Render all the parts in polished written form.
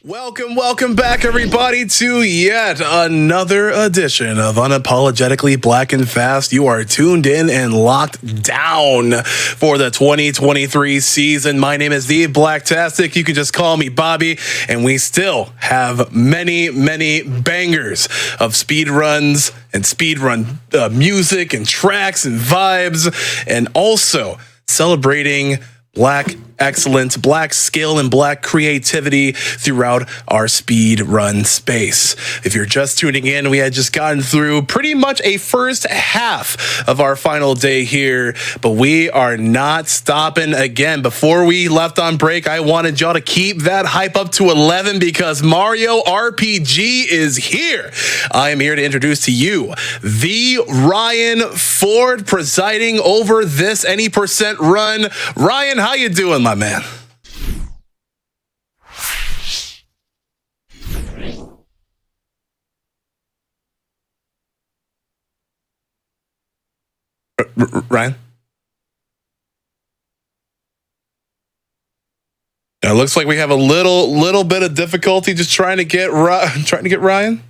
Welcome back, everybody, to yet another edition of Unapologetically Black and Fast. You are tuned in and locked down for the 2023 season. My name is TheBlacktastic. You can just call me Bobby, and we still have many bangers of speedruns and speedrun music and tracks and vibes, and also celebrating Black excellence, Black skill, and Black creativity throughout our speed run space. If you're just tuning in, we had just gotten through pretty much a first half of our final day here, but we are not stopping again. Before we left on break, I wanted y'all to keep that hype up to 11 because Mario RPG is here. I am here to introduce to you the Ryan Ford presiding over this any percent run. Ryan, how you doing, my man? Ryan? It looks like we have a little bit of difficulty just trying to get Ryan.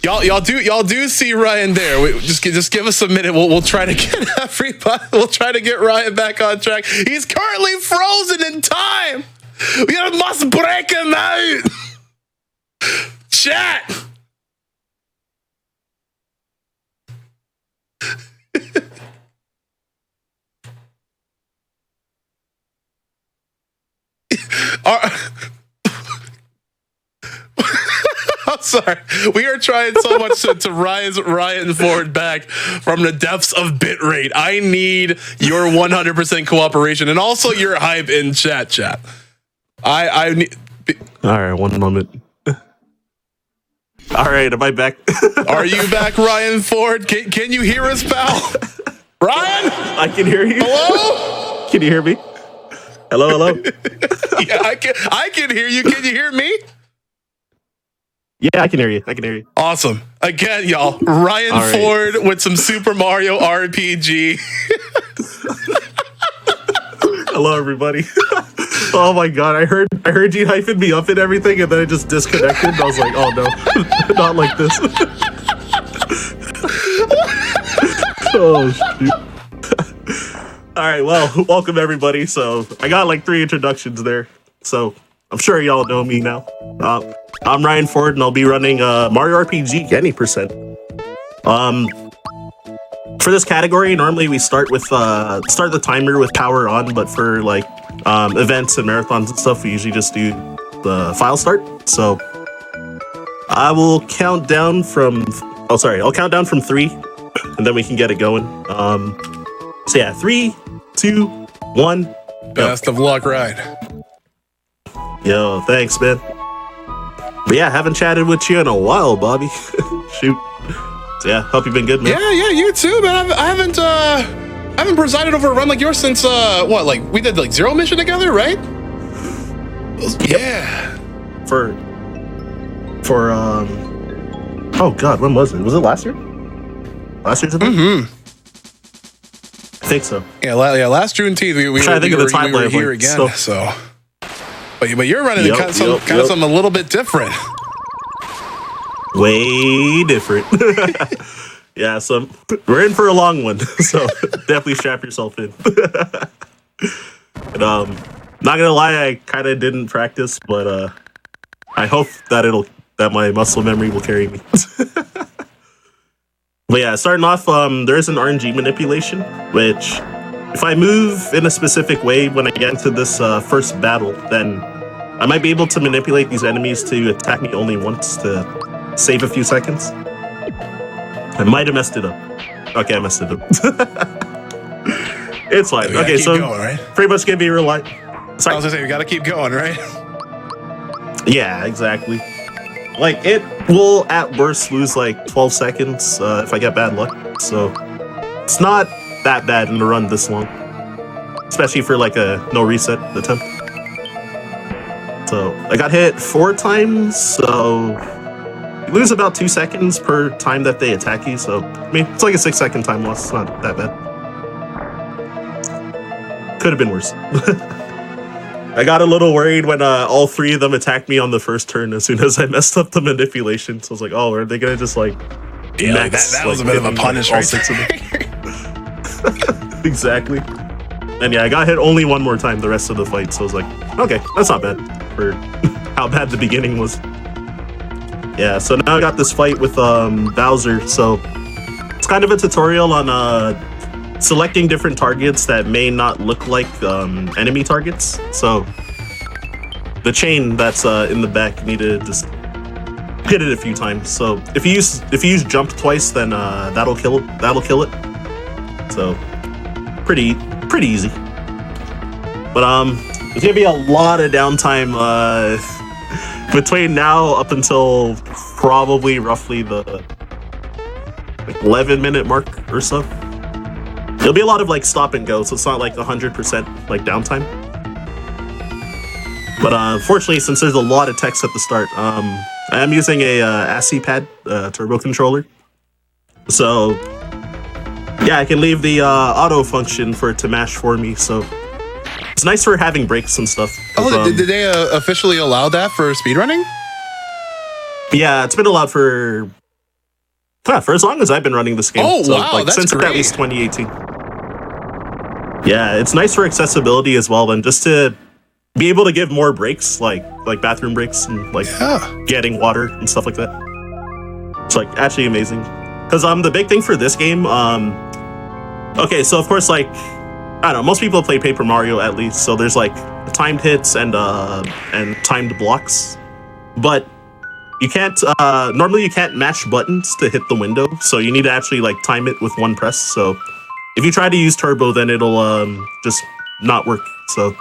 Y'all do see Ryan there. Just give us a minute. We'll try to get everybody. We'll try to get Ryan back on track. He's currently frozen in time. We must break him out. Chat. I'm sorry. We are trying so much to Ryan Ford back from the depths of bitrate. I need your 100% cooperation and also your hype in chat. I need. All right, one moment. All right, am I back? Are you back, Ryan Ford? Can you hear us, pal? Ryan? I can hear you. Hello? Can you hear me? Hello? Yeah, I can hear you. Can you hear me? Yeah, I can hear you. Awesome. Again, y'all, Ryan Ford with some Super Mario RPG. Hello, everybody. Oh my god, I heard you hyping me up and everything, and then I just disconnected. And I was like, oh no, not like this. Oh shoot. All right, well, welcome everybody. So I got like 3 introductions there. So I'm sure y'all know me now. I'm Ryan Ford, and I'll be running Mario RPG any percent. For this category, normally we start the timer with power on, but for like events and marathons and stuff, we usually just do the file start. So I will count down from. I'll count down from 3, and then we can get it going. So yeah, 3, 2, 1. Go. Best of luck, Ryan. Yo, thanks, man. But yeah, haven't chatted with you in a while, Bobby. Shoot. So yeah, hope you've been good, man. Yeah, you too, man. I haven't presided over a run like yours since we did like Zero Mission together, right? Yeah. For oh god, when was it? Was it last year? Last year's event? Mm-hmm. I think so. Yeah, last Juneteenth we were here again. So. But you're running kind of something a little bit different. Way different. Yeah, so we're in for a long one. So definitely strap yourself in. And not gonna lie, I kind of didn't practice, but I hope that my muscle memory will carry me. But yeah, starting off, there is an RNG manipulation, which if I move in a specific way when I get into this first battle, then I might be able to manipulate these enemies to attack me only once to save a few seconds. I might have messed it up. Okay, I messed it up. It's fine. Okay, so going, right? Pretty much gonna be real life. Sorry. I was gonna say, we gotta keep going, right? Yeah, exactly. Like, it will at worst lose like 12 seconds if I get bad luck. So it's not that bad in a run this long, especially for like a no reset attempt. So I got hit 4 times, so you lose about 2 seconds per time that they attack you. So I mean, it's like a 6-second time loss. It's not that bad. Could have been worse. I got a little worried when all three of them attacked me on the first turn as soon as I messed up the manipulation. So I was like, oh, are they gonna just like yeah, that was a bit of a punish, right? 6 of them. Exactly. And yeah, I got hit only one more time the rest of the fight, so I was like, okay, that's not bad for how bad the beginning was. Yeah, so now I got this fight with Bowser, so it's kind of a tutorial on selecting different targets that may not look like enemy targets. So the chain that's in the back, you need to just hit it a few times. So if you use jump twice, then that'll kill it. So pretty easy. But there's gonna be a lot of downtime between now up until probably roughly the 11-minute mark or so. There'll be a lot of like stop and go, so it's not like 100% like downtime. But unfortunately, since there's a lot of text at the start, I am using a ASCII pad turbo controller. So yeah, I can leave the auto function for it to mash for me. So it's nice for having breaks and stuff. Oh, did they officially allow that for speedrunning? Yeah, it's been allowed for as long as I've been running this game. Oh, so, wow, like, that's since great. at least 2018. Yeah, it's nice for accessibility as well, and just to be able to give more breaks, like bathroom breaks and like getting water and stuff like that. It's like actually amazing. Because the big thing for this game, okay, so of course, like, I don't know, most people play Paper Mario at least, so there's like timed hits and timed blocks, but you can't normally you can't mash buttons to hit the window, so you need to actually like time it with one press. So if you try to use turbo, then it'll just not work. So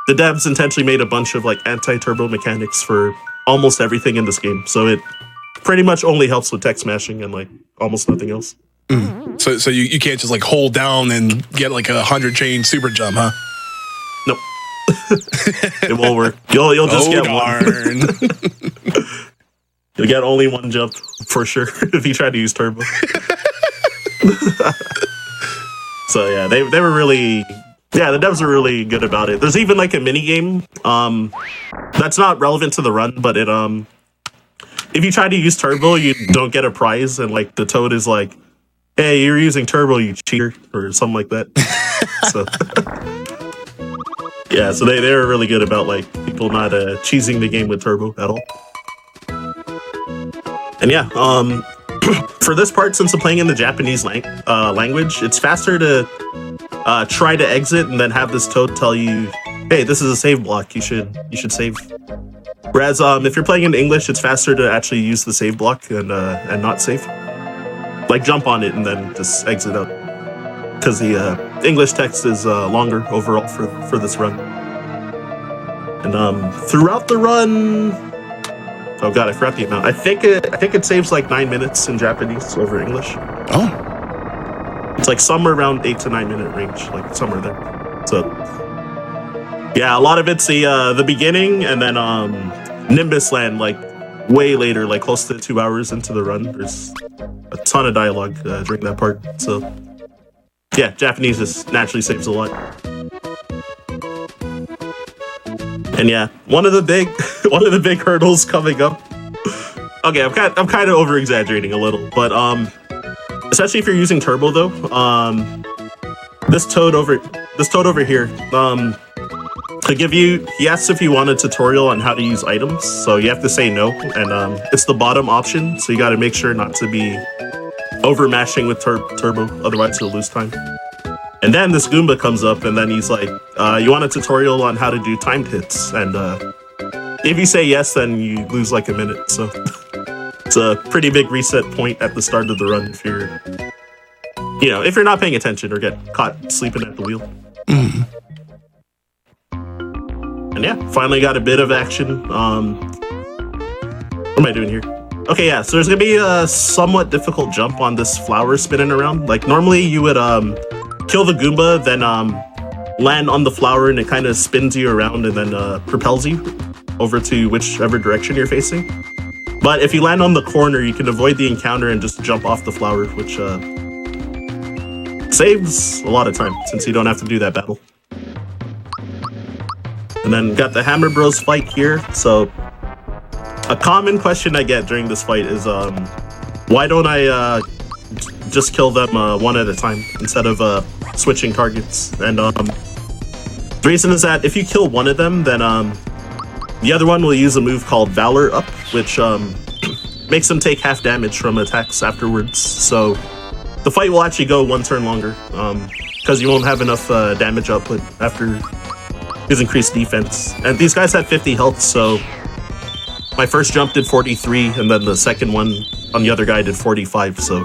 the devs intentionally made a bunch of like anti-turbo mechanics for almost everything in this game, so it pretty much only helps with text mashing and like almost nothing else. So you can't just like hold down and get like 100 chain super jump, huh? Nope. It won't work. You'll just get one. You'll get only one jump for sure if you try to use turbo. So yeah, they were really, yeah, the devs are really good about it. There's even like a mini game that's not relevant to the run, but it if you try to use turbo, you don't get a prize, and like the toad is like, hey, you're using turbo, you cheater, or something like that. So yeah, so they were really good about like people not cheesing the game with turbo at all. And yeah, for this part, since I'm playing in the Japanese language, it's faster to try to exit and then have this toad tell you, hey, this is a save block, you should save. Whereas if you're playing in English, it's faster to actually use the save block and not save. Like jump on it and then just exit out. Because the English text is longer overall for this run. And throughout the run, oh god, I forgot the amount. I think it saves like 9 minutes in Japanese over English. Oh, it's like somewhere around 8 to 9 minute range, like somewhere there. So yeah, a lot of it's the beginning, and then Nimbus Land, like way later, like close to 2 hours into the run. There's a ton of dialogue during that part. So yeah, Japanese just naturally saves a lot. And yeah, one of the big hurdles coming up. Okay, I'm kind of over exaggerating a little, but especially if you're using turbo though, this toad over here, he asks if you want a tutorial on how to use items, so you have to say no, and it's the bottom option, so you got to make sure not to be over mashing with turbo, otherwise you'll lose time. And then this Goomba comes up, and then he's like, you want a tutorial on how to do timed hits, and if you say yes, then you lose like a minute, so it's a pretty big reset point at the start of the run if you're not paying attention or get caught sleeping at the wheel. And yeah, finally got a bit of action. What am I doing here? Okay, yeah, so there's gonna be a somewhat difficult jump on this flower spinning around. Like normally you would kill the Goomba, then land on the flower, and it kind of spins you around and then propels you over to whichever direction you're facing. But if you land on the corner, you can avoid the encounter and just jump off the flower, which saves a lot of time since you don't have to do that battle. And then got the Hammer Bros fight here. So a common question I get during this fight is, why don't I just kill them one at a time instead of switching targets? And the reason is that if you kill one of them, then the other one will use a move called Valor Up, which makes them take half damage from attacks afterwards. So the fight will actually go one turn longer because you won't have enough damage output after his increased defense. And these guys had 50 health, so my first jump did 43, and then the second one on the other guy did 45. So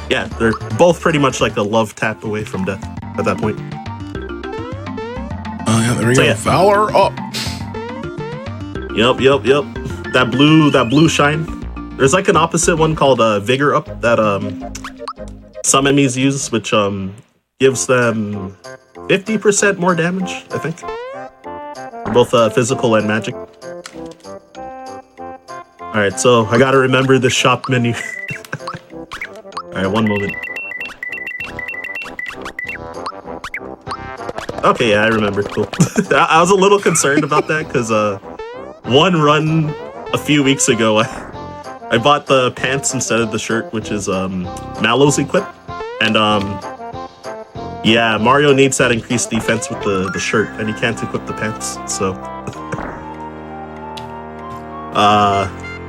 yeah, they're both pretty much like a love tap away from death at that point. Oh yeah, there we go. Yeah. Valor Up. Yep. That blue shine. There's like an opposite one called Vigor Up that some enemies use, which gives them 50% more damage, I think. Both physical and magic. Alright, so I gotta remember the shop menu. Alright, one moment. Okay, yeah, I remember. Cool. I was a little concerned about that because one run a few weeks ago, I bought the pants instead of the shirt, which is Mallow's equip. And yeah, Mario needs that increased defense with the shirt, and he can't equip the pants, so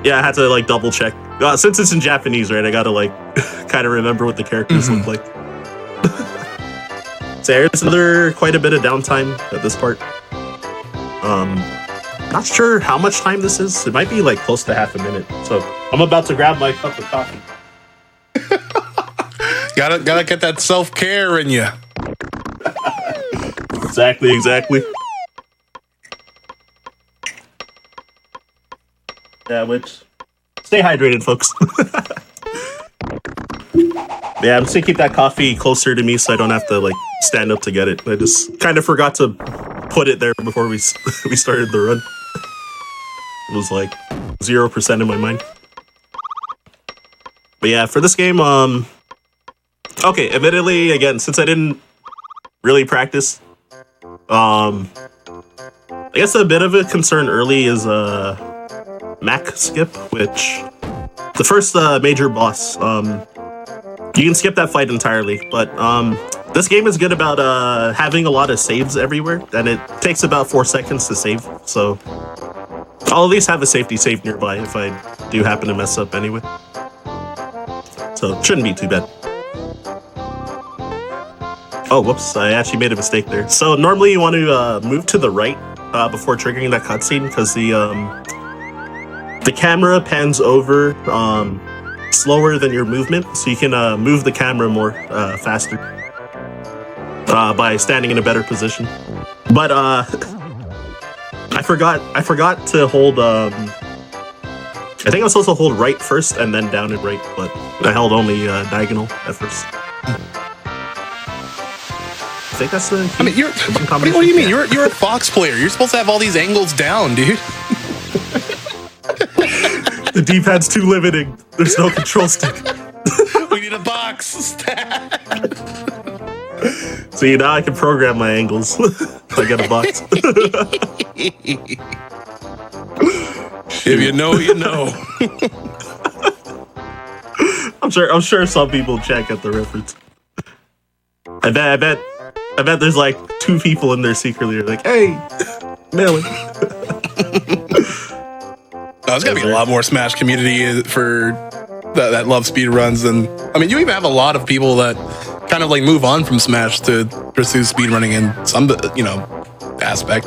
yeah, I had to like double check. Since it's in Japanese, right, I gotta like kind of remember what the characters look like. So there's another quite a bit of downtime at this part. Not sure how much time this is. It might be like close to half a minute. So I'm about to grab my cup of coffee. Gotta get that self-care in you. Exactly. Yeah, which stay hydrated, folks. Yeah, I'm just gonna keep that coffee closer to me so I don't have to like stand up to get it. I just kind of forgot to put it there before we started the run. It was like 0% in my mind. But yeah, for this game, okay, admittedly, again, since I didn't really practice, I guess a bit of a concern early is Mac skip, which the first major boss. You can skip that fight entirely, but this game is good about having a lot of saves everywhere, and it takes about 4 seconds to save, so I'll at least have a safety save nearby if I do happen to mess up anyway. So it shouldn't be too bad. Oh, whoops, I actually made a mistake there. So normally you want to move to the right before triggering that cutscene, because the camera pans over slower than your movement, so you can move the camera more faster by standing in a better position. But I forgot to hold. I think I was supposed to hold right first and then down and right, but I held only diagonal at first. I think that's the. I mean, what do you mean? You're a Fox player. You're supposed to have all these angles down, dude. The D-pad's too limiting. There's no control stick. We need a box. See, now I can program my angles. I got a box. If you know, you know. I'm sure some people check at the reference. I bet there's like 2 people in there secretly are like, hey, Millie. There's gotta be a lot more Smash community for that love speedruns, and I mean, you even have a lot of people that kind of like move on from Smash to pursue speedrunning in some, aspect.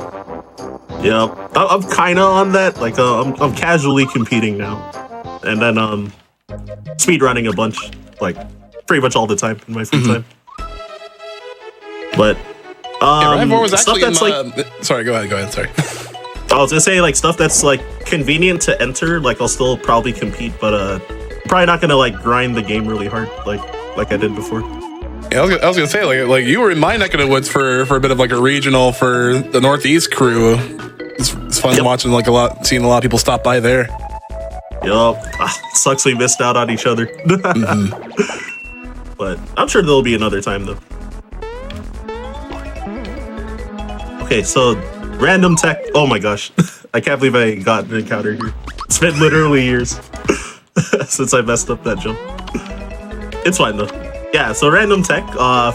Yeah, I'm kind of on that. Like, I'm casually competing now, and then speedrunning a bunch, like pretty much all the time in my free time. But was stuff actually that's like, sorry, go ahead. Sorry. I was gonna say, like, stuff that's like convenient to enter, like I'll still probably compete, but probably not gonna like grind the game really hard like I did before. Yeah, I was gonna say, like you were in my neck of the woods for a bit of like a regional for the Northeast crew. It's fun watching seeing a lot of people stop by there. Yup. Sucks we missed out on each other. But I'm sure there'll be another time though. Okay, so Random tech. Oh my gosh. I can't believe I got an encounter here. It's been literally years since I messed up that jump. It's fine though. Yeah, so random tech.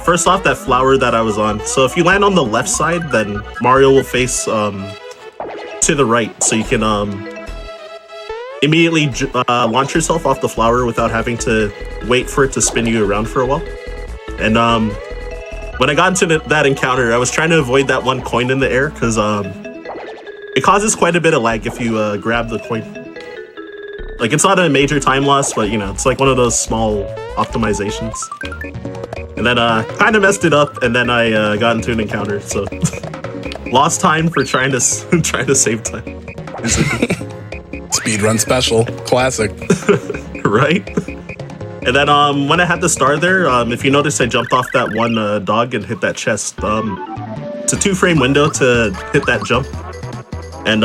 First off, that flower that I was on. So if you land on the left side, then Mario will face to the right. So you can immediately launch yourself off the flower without having to wait for it to spin you around for a while. And when I got into that encounter, I was trying to avoid that one coin in the air because it causes quite a bit of lag if you grab the coin. Like, it's not a major time loss, but, you know, it's like one of those small optimizations. And then kind of messed it up, and then I got into an encounter, so lost time for trying to save time. Speedrun special, classic. Right? And then when I had the star there, if you notice, I jumped off that one dog and hit that chest. It's a 2-frame window to hit that jump. And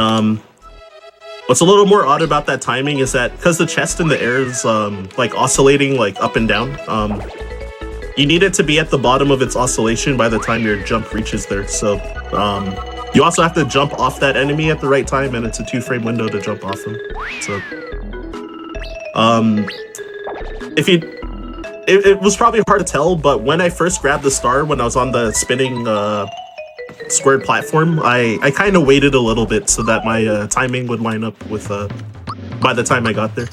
what's a little more odd about that timing is that because the chest in the air is like oscillating like up and down, you need it to be at the bottom of its oscillation by the time your jump reaches there. So you also have to jump off that enemy at the right time, and it's a 2-frame window to jump off them. So it was probably hard to tell, but when I first grabbed the star when I was on the spinning squared platform, I kind of waited a little bit so that my timing would line up with by the time I got there.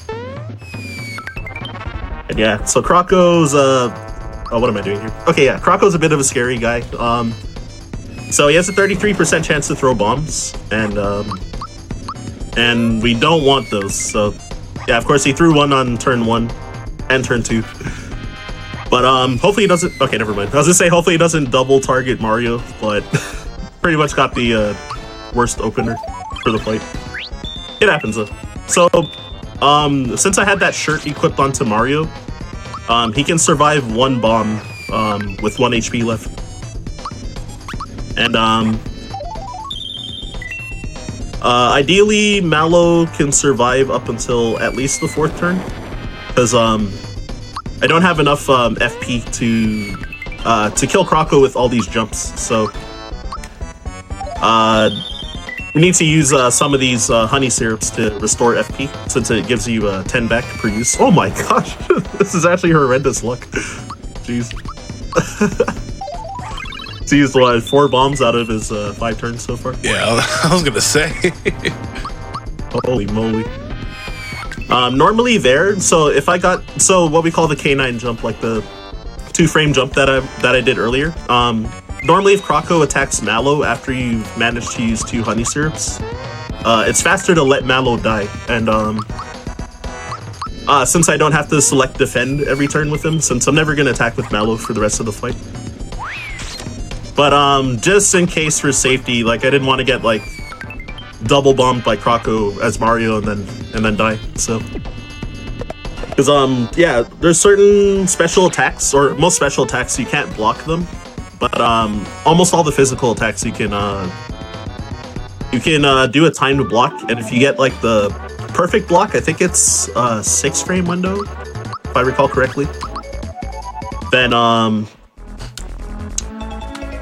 And yeah, so Croco's oh, what am I doing here? Okay, yeah, Croco's a bit of a scary guy. So he has a 33% chance to throw bombs, and we don't want those. So yeah, of course he threw one on turn 1 and turn 2. But hopefully he doesn't. Okay, never mind. I was gonna say hopefully he doesn't double target Mario, but pretty much got the worst opener for the fight. It happens though. So since I had that shirt equipped onto Mario, he can survive 1 bomb with 1 HP left. And ideally Mallow can survive up until at least the 4th turn, because I don't have enough FP to kill Croco with all these jumps, so we need to use some of these honey syrups to restore FP, since it gives you 10 back per use. Oh my gosh, this is actually horrendous luck. Jeez. He's used what, 4 bombs out of his 5 turns so far? Yeah, I was gonna say. Holy moly. Normally there, so if I got, so what we call the K9 jump, like the 2-frame jump that I did earlier, normally if Croco attacks Mallow after you've managed to use 2 honey syrups, it's faster to let Mallow die. And since I don't have to select defend every turn with him, since I'm never going to attack with Mallow for the rest of the fight. But just in case for safety, like I didn't want to get like double bombed by Croco as Mario and then die. So because yeah, there's certain special attacks, or most special attacks you can't block them, but almost all the physical attacks you can do a timed block, and if you get like the perfect block, I think it's a 6-frame window if I recall correctly, then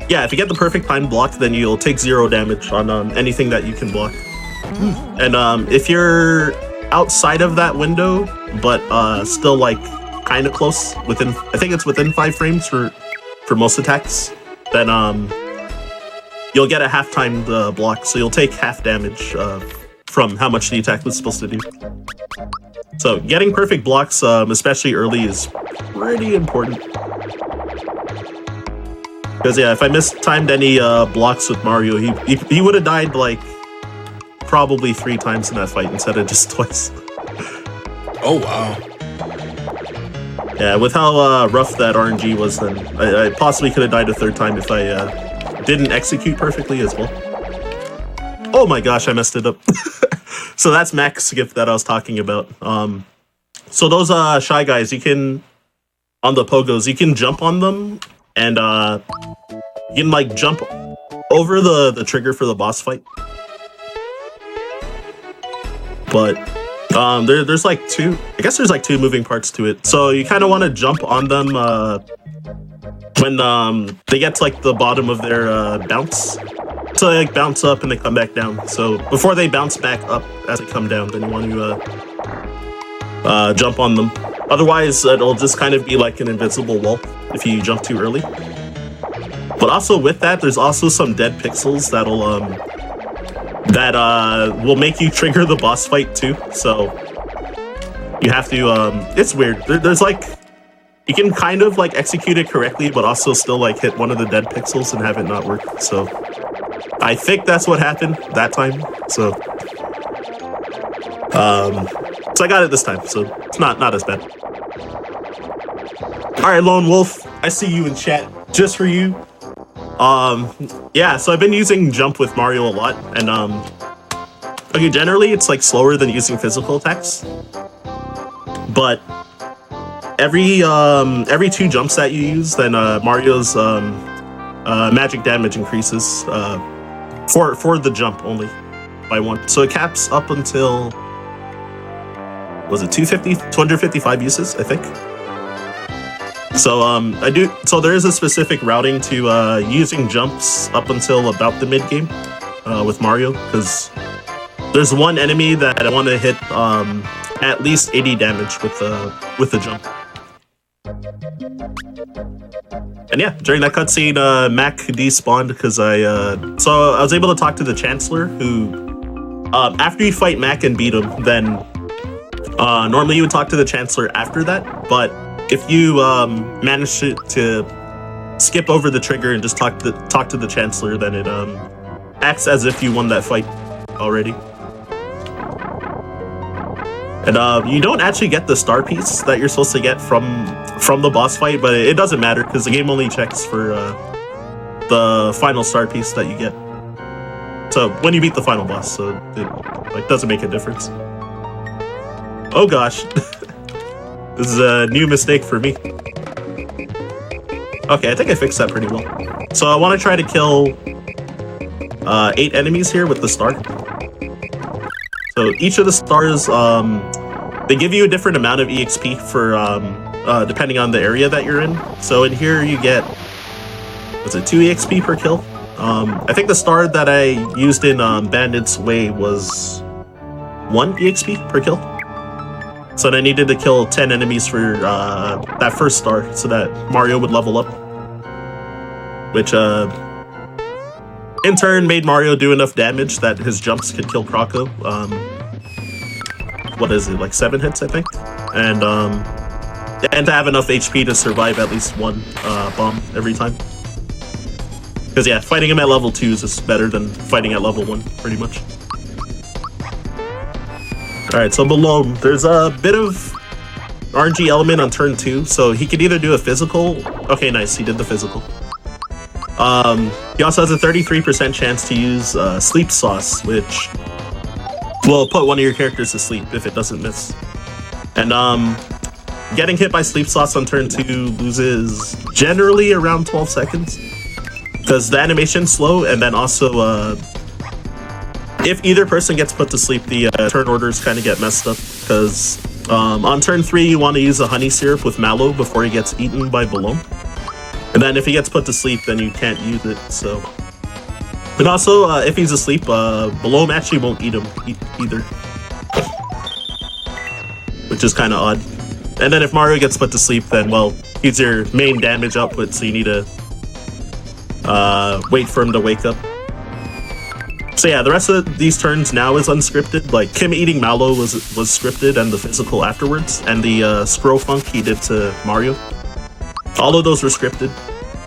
yeah, if you get the perfect timed block, then you'll take 0 damage on anything that you can block. And if you're outside of that window, but still like kind of close, within, I think it's within 5 frames for most attacks, then you'll get a half-timed block, so you'll take half damage from how much the attack was supposed to do. So getting perfect blocks, especially early, is pretty important. Because yeah, if I mistimed any blocks with Mario, he would have died like probably 3 times in that fight instead of just twice. Oh wow. Yeah, with how rough that RNG was, then I possibly could have died a 3rd time if I didn't execute perfectly as well. Oh my gosh, I messed it up. So that's Mac's gift that I was talking about. So those Shy Guys, you can, on the pogos, you can jump on them, and you can like jump over the trigger for the boss fight. But there's like 2, I guess there's like 2 moving parts to it. So you kind of want to jump on them when they get to like the bottom of their bounce. So they like bounce up and they come back down. So before they bounce back up as they come down, then you want to jump on them. Otherwise, it'll just kind of be like an invisible wall if you jump too early. But also with that, there's also some dead pixels that'll will make you trigger the boss fight too. So you have to. It's weird. There's like you can kind of like execute it correctly, but also still like hit one of the dead pixels and have it not work. So I think that's what happened that time. So I got it this time. So it's not as bad. All right, Lone Wolf, I see you in chat just for you. Yeah, so I've been using jump with Mario a lot, and okay, generally it's like slower than using physical attacks, but every 2 jumps that you use, then Mario's magic damage increases for the jump only by 1. So it caps up until, was it 255 uses, I think. So so there is a specific routing to using jumps up until about the mid game with Mario, because there's one enemy that I want to hit at least 80 damage with the jump. And yeah, during that cutscene, Mac despawned because I was able to talk to the Chancellor, who after you fight Mac and beat him, then normally you would talk to the Chancellor after that, but if you manage to skip over the trigger and just talk to the Chancellor, then it acts as if you won that fight already. And you don't actually get the star piece that you're supposed to get from the boss fight, but it doesn't matter because the game only checks for the final star piece that you get. So when you beat the final boss, so it like doesn't make a difference. Oh gosh. This is a new mistake for me. Okay, I think I fixed that pretty well. So I want to try to kill 8 enemies here with the star. So each of the stars, they give you a different amount of EXP for depending on the area that you're in. So in here you get, was it 2 EXP per kill? I think the star that I used in Bandit's Way was 1 EXP per kill. So then I needed to kill 10 enemies for that first star so that Mario would level up. Which in turn made Mario do enough damage that his jumps could kill Croco. What is it, like 7 hits, I think? And to have enough HP to survive at least 1 bomb every time. Because yeah, fighting him at level 2 is just better than fighting at level 1, pretty much. Alright, so below him, there's a bit of RNG element on turn 2, so he could either do a physical. Okay, nice, he did the physical. He also has a 33% chance to use Sleep Sauce, which will put one of your characters to sleep if it doesn't miss. And getting hit by Sleep Sauce on turn 2 loses generally around 12 seconds. Because the animation's slow, and then also if either person gets put to sleep, the turn orders kind of get messed up, because on turn 3 you want to use a honey syrup with Mallow before he gets eaten by Balloon. And then if he gets put to sleep, then you can't use it, so... And also, if he's asleep, Balloon actually won't eat him either. Which is kind of odd. And then if Mario gets put to sleep, then, well, he's your main damage output, so you need to wait for him to wake up. So yeah, the rest of these turns now is unscripted. Like, Kim eating Mallow was scripted, and the physical afterwards, and the scroll funk he did to Mario. All of those were scripted.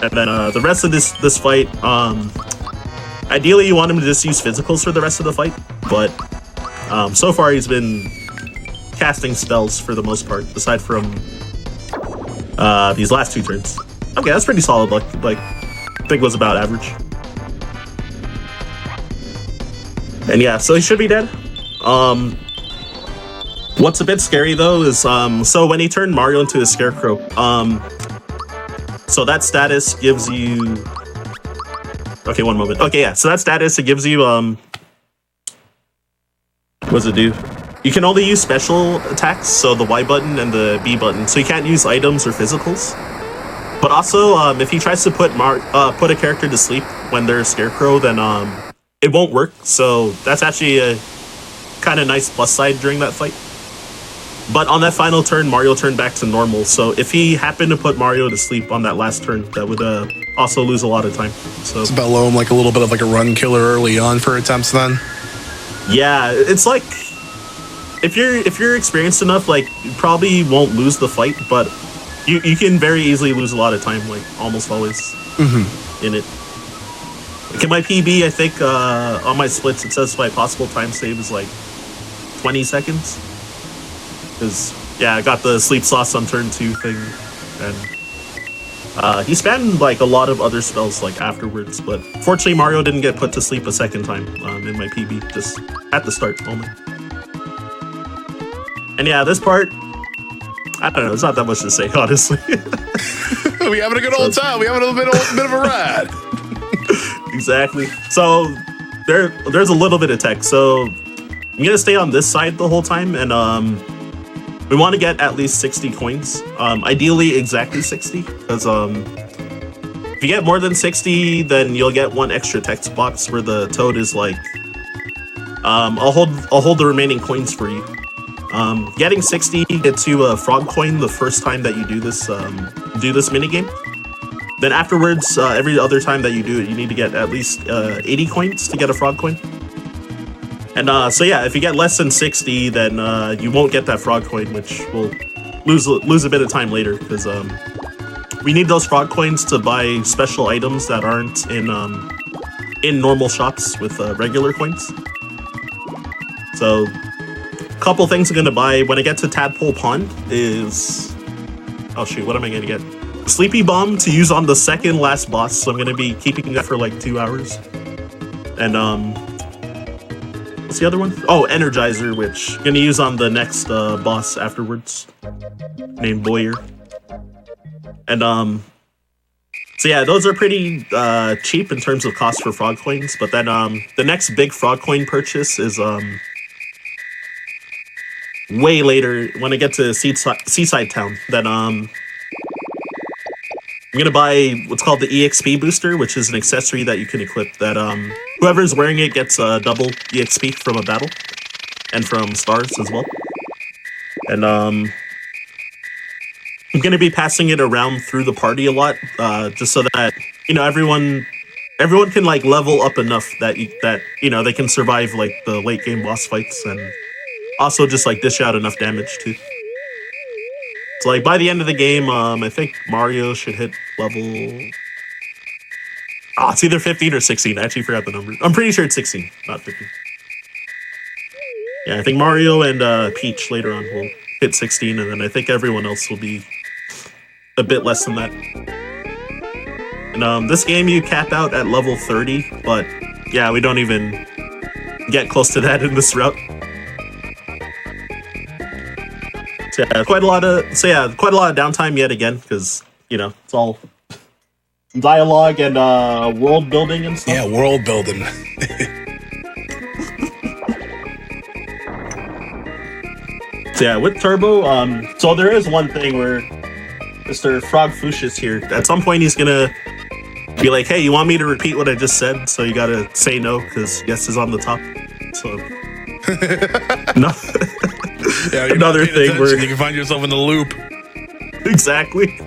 And then the rest of this fight, ideally you want him to just use physicals for the rest of the fight, but so far he's been casting spells for the most part, aside from these last 2 turns. Okay, that's pretty solid. Like I think it was about average. And yeah, so he should be dead. What's a bit scary though is so when he turned Mario into a scarecrow, so that status gives you... Okay, one moment. Okay, yeah, so that status, it gives you what does it do? You can only use special attacks, so the Y button and the B button, so you can't use items or physicals. But also, if he tries to put a character to sleep when they're a Scarecrow, then it won't work. So that's actually a kind of nice plus side during that fight. But on that final turn, Mario turned back to normal. So if he happened to put Mario to sleep on that last turn, that would also lose a lot of time. So it's about low him like a little bit of like a run killer early on for attempts then. Yeah, it's like if you're experienced enough, like you probably won't lose the fight, but you can very easily lose a lot of time, like almost always in it. Like in my PB, I think on my splits it says my possible time save is like 20 seconds. Because I got the sleep sauce on turn 2 thing, and he spammed like a lot of other spells like afterwards. But fortunately, Mario didn't get put to sleep a second time in my PB, just at the start only. And yeah, this part, I don't know, it's not that much to say, honestly. We having a good old time. We having a bit of a ride. Exactly. So there's a little bit of tech. So I'm gonna stay on this side the whole time, and we want to get at least 60 coins. Ideally, exactly 60, because if you get more than 60, then you'll get one extra text box where the toad is like, I'll hold the remaining coins for you. Getting 60 gets you a frog coin the first time that you do this minigame. Then afterwards, every other time that you do it, you need to get at least 80 coins to get a frog coin. And so yeah, if you get less than 60, then you won't get that frog coin, which will lose a bit of time later, because we need those frog coins to buy special items that aren't in normal shops with regular coins. So a couple things I'm gonna buy when I get to Tadpole Pond is, oh shoot, what am I gonna get? Sleepy Bomb to use on the second last boss, so I'm gonna be keeping that for like 2 hours. And what's the other one? Oh, Energizer, which I'm gonna use on the next boss afterwards, named Boyer. And so yeah, those are pretty cheap in terms of cost for frog coins. But then the next big frog coin purchase is way later when I get to Seaside Town. Then I'm gonna buy what's called the EXP booster, which is an accessory that you can equip that whoever's wearing it gets double EXP from a battle and from stars as well. And I'm gonna be passing it around through the party a lot, just so that everyone can like level up enough that they can survive like the late game boss fights, and also just like dish out enough damage too. So like by the end of the game, I think Mario should hit level. Oh, it's either 15 or 16. I actually forgot the number. I'm pretty sure it's 16, not 15. Yeah, I think Mario and Peach later on will hit 16, and then I think everyone else will be a bit less than that. And this game you cap out at level 30, but yeah, we don't even get close to that in this route. So yeah, quite a lot of downtime yet again, because it's all dialogue and world building and stuff. Yeah, world building. So yeah, with Turbo, so there is one thing where Mr. Frog Foosh is here. At some point, he's gonna be like, "Hey, you want me to repeat what I just said?" So you gotta say no, because yes is on the top. So no. Yeah, another thing where you can find yourself in the loop. Exactly.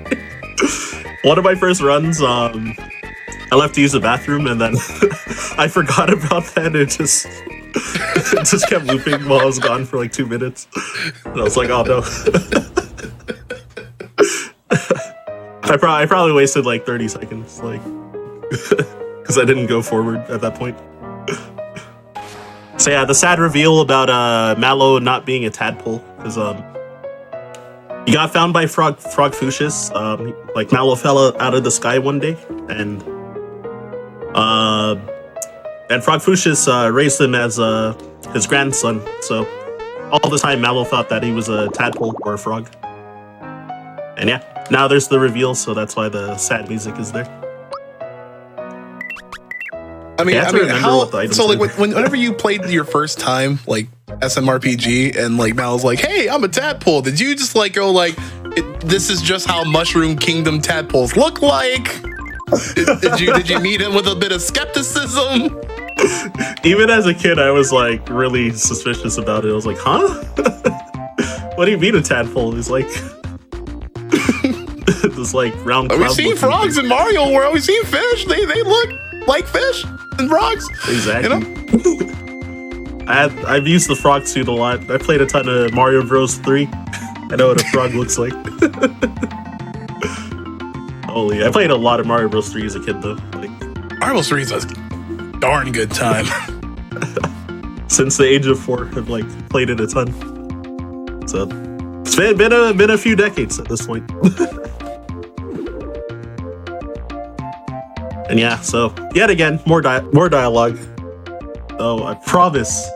One of my first runs, I left to use the bathroom, and then I forgot about that. It just kept looping while I was gone for like 2 minutes. And I was like, oh no. I probably wasted like 30 seconds, like, because I didn't go forward at that point. So yeah, the sad reveal about Mallow not being a tadpole, because he got found by Frog Fuchsius. Like Mallow fell out of the sky one day, and Frog Fuchsius raised him as his grandson. So all the time Mallow thought that he was a tadpole or a frog. And yeah, now there's the reveal, so that's why the sad music is there. I mean, how? So like, whenever you played your first time, like SMRPG, and like Mal's like, "Hey, I'm a tadpole," did you just like go like, This is just how Mushroom Kingdom tadpoles look like. Did you meet him with a bit of skepticism? Even as a kid, I was like really suspicious about it. I was like, huh? What do you mean a tadpole? He's like this like round. We've seen frogs in Mario World. We've seen fish. They look like fish and frogs. Exactly. You know? I've used the frog suit a lot. I played a ton of Mario Bros. 3. I know what a frog looks like. Holy, I played a lot of Mario Bros. 3 as a kid though. Like, Mario Bros. 3 is a darn good time. Since the age of 4, I've like played it a ton. So it's been a few decades at this point. And yeah, so yet again, more dialogue. Oh, I promise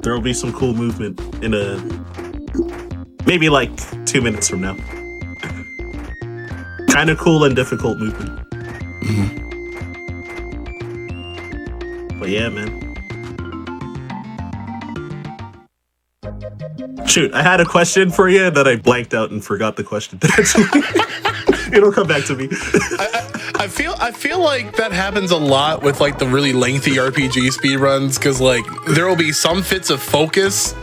there will be some cool movement in maybe like 2 minutes from now. Kind of cool and difficult movement. But yeah, man. Shoot, I had a question for you that I blanked out and forgot the question. It'll come back to me. I feel like that happens a lot with like the really lengthy RPG speedruns, because like there will be some fits of focus,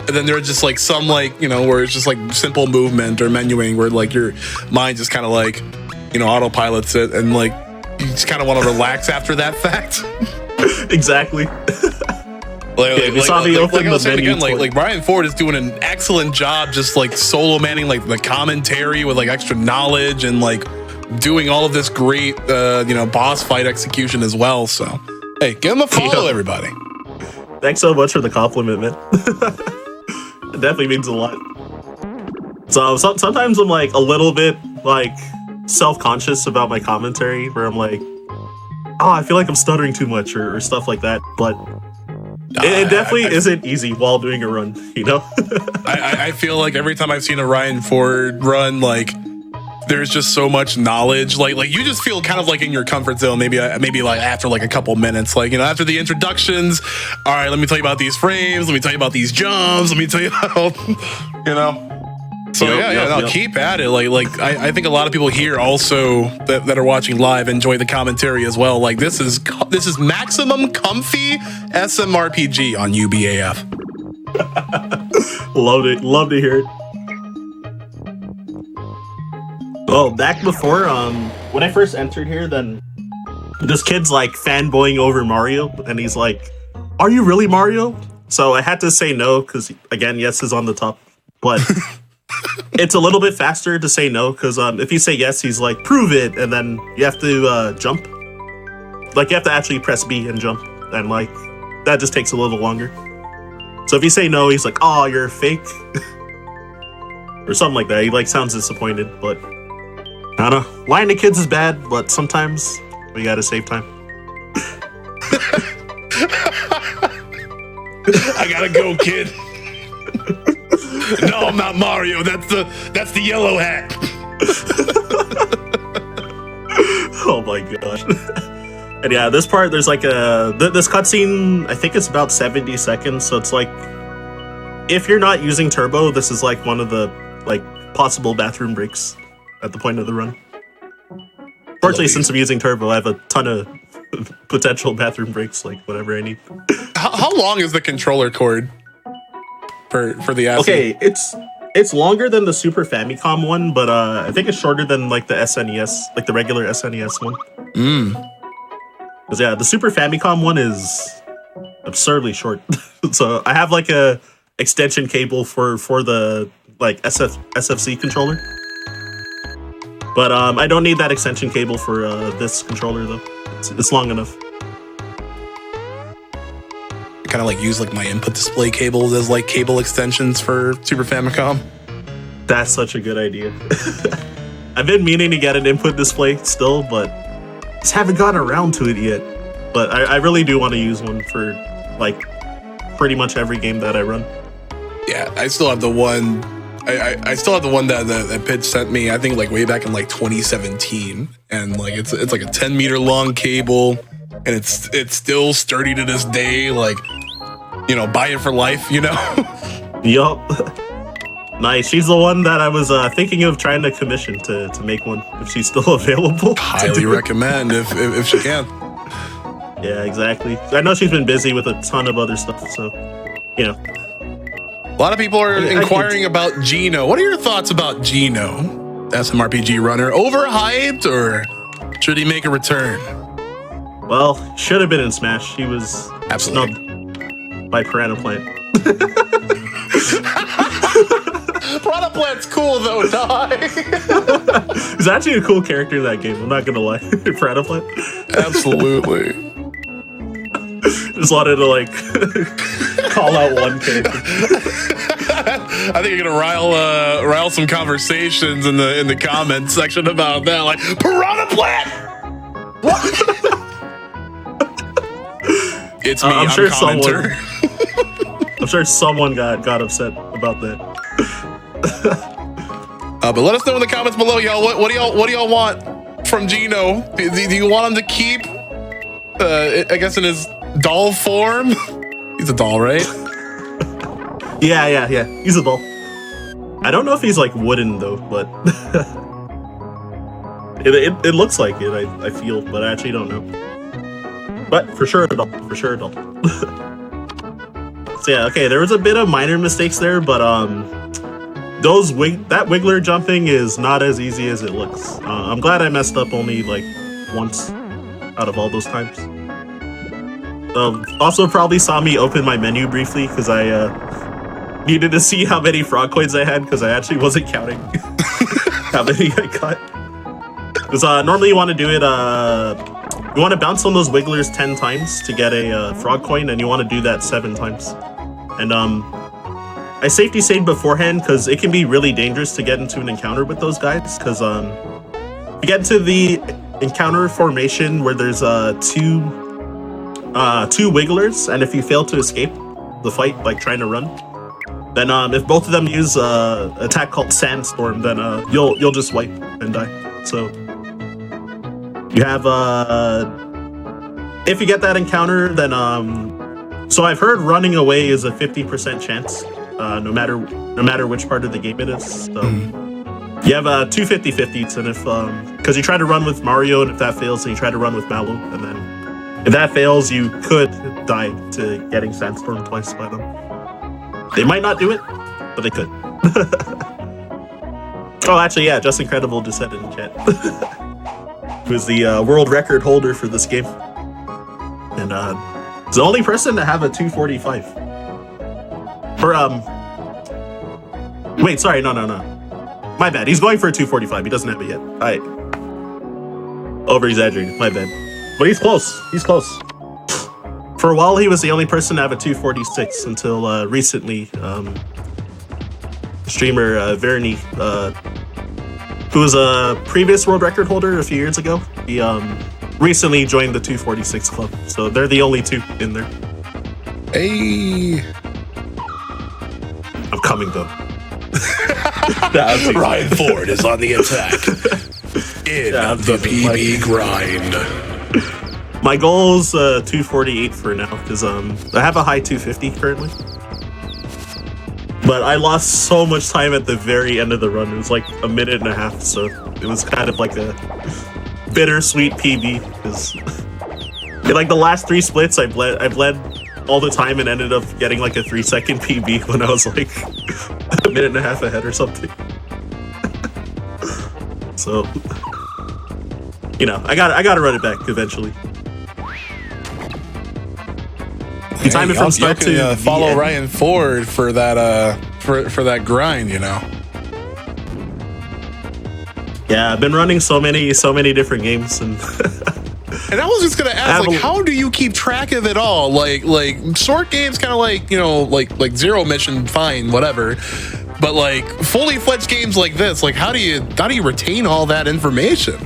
and then there are just like some like, you know, where it's just like simple movement or menuing where like your mind just kind of like, you know, autopilots it, and like you just kind of want to relax after that fact. Exactly. Like I was saying again, like Brian Ford is doing an excellent job just like solo manning like the commentary with like extra knowledge and like doing all of this great you know, boss fight execution as well. So hey, give him a follow, everybody. Thanks so much for the compliment, man. It definitely means a lot. So sometimes I'm like a little bit like self-conscious about my commentary, where I'm like, oh, I feel like I'm stuttering too much or stuff like that, but it definitely isn't easy while doing a run, you know? I feel like every time I've seen a Ryan Ford run, like there's just so much knowledge. Like you just feel kind of like in your comfort zone. Maybe like after like a couple minutes, like, you know, after the introductions. All right, let me tell you about these frames. Let me tell you about these jumps. Let me tell you about, you know. So yep. Keep at it. Like I think a lot of people here also that are watching live enjoy the commentary as well. Like this is maximum comfy SMRPG on UBAF. Love to hear it. Well, back before when I first entered here, then this kid's like fanboying over Mario, and he's like, "Are you really Mario?" So I had to say no because again, yes is on the top, but. It's a little bit faster to say no, because if you say yes, he's like, prove it, and then you have to jump. Like, you have to actually press B and jump, and like, that just takes a little longer. So if you say no, he's like, oh, you're fake. Or something like that. He like sounds disappointed, but I don't know. Lying to kids is bad, but sometimes we gotta save time. I gotta go, kid. No, I'm not Mario. That's the yellow hat. Oh my gosh. And yeah, this part, there's like this cutscene, I think it's about 70 seconds, so it's like, if you're not using turbo, this is like one of the like possible bathroom breaks at the point of the run. Fortunately, since I'm using turbo, I have a ton of potential bathroom breaks, like whatever I need. How long is the controller cord? For the acid? Okay, it's longer than the Super Famicom one, but I think it's shorter than like the SNES, like the regular SNES one. Because yeah, the Super Famicom one is absurdly short. So I have like a extension cable for the like SFC controller, but I don't need that extension cable for this controller though. It's long enough. Kind of like use like my input display cables as like cable extensions for Super Famicom. That's such a good idea. I've been meaning to get an input display still, but just haven't gotten around to it yet. But I really do want to use one for like pretty much every game that I run. Yeah, I still have the one. I still have the one that Pitch sent me. I think like way back in like 2017, and like it's like a 10-meter long cable. And it's still sturdy to this day, like, you know, buy it for life, you know? Yup. Nice. She's the one that I was thinking of trying to commission to make one if she's still available. Highly recommend if she can. Yeah, exactly. I know she's been busy with a ton of other stuff, so you know. A lot of people are inquiring about Gino. What are your thoughts about Gino, SMRPG runner? Overhyped, or should he make a return? Well, should have been in Smash. He was Absolutely snubbed by Piranha Plant. Piranha Plant's cool though, dog. He's actually a cool character in that game. I'm not gonna lie. Piranha Plant. Absolutely. Just wanted to like call out one character. I think you're gonna rile some conversations in the comments section about that. Like Piranha Plant. What? It's me. I'm sure commenter. I'm sure someone got upset about that. But let us know in the comments below, y'all. What do y'all want from Gino? Do you want him to keep? I guess in his doll form. He's a doll, right? Yeah. He's a doll. I don't know if he's like wooden though, but it looks like it. I feel, but I actually don't know. But for sure a doll. So yeah, okay. There was a bit of minor mistakes there, but that wiggler jumping is not as easy as it looks. I'm glad I messed up only like once out of all those times. Also probably saw me open my menu briefly because I needed to see how many frog coins I had because I actually wasn't counting how many I got. Because normally you want to do it, you want to bounce on those wigglers 10 times to get a frog coin, and you want to do that 7 times. And I safety saved beforehand because it can be really dangerous to get into an encounter with those guys. Because you get into the encounter formation where there's two wigglers, and if you fail to escape the fight, like trying to run, then if both of them use attack called Sandstorm, then you'll just wipe and die. So you have if you get that encounter, then so I've heard running away is a 50% chance. No matter which part of the game it is. So you have 2 50-50s, and if because you try to run with Mario, and if that fails, then you try to run with Mallow, and then if that fails, you could die to getting Sandstorm twice by them. They might not do it, but they could. Oh, actually, yeah, Just Incredible just said it in chat. Who's the world record holder for this game, and he's the only person to have a 245. Or wait, sorry, no. My bad. He's going for a 245. He doesn't have it yet. I over-exaggerated. My bad. But he's close. For a while, he was the only person to have a 246 until recently. Streamer Verny, who was a previous world record holder a few years ago, he recently joined the 246 club. So they're the only 2 in there. Hey. I'm coming though. Ryan Ford is on the attack. In the PB grind. My goal is 248 for now because I have a high 250 currently. But I lost so much time at the very end of the run. It was like a minute and a half, so it was kind of like a bittersweet PB because in like the last 3 splits, I bled all the time and ended up getting like a 3-second PB when I was like a minute and a half ahead or something. So, you know, I gotta run it back eventually. You time it from start to follow Ryan Ford for that for that grind, you know. Yeah, I've been running so many different games and. And I was just gonna ask, like, how do you keep track of it all? Like short games, kind of like, you know, like Zero Mission, fine, whatever. But like fully fledged games like this, like how do you retain all that information?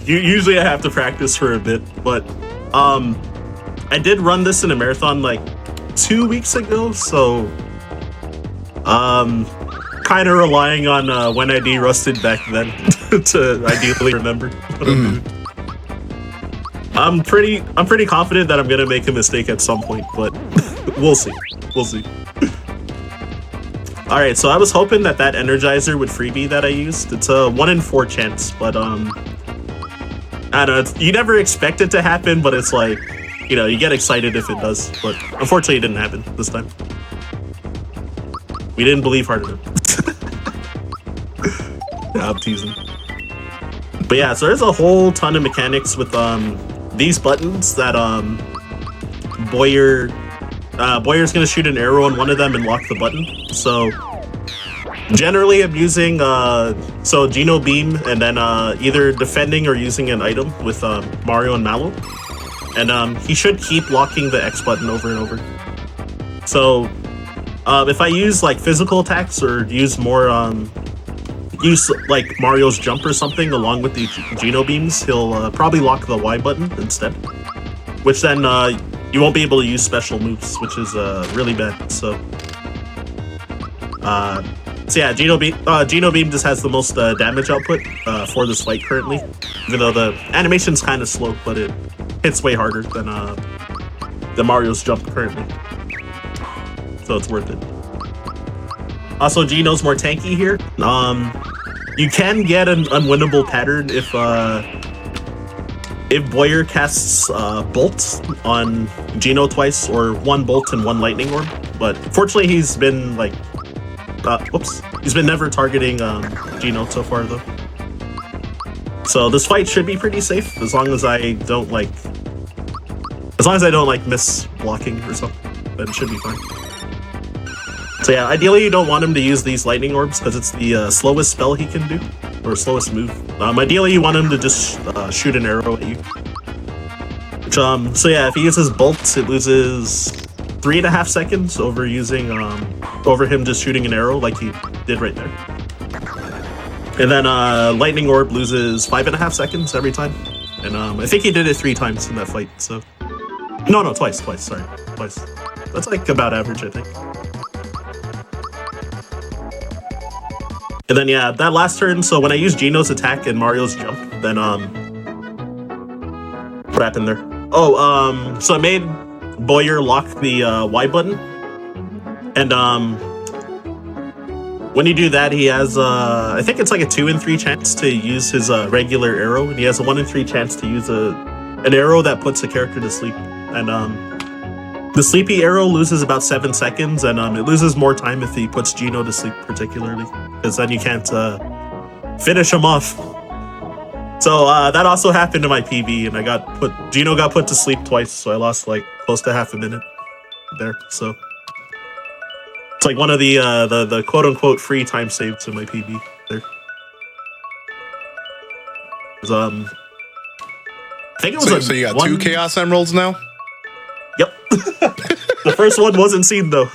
Usually I have to practice for a bit, but I did run this in a marathon like 2 weeks ago, so kind of relying on when I de-rusted back then to ideally remember what I'm doing. I'm pretty confident that I'm gonna make a mistake at some point, but we'll see. All right, so I was hoping that Energizer would freebie that I used. It's a 1 in 4 chance, but I don't know. You never expect it to happen, but it's like, you know, you get excited if it does. But unfortunately, it didn't happen this time. We didn't believe hard enough. Yeah, I'm teasing. But yeah, so there's a whole ton of mechanics with these buttons that Boyer's gonna shoot an arrow on one of them and lock the button. So generally I'm using Geno Beam and then either defending or using an item with Mario and Mallow. And he should keep locking the X button over and over. So if I use like physical attacks or use more use like Mario's jump or something along with the Geno Beams, he'll probably lock the Y button instead. Which then you won't be able to use special moves, which is really bad. So yeah, Geno Beam just has the most damage output for this fight currently. Even though the animation's kind of slow, but it hits way harder than Mario's jump currently. So it's worth it. Also, Geno's more tanky here. You can get an unwinnable pattern if Boyer casts bolts on Geno twice, or 1 bolt and 1 lightning orb. But fortunately, he's been like, he's been never targeting Geno so far though. So this fight should be pretty safe as long as I don't like, miss blocking or something. Then it should be fine. So yeah, ideally you don't want him to use these lightning orbs because it's the slowest spell he can do, or slowest move. Ideally you want him to just shoot an arrow at you. Which, so yeah, if he uses bolts, it loses 3.5 seconds over using over him just shooting an arrow like he did right there. And then lightning orb loses 5.5 seconds every time. And I think he did it 3 times in that fight. So no, twice. Sorry, twice. That's like about average, I think. And then yeah, that last turn, so when I use Geno's attack and Mario's jump, then what happened there? Oh, so I made Boyer lock the Y button. And when you do that, he has I think it's like a 2 in 3 chance to use his regular arrow, and he has a 1 in 3 chance to use an arrow that puts a character to sleep. And the sleepy arrow loses about 7 seconds, and it loses more time if he puts Geno to sleep particularly, because then you can't finish him off. So that also happened to my PB, and Geno got put to sleep twice, so I lost like close to half a minute there. So it's like one of the quote unquote free time saves in my PB there. I think it was so you got 2 Chaos Emeralds now? Yep. The first one wasn't seen though.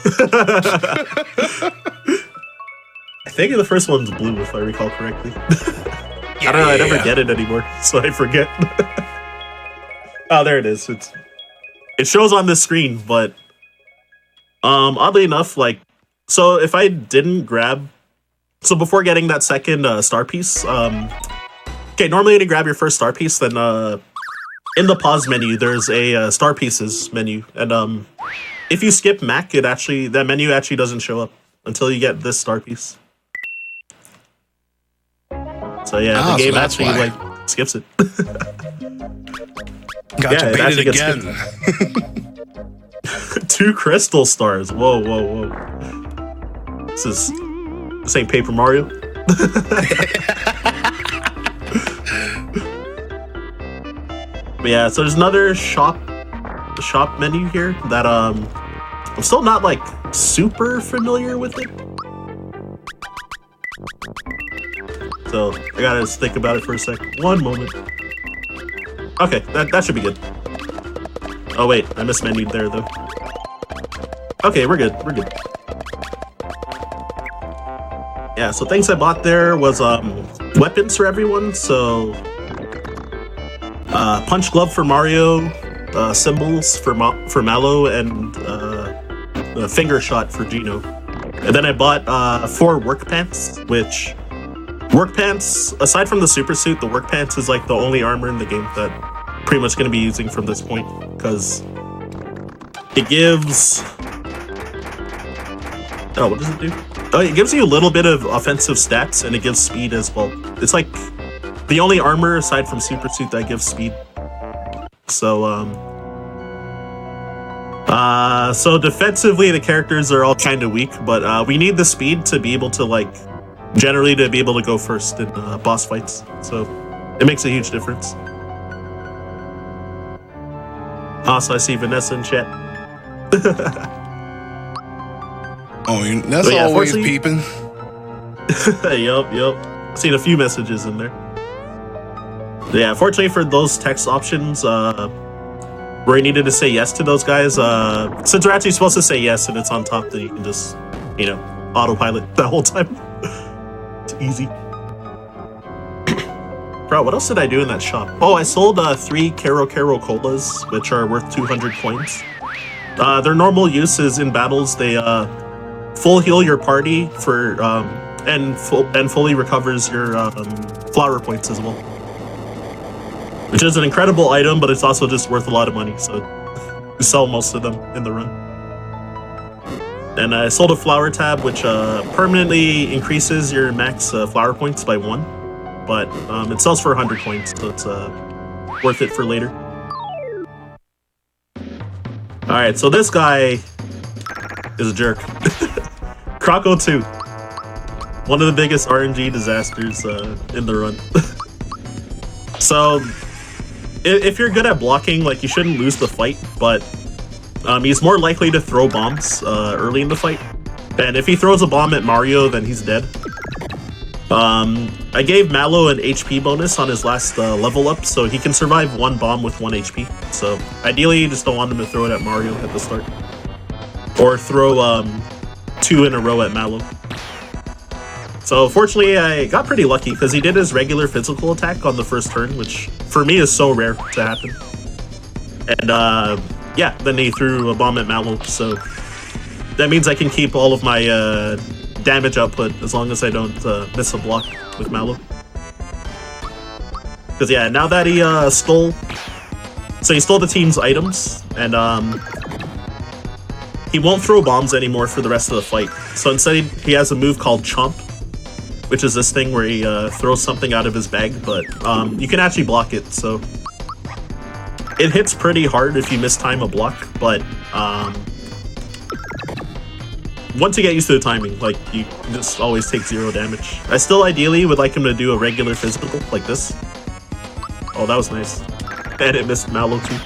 I think the first one's blue, if I recall correctly. I don't know, I never get it anymore, so I forget. Oh, there it is. It shows on the screen, but oddly enough, like, so if I didn't grab, so before getting that second star piece, okay, normally when you grab your first star piece, then in the pause menu, there's a star pieces menu, and if you skip Mac, that menu actually doesn't show up until you get this star piece. So yeah, the game actually like skips it. Got you baited again. 2 crystal stars. Whoa. This ain't Paper Mario. But yeah, so there's another shop menu here that I'm still not like super familiar with it. So I gotta just think about it for a sec. One moment. Okay, that should be good. Oh wait, I mismenued there though. Okay, we're good. Yeah, so things I bought there was weapons for everyone. So punch glove for Mario, symbols for Mallow, and a finger shot for Geno. And then I bought 4 work pants, which work pants, aside from the super suit, the work pants is like the only armor in the game that I'm pretty much going to be using from this point, because it gives Oh, what does it do? Oh, it gives you a little bit of offensive stats, and it gives speed as well. It's like the only armor aside from Super Suit that gives speed. So, so defensively, the characters are all kind of weak, but we need the speed to be able to, like, generally to be able to go first in boss fights. So it makes a huge difference. Also, I see Vanessa in chat. Oh, that's yeah, always peeping. Yup. Seen a few messages in there. Yeah, fortunately for those text options, where you needed to say yes to those guys, since we're actually supposed to say yes and it's on top, then you can just, you know, autopilot the whole time. It's easy. Bro, what else did I do in that shop? Oh, I sold 3 Kero Colas, which are worth 200 coins. Their normal use is in battles. They full heal your party for and fully recovers your flower points as well, which is an incredible item, but it's also just worth a lot of money. So we sell most of them in the run. And I sold a flower tab, which permanently increases your max flower points by 1, but it sells for 100 coins, so it's worth it for later. All right, so this guy is a jerk. Croco 2. One of the biggest RNG disasters in the run. So, if you're good at blocking, like, you shouldn't lose the fight, but he's more likely to throw bombs early in the fight. And if he throws a bomb at Mario, then he's dead. I gave Mallow an HP bonus on his last level up, so he can survive 1 bomb with 1 HP. So, ideally, you just don't want him to throw it at Mario at the start. Or throw 2 in a row at Mallow. So fortunately, I got pretty lucky because he did his regular physical attack on the first turn, which for me is so rare to happen. And yeah, then he threw a bomb at Mallow, so that means I can keep all of my damage output as long as I don't miss a block with Mallow. Because yeah, now that he stole the team's items, and he won't throw bombs anymore for the rest of the fight. So instead, he has a move called Chomp, which is this thing where he throws something out of his bag, but you can actually block it, so it hits pretty hard if you mistime a block, but once you get used to the timing, like, you just always take 0 damage. I still ideally would like him to do a regular physical, like this. Oh, that was nice. And it missed Mallow too.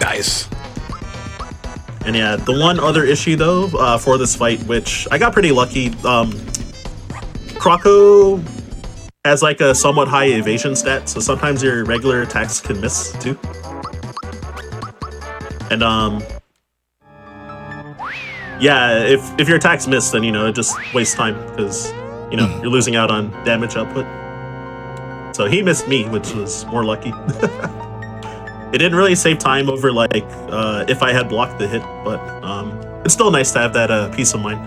Nice. And yeah, the one other issue though, for this fight, which I got pretty lucky, Croco has like a somewhat high evasion stat, so sometimes your regular attacks can miss too. And yeah, if your attacks miss, then, you know, it just wastes time because, you know, you're losing out on damage output. So he missed me, which was more lucky. It didn't really save time over, like, if I had blocked the hit, but it's still nice to have that peace of mind.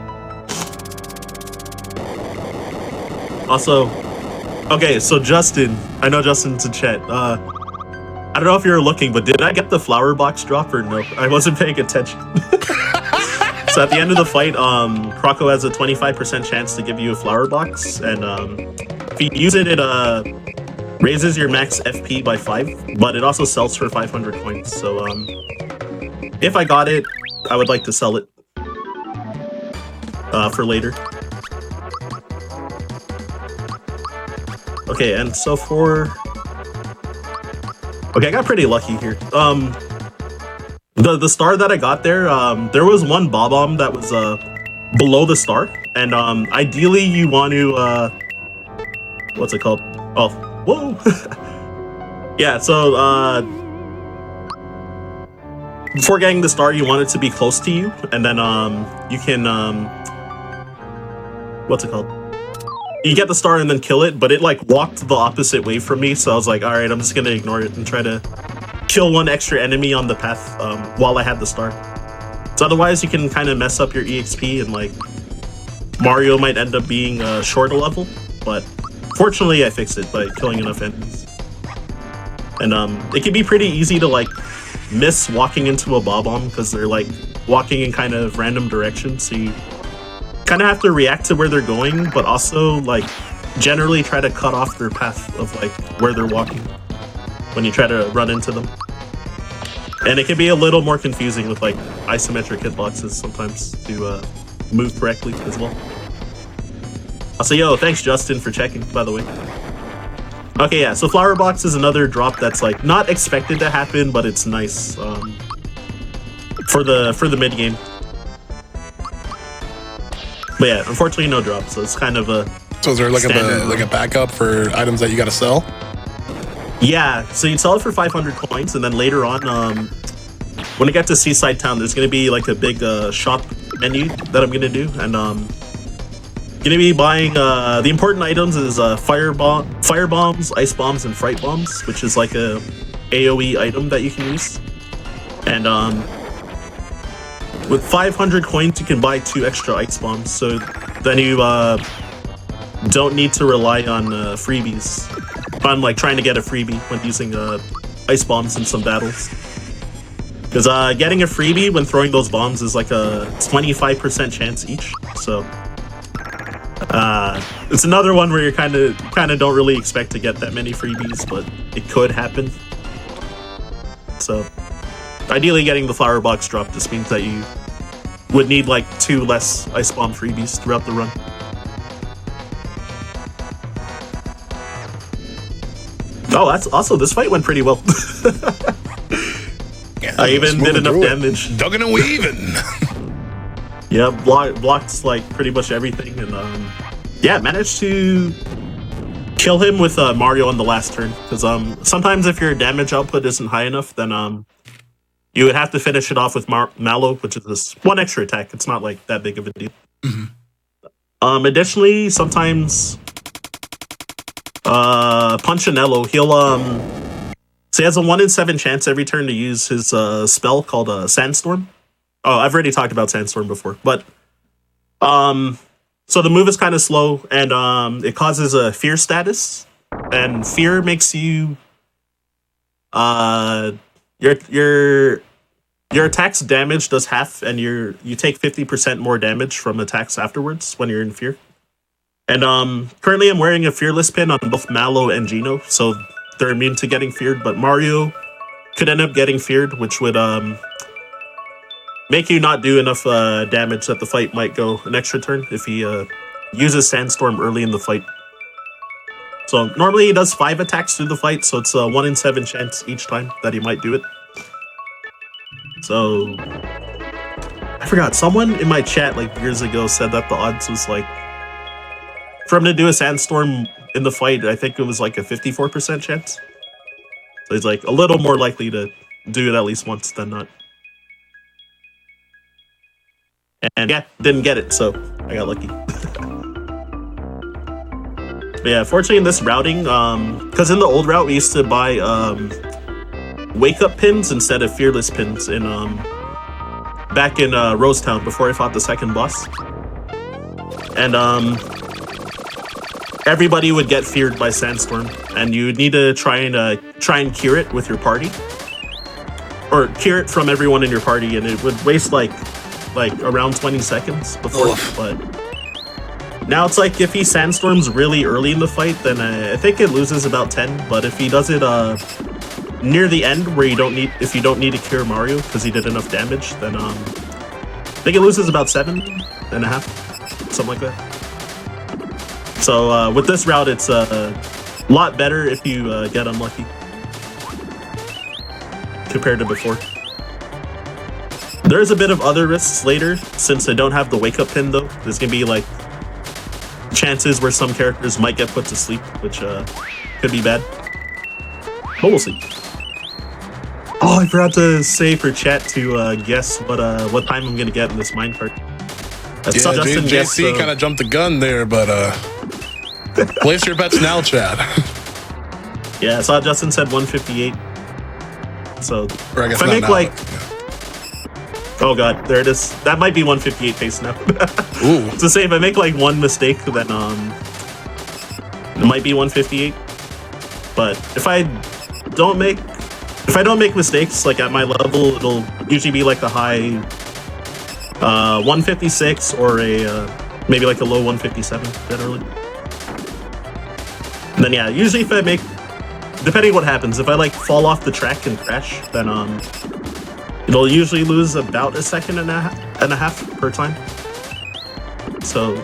Also, okay, so Justin, I know Justin's in chat. I don't know if you were looking, but did I get the flower box drop or no? I wasn't paying attention. So at the end of the fight, Croco has a 25% chance to give you a flower box, and if you use it, it raises your max FP by 5, but it also sells for 500 coins. So if I got it, I would like to sell it for later. Okay, and so for... Okay, I got pretty lucky here. The star that I got there, there was one Bob-omb that was below the star, and ideally you want to... what's it called? Oh, whoa! Yeah, so before getting the star, you want it to be close to you, and then you can... what's it called? You get the star and then kill it, but it like walked the opposite way from me, so I was like, alright, I'm just gonna ignore it and try to kill one extra enemy on the path while I had the star. So otherwise you can kind of mess up your EXP, and like Mario might end up being short a level, but fortunately I fixed it by killing enough enemies. And it can be pretty easy to like miss walking into a Bob-omb because they're like walking in kind of random directions, so you kind of have to react to where they're going, but also like generally try to cut off their path of like where they're walking when you try to run into them. And it can be a little more confusing with like isometric hitboxes sometimes to move correctly as well. So yo, thanks Justin for checking, by the way. Okay, yeah, so Flower Box is another drop that's like not expected to happen, but it's nice for the mid game. But yeah, unfortunately no drop, so it's kind of a. So is there like a backup for items that you got to sell? Yeah, so you sell it for 500 coins, and then later on, when I get to Seaside Town, there's gonna be like a big shop menu that I'm gonna do, and gonna be buying the important items is fire bombs, ice bombs, and fright bombs, which is like a AOE item that you can use. And with 500 coins, you can buy 2 extra ice bombs. So then you don't need to rely on freebies. On like trying to get a freebie when using ice bombs in some battles. Because getting a freebie when throwing those bombs is like a 25% chance each. So it's another one where you kind of don't really expect to get that many freebies, but it could happen. So ideally getting the Flower Box drop just means that you would need like 2 less ice bomb freebies throughout the run. Oh, that's also, this fight went pretty well. Yeah, I even did enough damage. Dugging and weaving. Yeah, blocked like pretty much everything, and yeah, managed to kill him with Mario on the last turn. Because sometimes if your damage output isn't high enough, then you would have to finish it off with Mallow, which is this 1 extra attack. It's not like that big of a deal. Mm-hmm. Additionally, sometimes Punchinello, he'll so he has a 1 in 7 chance every turn to use his spell called Sandstorm. Oh, I've already talked about Sandstorm before, but so the move is kind of slow, and it causes a fear status, and fear makes you your attack's damage does half, and you take 50% more damage from attacks afterwards when you're in fear. And currently I'm wearing a fearless pin on both Mallow and Geno, so they're immune to getting feared, but Mario could end up getting feared, which would make you not do enough damage that the fight might go an extra turn if he uses Sandstorm early in the fight. So normally he does 5 attacks through the fight, so it's a 1 in 7 chance each time that he might do it. So I forgot, someone in my chat like years ago said that the odds was like, for him to do a Sandstorm in the fight, I think it was like a 54% chance. So he's like a little more likely to do it at least once than not. And yeah, didn't get it, so I got lucky. But yeah, fortunately in this routing, because in the old route we used to buy wake up pins instead of fearless pins in back in Rosetown before I fought the second boss. And everybody would get feared by Sandstorm, and you would need to try and cure it with your party, or cure it from everyone in your party, and it would waste like around 20 seconds before. But now it's like if he Sandstorms really early in the fight, then I think it loses about 10. But if he does it near the end, where you don't need to cure Mario because he did enough damage, then I think it loses about 7.5, something like that. So with this route, it's a lot better if you get unlucky compared to before. There's a bit of other risks later, since I don't have the wake up pin though. There's gonna be like chances where some characters might get put to sleep, which could be bad. But we'll see. Oh, I forgot to say for chat to guess what time I'm gonna get in this minecart. Yeah, JC kind of jumped the gun there, but place your bets now, Chad. Yeah, I saw Justin said 158. So or I guess if I make now, like. But, yeah. Oh god, there it is. That might be 158 pace now. Ooh. To say if I make like one mistake, then it might be 158. But if I don't make mistakes, like at my level, it'll usually be like the high 156 or a maybe like a low 157 generally. And then yeah, usually if I make, depending what happens, if I like fall off the track and crash, then it'll usually lose about a second and a half per time. So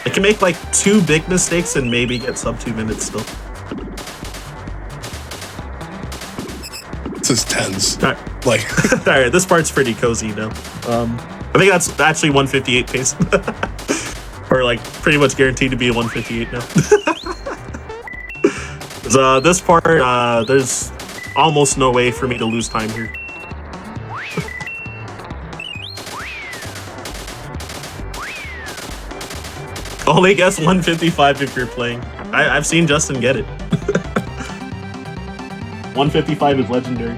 I can make like 2 big mistakes and maybe get sub 2 minutes still. This is tense. All right. Like, all right, this part's pretty cozy now. I think that's actually 158 pace. Or like pretty much guaranteed to be a 158 now. So this part, there's almost no way for me to lose time here. Only guess 155 if you're playing. I've seen Justin get it. 155 is legendary.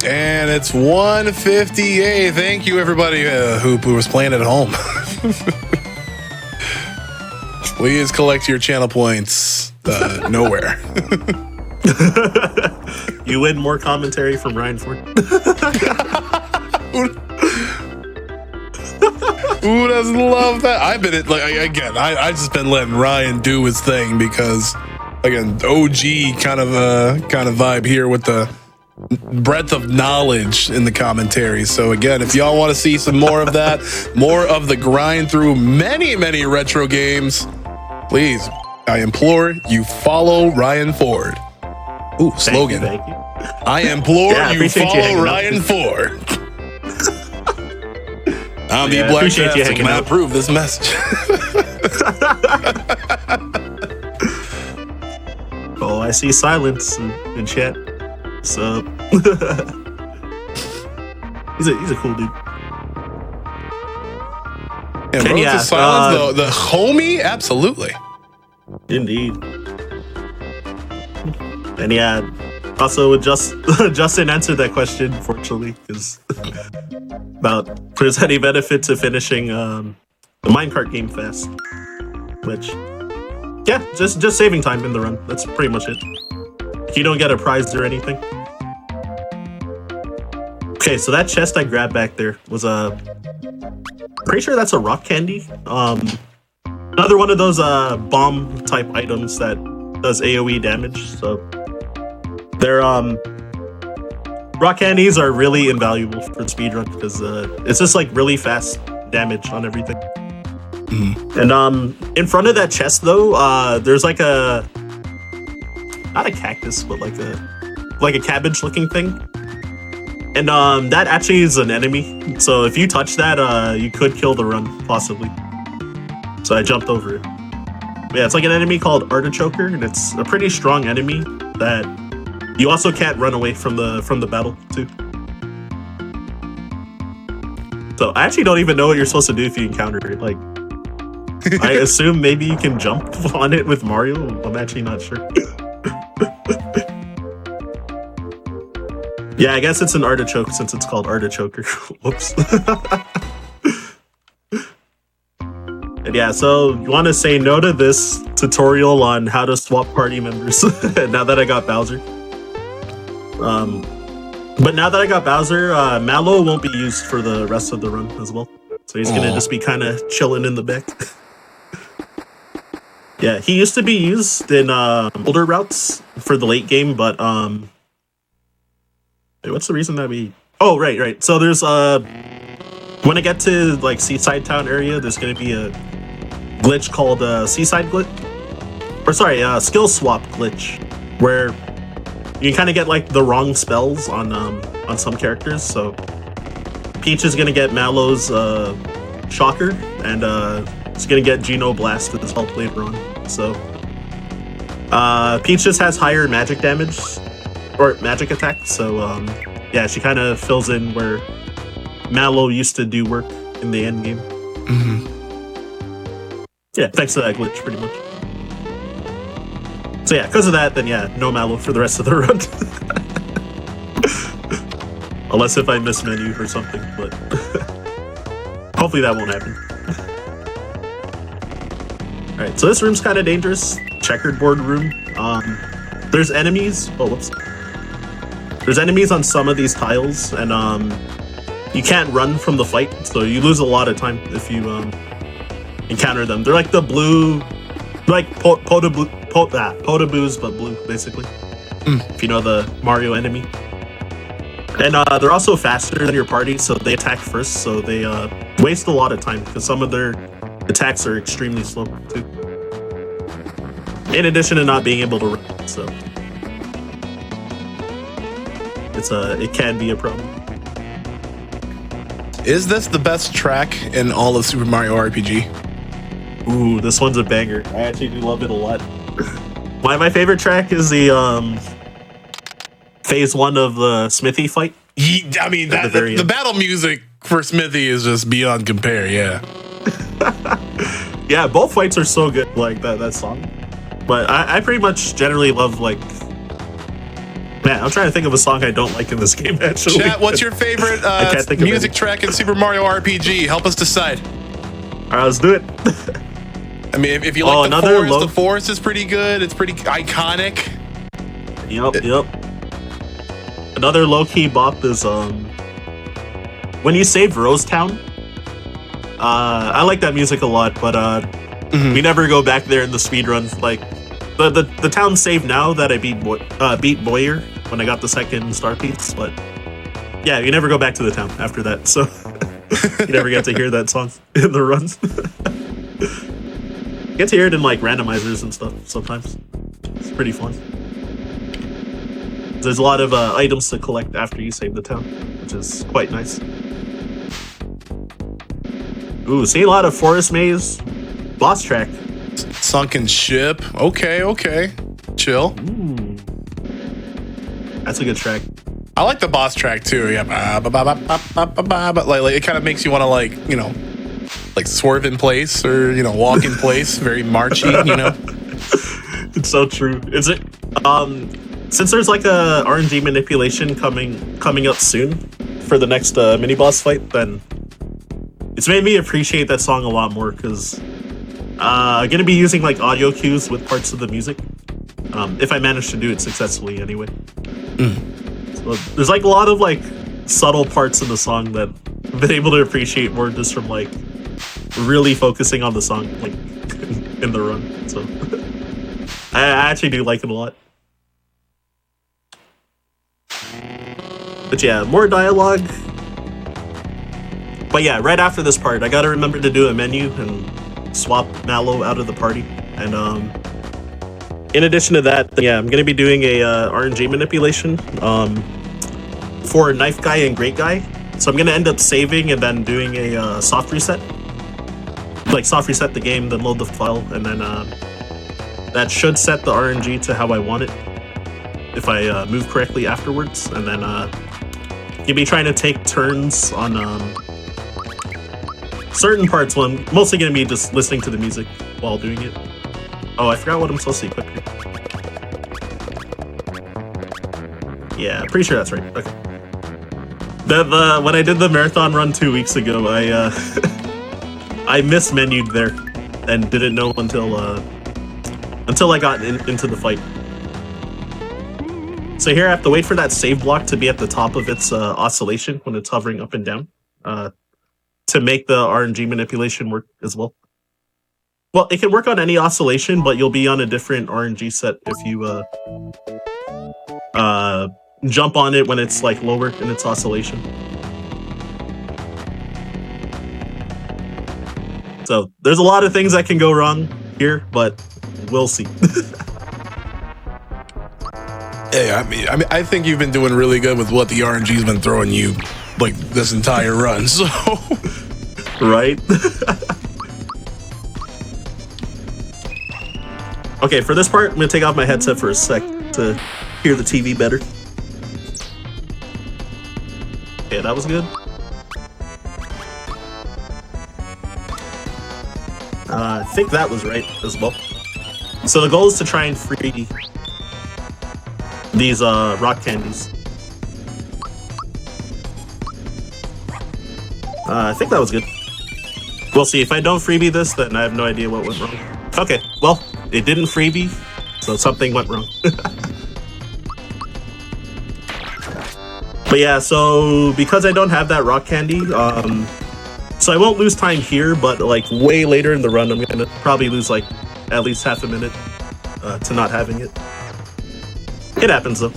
and it's 158. Thank you, everybody who was playing at home. Please collect your channel points nowhere. You win more commentary from Ryan Ford. Who doesn't love that? I've been I just been letting Ryan do his thing because, again, OG kind of vibe here with the breadth of knowledge in the commentary. So again, if y'all want to see some more of that, more of the grind through many retro games, please, I implore you follow Ryan Ford. Ooh, slogan. Thank you. I implore you follow Ryan Ford. I'm the Blacktastic, and I approve this message. Oh, I see silence in chat. So he's a cool dude. Yeah, bro, to silence the homie, absolutely. Indeed. And yeah, also Justin answered that question, fortunately, because about if there's any benefit to finishing the minecart game fast, which yeah, just saving time in the run. That's pretty much it. You don't get a prize or anything. Okay, so that chest I grabbed back there was pretty sure that's a rock candy. Another one of those bomb type items that does AoE damage. So they're rock candies are really invaluable for speedrun because it's just like really fast damage on everything. Mm-hmm. And in front of that chest though, there's like a not a cactus, but like a cabbage looking thing. And that actually is an enemy. So if you touch that, you could kill the run, possibly. So I jumped over it. But yeah, it's like an enemy called Artichoker, and it's a pretty strong enemy that you also can't run away from the battle too. So I actually don't even know what you're supposed to do if you encounter it. Like, I assume maybe you can jump on it with Mario. I'm actually not sure. Yeah, I guess it's an artichoke since it's called Artichoker. Whoops. And yeah, so you want to say no to this tutorial on how to swap party members now that I got Bowser. But now that I got Bowser, Mallow won't be used for the rest of the run as well. So he's going to just be kind of chilling in the back. Yeah, he used to be used in older routes for the late game, but wait, what's the reason that we... Oh, right. So there's when I get to like Seaside Town area, there's going to be a glitch called Seaside Glitch. Or sorry, skill swap glitch, where you can kind of get like the wrong spells on some characters. So Peach is going to get Mallow's Shocker, and it's going to get Geno Blast as well later on. So Peach just has higher magic damage or magic attack. So yeah, she kind of fills in where Mallow used to do work in the end game. Mm-hmm. Yeah, thanks to that glitch, pretty much. So yeah, because of that, then yeah, no Mallow for the rest of the run. Unless if I miss menu or something, but hopefully that won't happen. Alright, so this room's kind of dangerous. Checkered board room. There's enemies. Oh, whoops. There's enemies on some of these tiles, and you can't run from the fight, so you lose a lot of time if you encounter them. They're like the blue, like Potaboos, but blue, basically. If you know the Mario enemy. And they're also faster than your party, so they attack first, so they waste a lot of time, because some of their attacks are extremely slow, too. In addition to not being able to run, so... it can be a problem. Is this the best track in all of Super Mario RPG? Ooh, this one's a banger. I actually do love it a lot. My favorite track is the phase 1 of the Smithy fight. I mean, the battle music for Smithy is just beyond compare, yeah. Yeah, both fights are so good, like that song. But I pretty much generally love, like... Man, I'm trying to think of a song I don't like in this game, actually. Chat, what's your favorite music track in Super Mario RPG? Help us decide. All right, let's do it. I mean, if you like the forest is pretty good. It's pretty iconic. Yep. Another low-key bop is when you save Rose Town. I like that music a lot, but we never go back there in the speedrun. Like the town saved now that I beat Boyer when I got the second star piece, but yeah, you never go back to the town after that, so you never get to hear that song in the runs. You get to hear it in like randomizers and stuff sometimes. It's pretty fun. There's a lot of items to collect after you save the town, which is quite nice. Ooh, see a lot of forest maze boss track. Sunken ship. Okay. Chill. Ooh. That's a good track. I like the boss track too. Yeah. But like it kind of makes you want to like swerve in place or walk in place. Very marchy. It's so true. Is it? Since there's like a RNG manipulation coming up soon for the next mini boss fight, then it's made me appreciate that song a lot more, because I'm gonna be using like audio cues with parts of the music, if I manage to do it successfully anyway. So there's like a lot of like subtle parts in the song that I've been able to appreciate more just from like really focusing on the song like in the run. So I actually do like it a lot. But yeah, more dialogue. But yeah, right after this part, I gotta remember to do a menu and swap Mallow out of the party. And in addition to that, yeah, I'm gonna be doing a RNG manipulation for Knife Guy and Great Guy. So I'm gonna end up saving and then doing a soft reset. Like soft reset the game, then load the file, and then that should set the RNG to how I want it if I move correctly afterwards. And then you'll be trying to take turns on certain parts. Well, I'm mostly going to be just listening to the music while doing it. Oh, I forgot what I'm supposed to equip here. Yeah, pretty sure that's right. Okay. When I did the marathon run 2 weeks ago, I mismenued there and didn't know until I got into the fight. So here I have to wait for that save block to be at the top of its oscillation when it's hovering up and down to make the RNG manipulation work as well. Well, it can work on any oscillation, but you'll be on a different RNG set if you jump on it when it's like lower in its oscillation. So there's a lot of things that can go wrong here, but we'll see. Hey, I mean, I think you've been doing really good with what the RNG's been throwing you, like, this entire run, so... Right? Okay, for this part, I'm gonna take off my headset for a sec to hear the TV better. Okay, that was good. I think that was right as well. So the goal is to try and free these rock candies. I think that was good. We'll see. If I don't freebie this, then I have no idea what went wrong. Okay, well, it didn't freebie, so something went wrong. But yeah, so because I don't have that rock candy, so I won't lose time here, but like way later in the run, I'm gonna probably lose like at least half a minute to not having it. It happens though.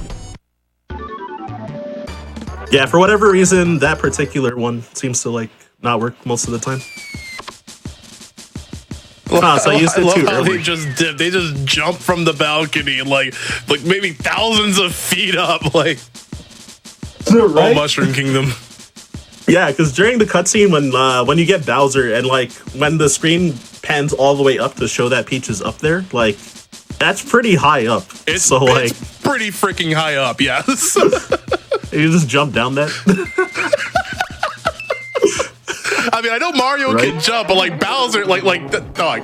Yeah, for whatever reason, that particular one seems to like not work most of the time. So I used it too early. They just dip. They just jump from the balcony, like maybe thousands of feet up, like right? Oh, Mushroom Kingdom. Yeah, because during the cutscene when you get Bowser and like when the screen pans all the way up to show that Peach is up there, like that's pretty high up. It's pretty freaking high up. Yes. You just jump down that. I mean, I know Mario can jump, but like Bowser, like dog.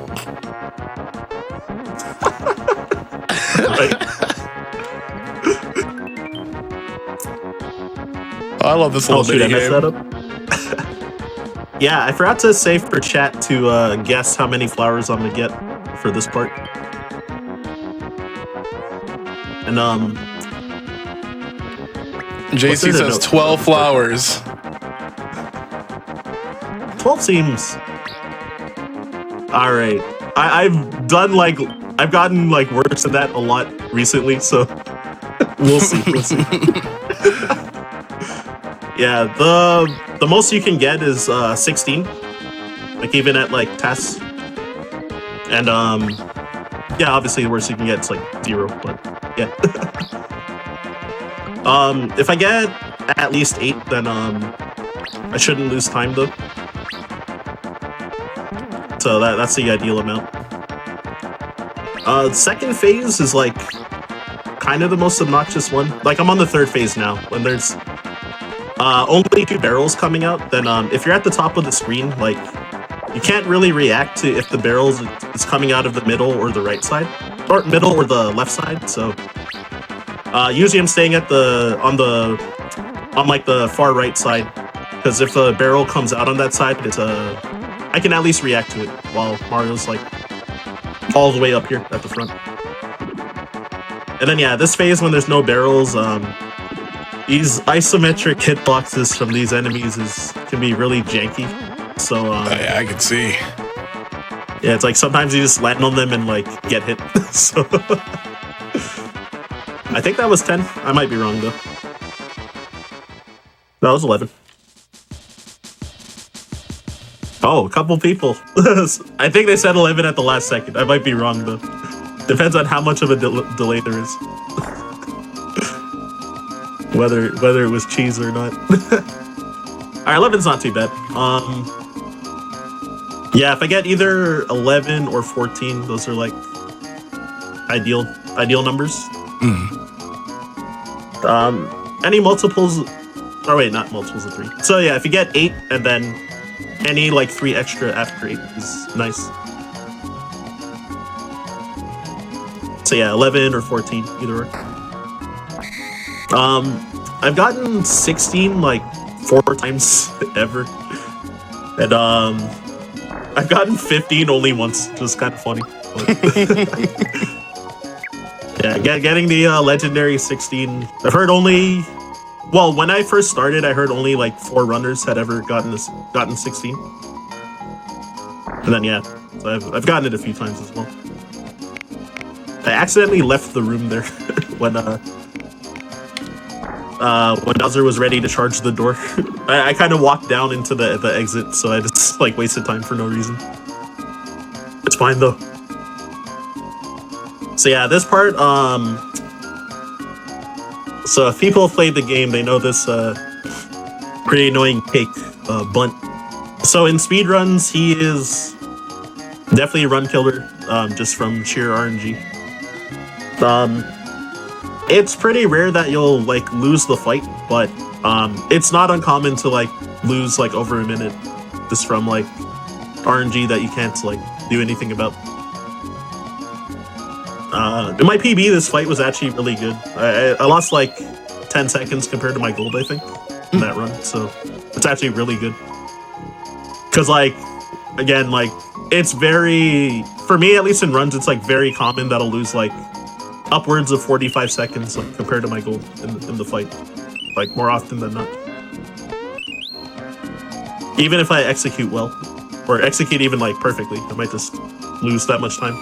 I love this little mini game. Yeah, I forgot to save for chat to guess how many flowers I'm gonna get for this part. And JC says 12 flowers. 12 seems all right. I've gotten like worse than that a lot recently, so we'll see. Yeah, the most you can get is 16, like even at like tasks, and yeah, obviously the worst you can get is like 0, but yeah. If I get at least 8, then I shouldn't lose time though. So that's the ideal amount. Second phase is like kind of the most obnoxious one. Like I'm on the 3rd phase now, when there's only 2 barrels coming out. Then if you're at the top of the screen, like you can't really react to if the barrels is coming out of the middle or the right side, or middle or the left side. So usually I'm staying at on like the far right side, because if a barrel comes out on that side, it's I can at least react to it, while Mario's like all the way up here at the front. And then yeah, this phase when there's no barrels, these isometric hitboxes from these enemies can be really janky. So yeah, I can see. Yeah, it's like sometimes you just land on them and like get hit. So I think that was 10. I might be wrong though. That was 11. Oh, a couple people. I think they said 11 at the last second. I might be wrong though. Depends on how much of a delay there is. whether it was cheese or not. Alright, 11's not too bad. Yeah, if I get either 11 or 14, those are like ideal numbers. Any multiples, oh wait, not multiples of 3. So yeah, if you get 8 and then any like 3 extra after 8 is nice. So yeah, 11 or 14, either way. I've gotten 16 like 4 times ever, and I've gotten 15 only once, which is kind of funny. Yeah, getting the legendary 16. I've heard only, well, when I first started, I heard only like 4 runners had ever gotten 16, and then yeah, so I've gotten it a few times as well. I accidentally left the room there when Bowser was ready to charge the door. I kind of walked down into the exit, so I just like wasted time for no reason. It's fine though. So yeah, this part, so if people have played the game, they know this pretty annoying cake, Bunt. So in speedruns, he is definitely a run killer, just from sheer RNG. It's pretty rare that you'll like lose the fight, but it's not uncommon to like lose like over a minute just from like RNG that you can't like do anything about. In my PB, this fight was actually really good. I lost like 10 seconds compared to my gold, I think, in that run, so it's actually really good. Because like, again, like it's very, for me at least in runs, it's like very common that I'll lose like upwards of 45 seconds like, compared to my gold in the fight. like more often than not. Even if I execute well, or execute even like perfectly, I might just lose that much time.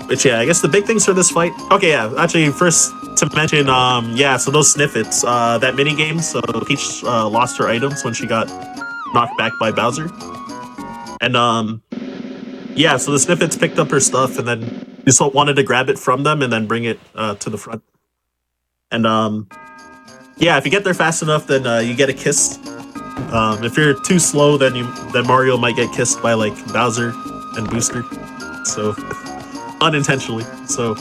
But yeah, I guess the big things for this fight. Okay, yeah, actually, first to mention, yeah, so those snippets, that mini game. So Peach lost her items when she got knocked back by Bowser, and yeah, so the snippets picked up her stuff, and then you just wanted to grab it from them and then bring it to the front. And yeah, if you get there fast enough, then you get a kiss. If you're too slow, then Mario might get kissed by like Bowser and Booster. So unintentionally. So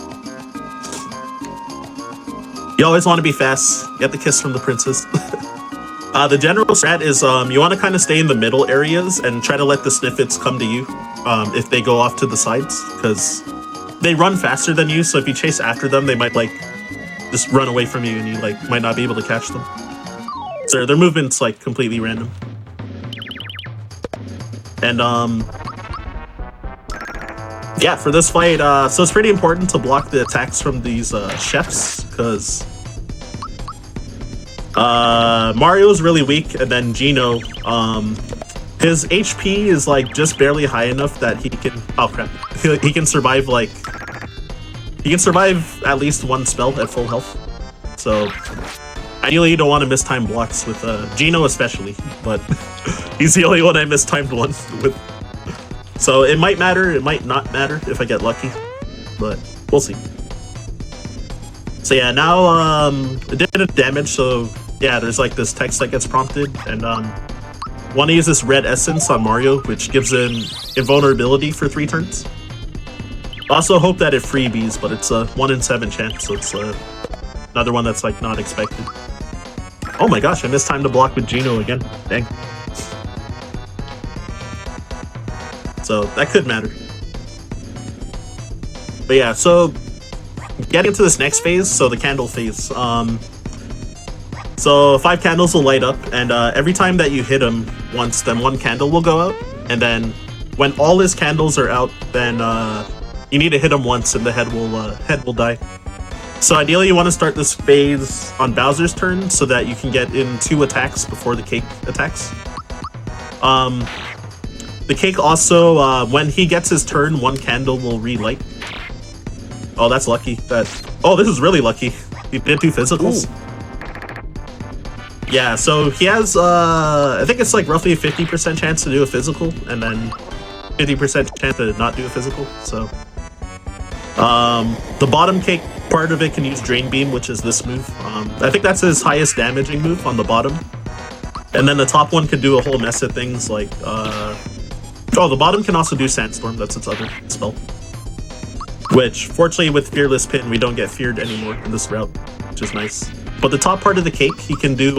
you always want to be fast. Get the kiss from the princess. The general strat is you want to kind of stay in the middle areas and try to let the snippets come to you if they go off to the sides, because they run faster than you. So if you chase after them, they might like just run away from you, and you like might not be able to catch them. So their movement's like completely random. And yeah, for this fight, so it's pretty important to block the attacks from these chefs, because Mario's really weak, and then Geno, his HP is like just barely high enough that he can, oh crap, he can survive like, he can survive at least one spell at full health. So ideally you don't want to miss time blocks with Geno especially, but he's the only one I mistimed one with. So it might matter, it might not matter if I get lucky, but we'll see. So yeah, now it did a damage, so yeah, there's like this text that gets prompted, and want to use this red essence on Mario, which gives him invulnerability for 3 turns. Also hope that it freebies, but it's a 1 in 7 chance, so it's another one that's like not expected. Oh my gosh, I missed time to block with Geno again. Dang. So that could matter. But yeah, so getting into this next phase, so the candle phase. So 5 candles will light up, and every time that you hit him once, then 1 candle will go out. And then when all his candles are out, then you need to hit him once, and the head will die. So ideally, you want to start this phase on Bowser's turn so that you can get in 2 attacks before the cake attacks. The cake also, when he gets his turn, 1 candle will relight. Oh, that's lucky. Oh, this is really lucky. He did 2 physicals. Ooh. Yeah, so he has, I think it's like roughly a 50% chance to do a physical, and then 50% chance to not do a physical, so. The bottom cake part of it can use Drain Beam, which is this move. I think that's his highest damaging move on the bottom. And then the top one can do a whole mess of things like, oh, the bottom can also do Sandstorm, that's its other spell. Which, fortunately with Fearless Pin, we don't get feared anymore in this route, which is nice. But the top part of the cake, he can do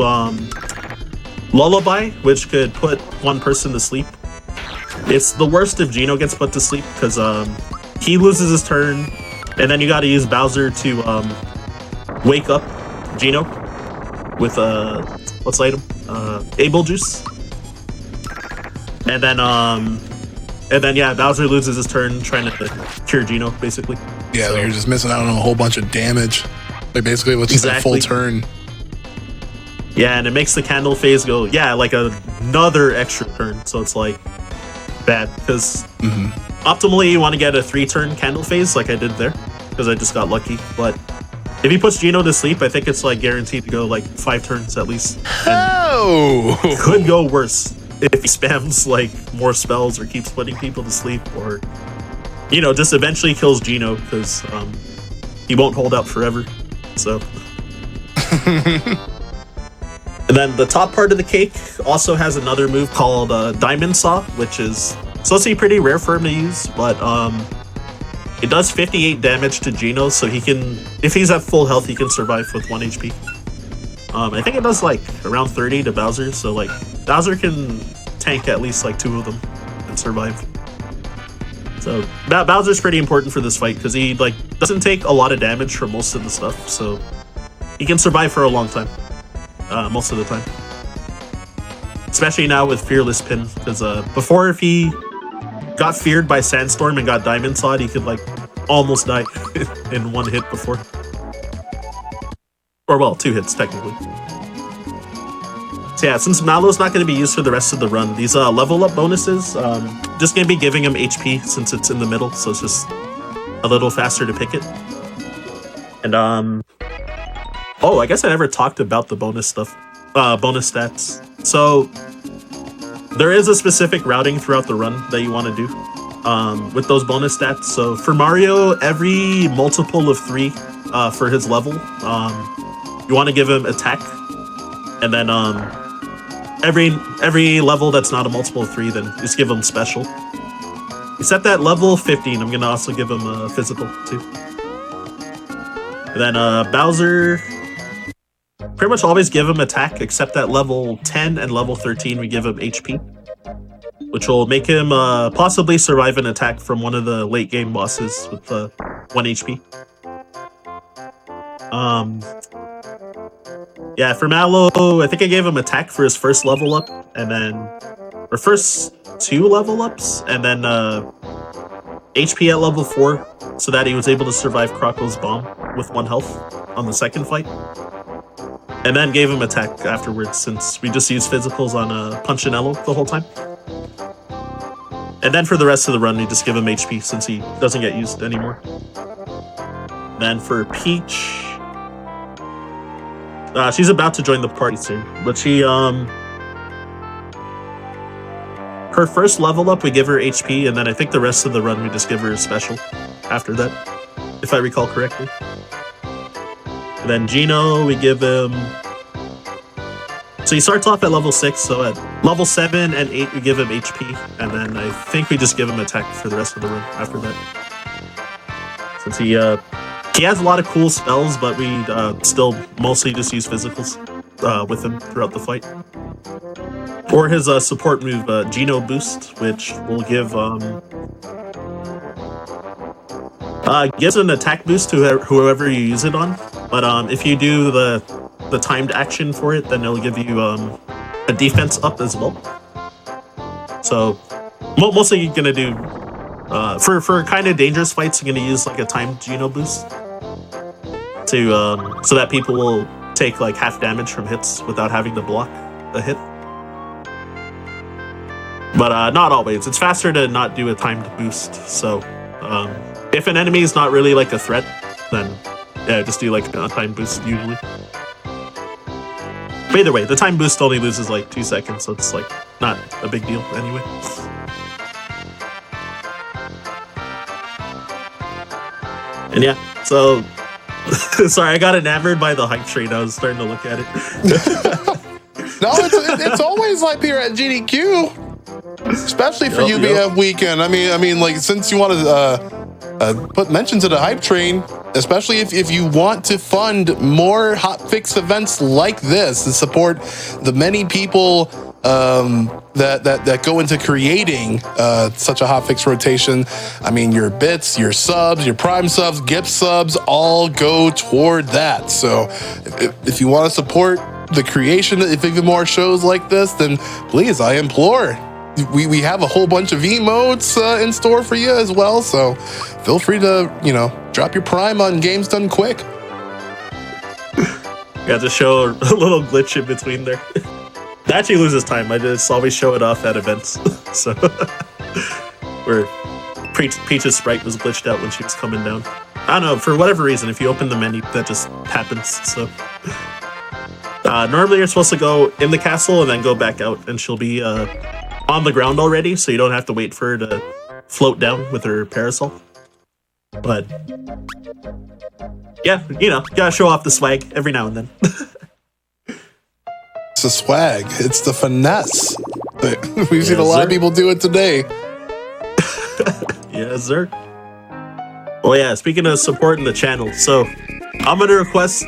Lullaby, which could put 1 person to sleep. It's the worst if Geno gets put to sleep, because he loses his turn, and then you gotta use Bowser to wake up Geno with, what's the item? Able Juice. And then yeah, Bowser loses his turn trying to cure Geno, basically. Yeah, so, you're just missing out on a whole bunch of damage. Like basically, what's just a full turn. Yeah, and it makes the candle phase go, yeah, like another extra turn. So it's like bad, because optimally you want to get a 3-turn candle phase like I did there, because I just got lucky. But if he puts Geno to sleep, I think it's like guaranteed to go like 5 turns at least. Oh! Could go worse if he spams like more spells or keeps putting people to sleep, or you know, just eventually kills Geno, because he won't hold out forever. So and then the top part of the cake also has another move called Diamond Saw, which is supposed to be pretty rare for him to use, but it does 58 damage to Geno, so he can, if he's at full health, he can survive with 1 HP. I think it does like around 30 to Bowser, so like Bowser can tank at least like 2 of them and survive. So Bowser's pretty important for this fight, because he like doesn't take a lot of damage from most of the stuff, so he can survive for a long time, most of the time. Especially now with Fearless Pin, because before, if he got feared by Sandstorm and got Diamond Sawed, he could like almost die in 1 hit before. Or, well, 2 hits, technically. So yeah, since Mallow's not going to be used for the rest of the run, these level up bonuses, just going to be giving him HP since it's in the middle, so it's just a little faster to pick it. And, oh, I guess I never talked about the bonus stuff, bonus stats. So, there is a specific routing throughout the run that you want to do with those bonus stats. So, for Mario, every multiple of 3 for his level, you want to give him attack. And then, every level that's not a multiple of 3, then just give him special. Except at level 15, I'm gonna also give him a physical too. And then Bowser, pretty much always give him attack, except at level 10 and level 13 we give him HP, which will make him possibly survive an attack from one of the late game bosses with 1 HP. Yeah, for Mallow, I think I gave him attack for his first level up, and then, or first 2 level ups, and then HP at level 4, so that he was able to survive Crocco's bomb with 1 health on the second fight. And then gave him attack afterwards, since we just used physicals on Punchinello the whole time. And then for the rest of the run, we just give him HP, since he doesn't get used anymore. Then for Peach, she's about to join the party soon, but she, her first level up, we give her HP, and then I think the rest of the run, we just give her a special after that, if I recall correctly. And then Gino, we give him, so he starts off at level 6, so at level 7 and 8, we give him HP, and then I think we just give him attack for the rest of the run after that. Since he has a lot of cool spells, but we still mostly just use physicals with him throughout the fight. Or his support move, Geno Boost, which will give gives an attack boost to whoever you use it on. But if you do the timed action for it, then it'll give you a defense up as well. So mostly you're gonna do for kind of dangerous fights, you're gonna use like a timed Geno Boost to so that people will take like half damage from hits without having to block a hit. But not always. It's faster to not do a timed boost. So if an enemy is not really like a threat, then yeah, just do like a timed boost usually. But either way, the time boost only loses like 2 seconds, so it's like not a big deal anyway. And yeah, so sorry, I got enamored by the hype train. I was starting to look at it. No, it's always like here at GDQ, especially for UBF weekend. I mean, like since you want to put mention to the hype train, especially if you want to fund more Hotfix events like this and support the many people that go into creating such a Hotfix rotation. I mean, your bits, your subs, your prime subs, gift subs, all go toward that. So if you want to support the creation of even more shows like this, then please, I implore. We have a whole bunch of emotes in store for you as well, so feel free to, drop your prime on Games Done Quick. Got to show a little glitch in between there. It actually loses time. I just always show it off at events. So, where Peach's sprite was glitched out when she was coming down. I don't know, for whatever reason, if you open the menu, that just happens. So, normally you're supposed to go in the castle and then go back out, and she'll be on the ground already, so you don't have to wait for her to float down with her parasol. But yeah, gotta show off the swag every now and then. It's the swag. It's the finesse. We've seen a lot of people do it today. Yes, sir. Oh yeah, speaking of supporting the channel, so I'm gonna request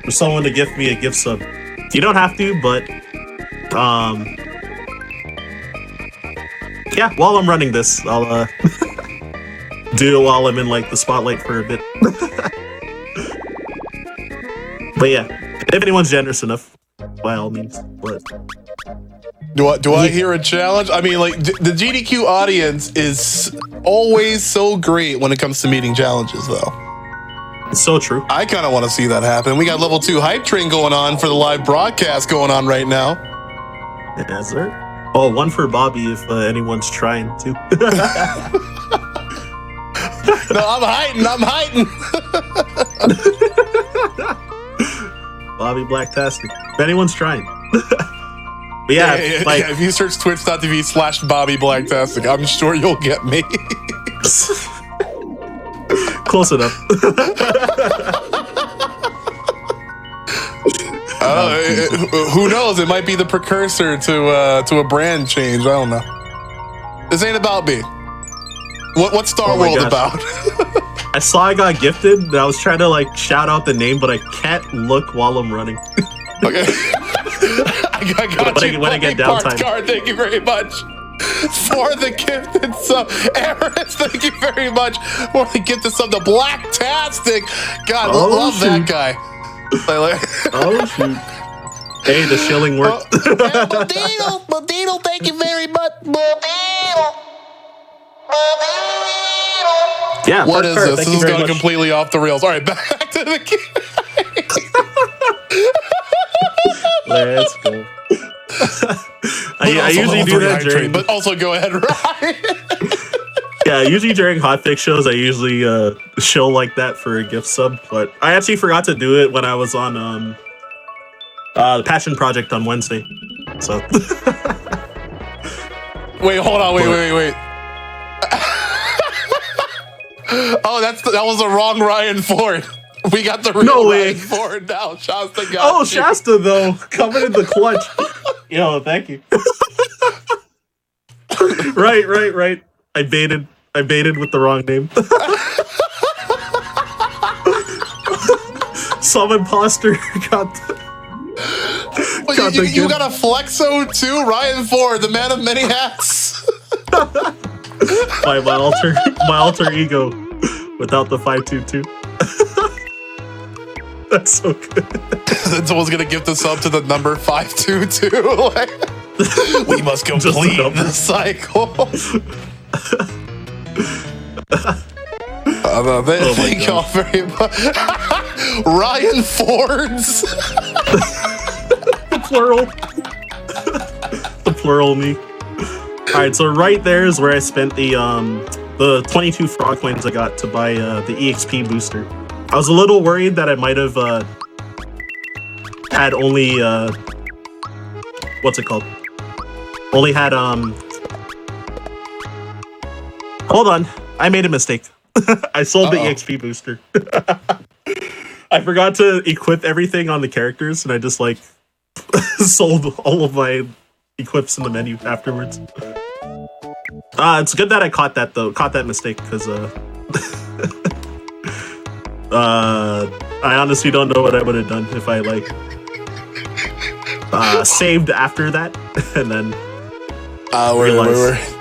for someone to gift me a gift sub. You don't have to, but yeah, while I'm running this, I'll do it while I'm in like the spotlight for a bit. But yeah, if anyone's generous enough, by all means. But do I hear a challenge? I mean, like the GDQ audience is always so great when it comes to meeting challenges, though. It's so true. I kind of want to see that happen. We got level 2 hype train going on for the live broadcast going on right now. Yes, sir. Oh, one for Bobby if anyone's trying to. No, I'm hiding. Bobby Blacktastic. If anyone's trying. But yeah, if you search twitch.tv/Bobby Blacktastic, I'm sure you'll get me. Close enough. Who knows? It might be the precursor to a brand change. I don't know. This ain't about me. What's Star World about? I saw I got gifted, and I was trying to like shout out the name, but I can't look while I'm running. Okay. I got you. When I get downtime. Card, thank you very much for the gifted sub. Eris, thank you very much for the gifted sub. The Blacktastic. God, love that guy. Oh shoot. Hey, the shilling worked. Modino, thank you very much. Yeah, what is this? This is going completely off the rails. All right, back to the game. Let's go. I usually do that during, but also go ahead, Ryan. Yeah, usually during Hotfix shows, I usually show like that for a gift sub, but I actually forgot to do it when I was on the Passion Project on Wednesday. So wait, hold on, wait. Oh, that was the wrong Ryan Ford. We got the real Ryan Ford now. Shasta got Oh, Shasta though, coming in the clutch. Yo, thank you. Right. I baited with the wrong name. Some imposter got you got a Flexo too, Ryan Ford, the man of many hats. my alter ego without the 522. That's so good. Then someone's gonna give this up to the number 522. We must complete the cycle. Thank y'all very much. Ryan Fords. The plural me. Alright, so right there is where I spent the 22 frog coins I got to buy the EXP booster. I was a little worried that I might have had only what's it called? Only had hold on, I made a mistake. I sold the EXP booster. I forgot to equip everything on the characters, and I just like sold all of my equips in the menu afterwards. It's good that I caught that mistake, because I honestly don't know what I would have done if I like saved after that and then realized.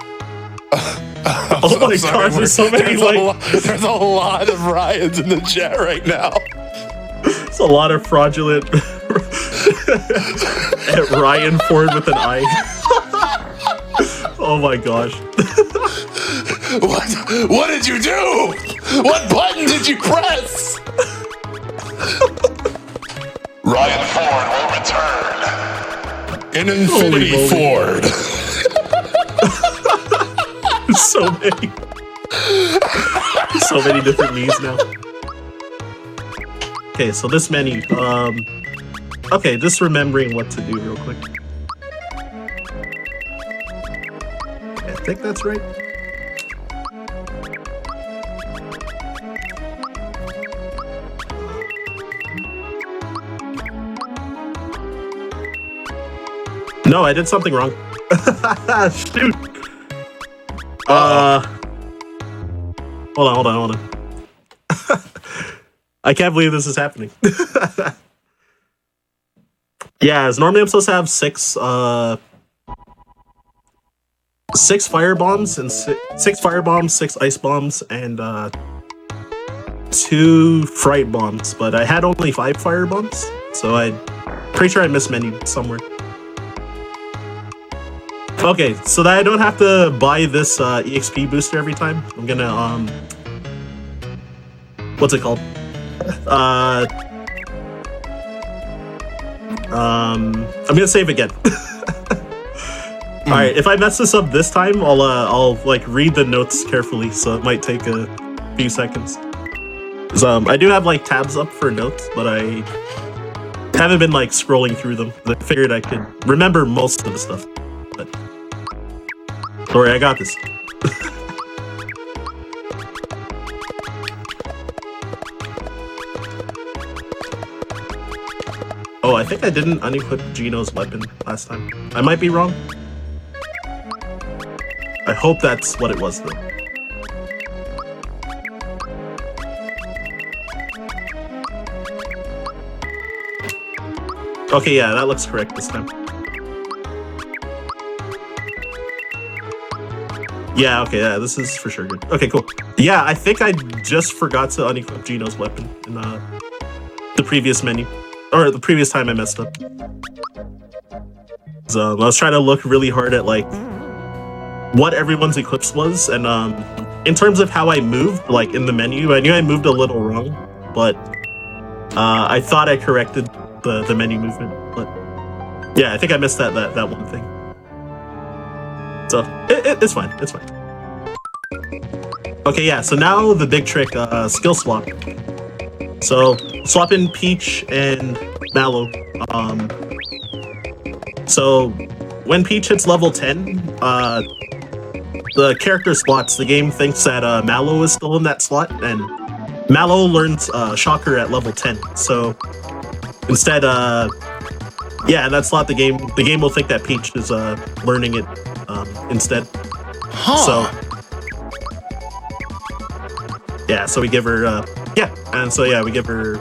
Oh my gosh, there's so many there's a lot of Ryans in the chat right now. It's a lot of fraudulent Ryan Ford with an I. Oh my gosh. What did you do? What button did you press? Ryan Ford will return. An Infinity Ford. So many different memes now. Okay, so this menu. Okay, just remembering what to do real quick. Okay, I think that's right. No, I did something wrong. Shoot. Hold on. I can't believe this is happening. Yeah, as normally I'm supposed to have six fire bombs and six fire bombs, 6 ice bombs, and 2 fright bombs, but I had only 5 fire bombs, so I'm pretty sure I mismenued somewhere. Okay, so that I don't have to buy this EXP booster every time, I'm gonna what's it called? I'm gonna save again. All right, if I mess this up this time, I'll like read the notes carefully, so it might take a few seconds. I do have like tabs up for notes, but I haven't been like scrolling through them. I figured I could remember most of the stuff. But don't worry, I got this. Oh, I think I didn't unequip Gino's weapon last time. I might be wrong. I hope that's what it was, though. Okay, yeah, that looks correct this time. Yeah, okay, yeah, this is for sure good. Okay, cool. Yeah, I think I just forgot to unequip Gino's weapon in the previous menu. Or the previous time I messed up. So I was trying to look really hard at like what everyone's equips was, and in terms of how I moved, like in the menu, I knew I moved a little wrong, but I thought I corrected the menu movement. But yeah, I think I missed that one thing. So it's fine. It's fine. Okay, yeah. So now the big trick, skill swap. So swap in Peach and Mallow. So when Peach hits level 10, the character slots, the game thinks that Mallow is still in that slot, and Mallow learns Shocker at level 10. So instead, yeah, in that slot, the game will think that Peach is learning it instead. Huh. So yeah, so we give her we give her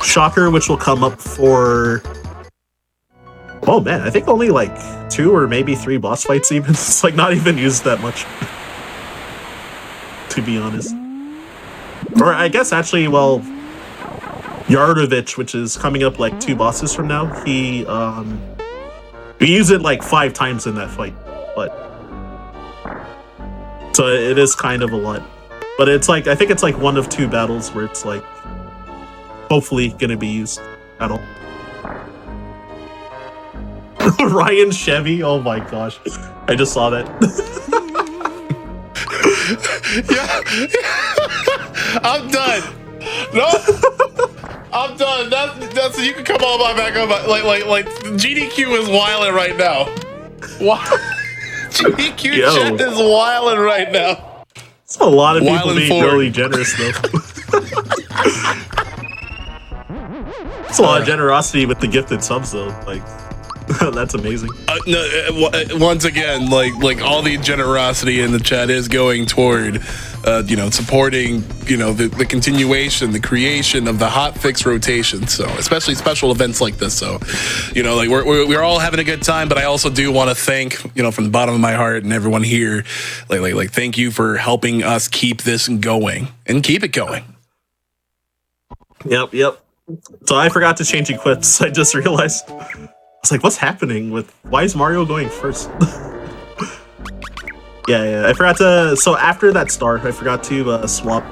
Shocker, which will come up for, oh man, I think only like 2 or maybe 3 boss fights even. It's like not even used that much, to be honest. Or I guess actually, well, Yardovich, which is coming up like 2 bosses from now, we use it like 5 times in that fight, but so it is kind of a lot. But it's like, I think it's like 1 of 2 battles where it's like hopefully gonna be used at all. Ryan Chevy, oh my gosh, I just saw that. Yeah. I'm done. No, I'm done. That's you can come on my back up. Like GDQ is wilding right now. GDQ chat is wilding right now. It's a lot of people being really generous though. It's a lot of generosity with the gifted subs though. Like that's amazing. Once again, like all the generosity in the chat is going toward, supporting, the continuation, the creation of the Hotfix rotation. So especially special events like this. So, like we're all having a good time. But I also do want to thank, from the bottom of my heart and everyone here, like thank you for helping us keep this going and keep it going. Yep. So I forgot to change equips. I just realized. I was like, what's happening why is Mario going first? Yeah, I forgot to, so after that star, I forgot to swap,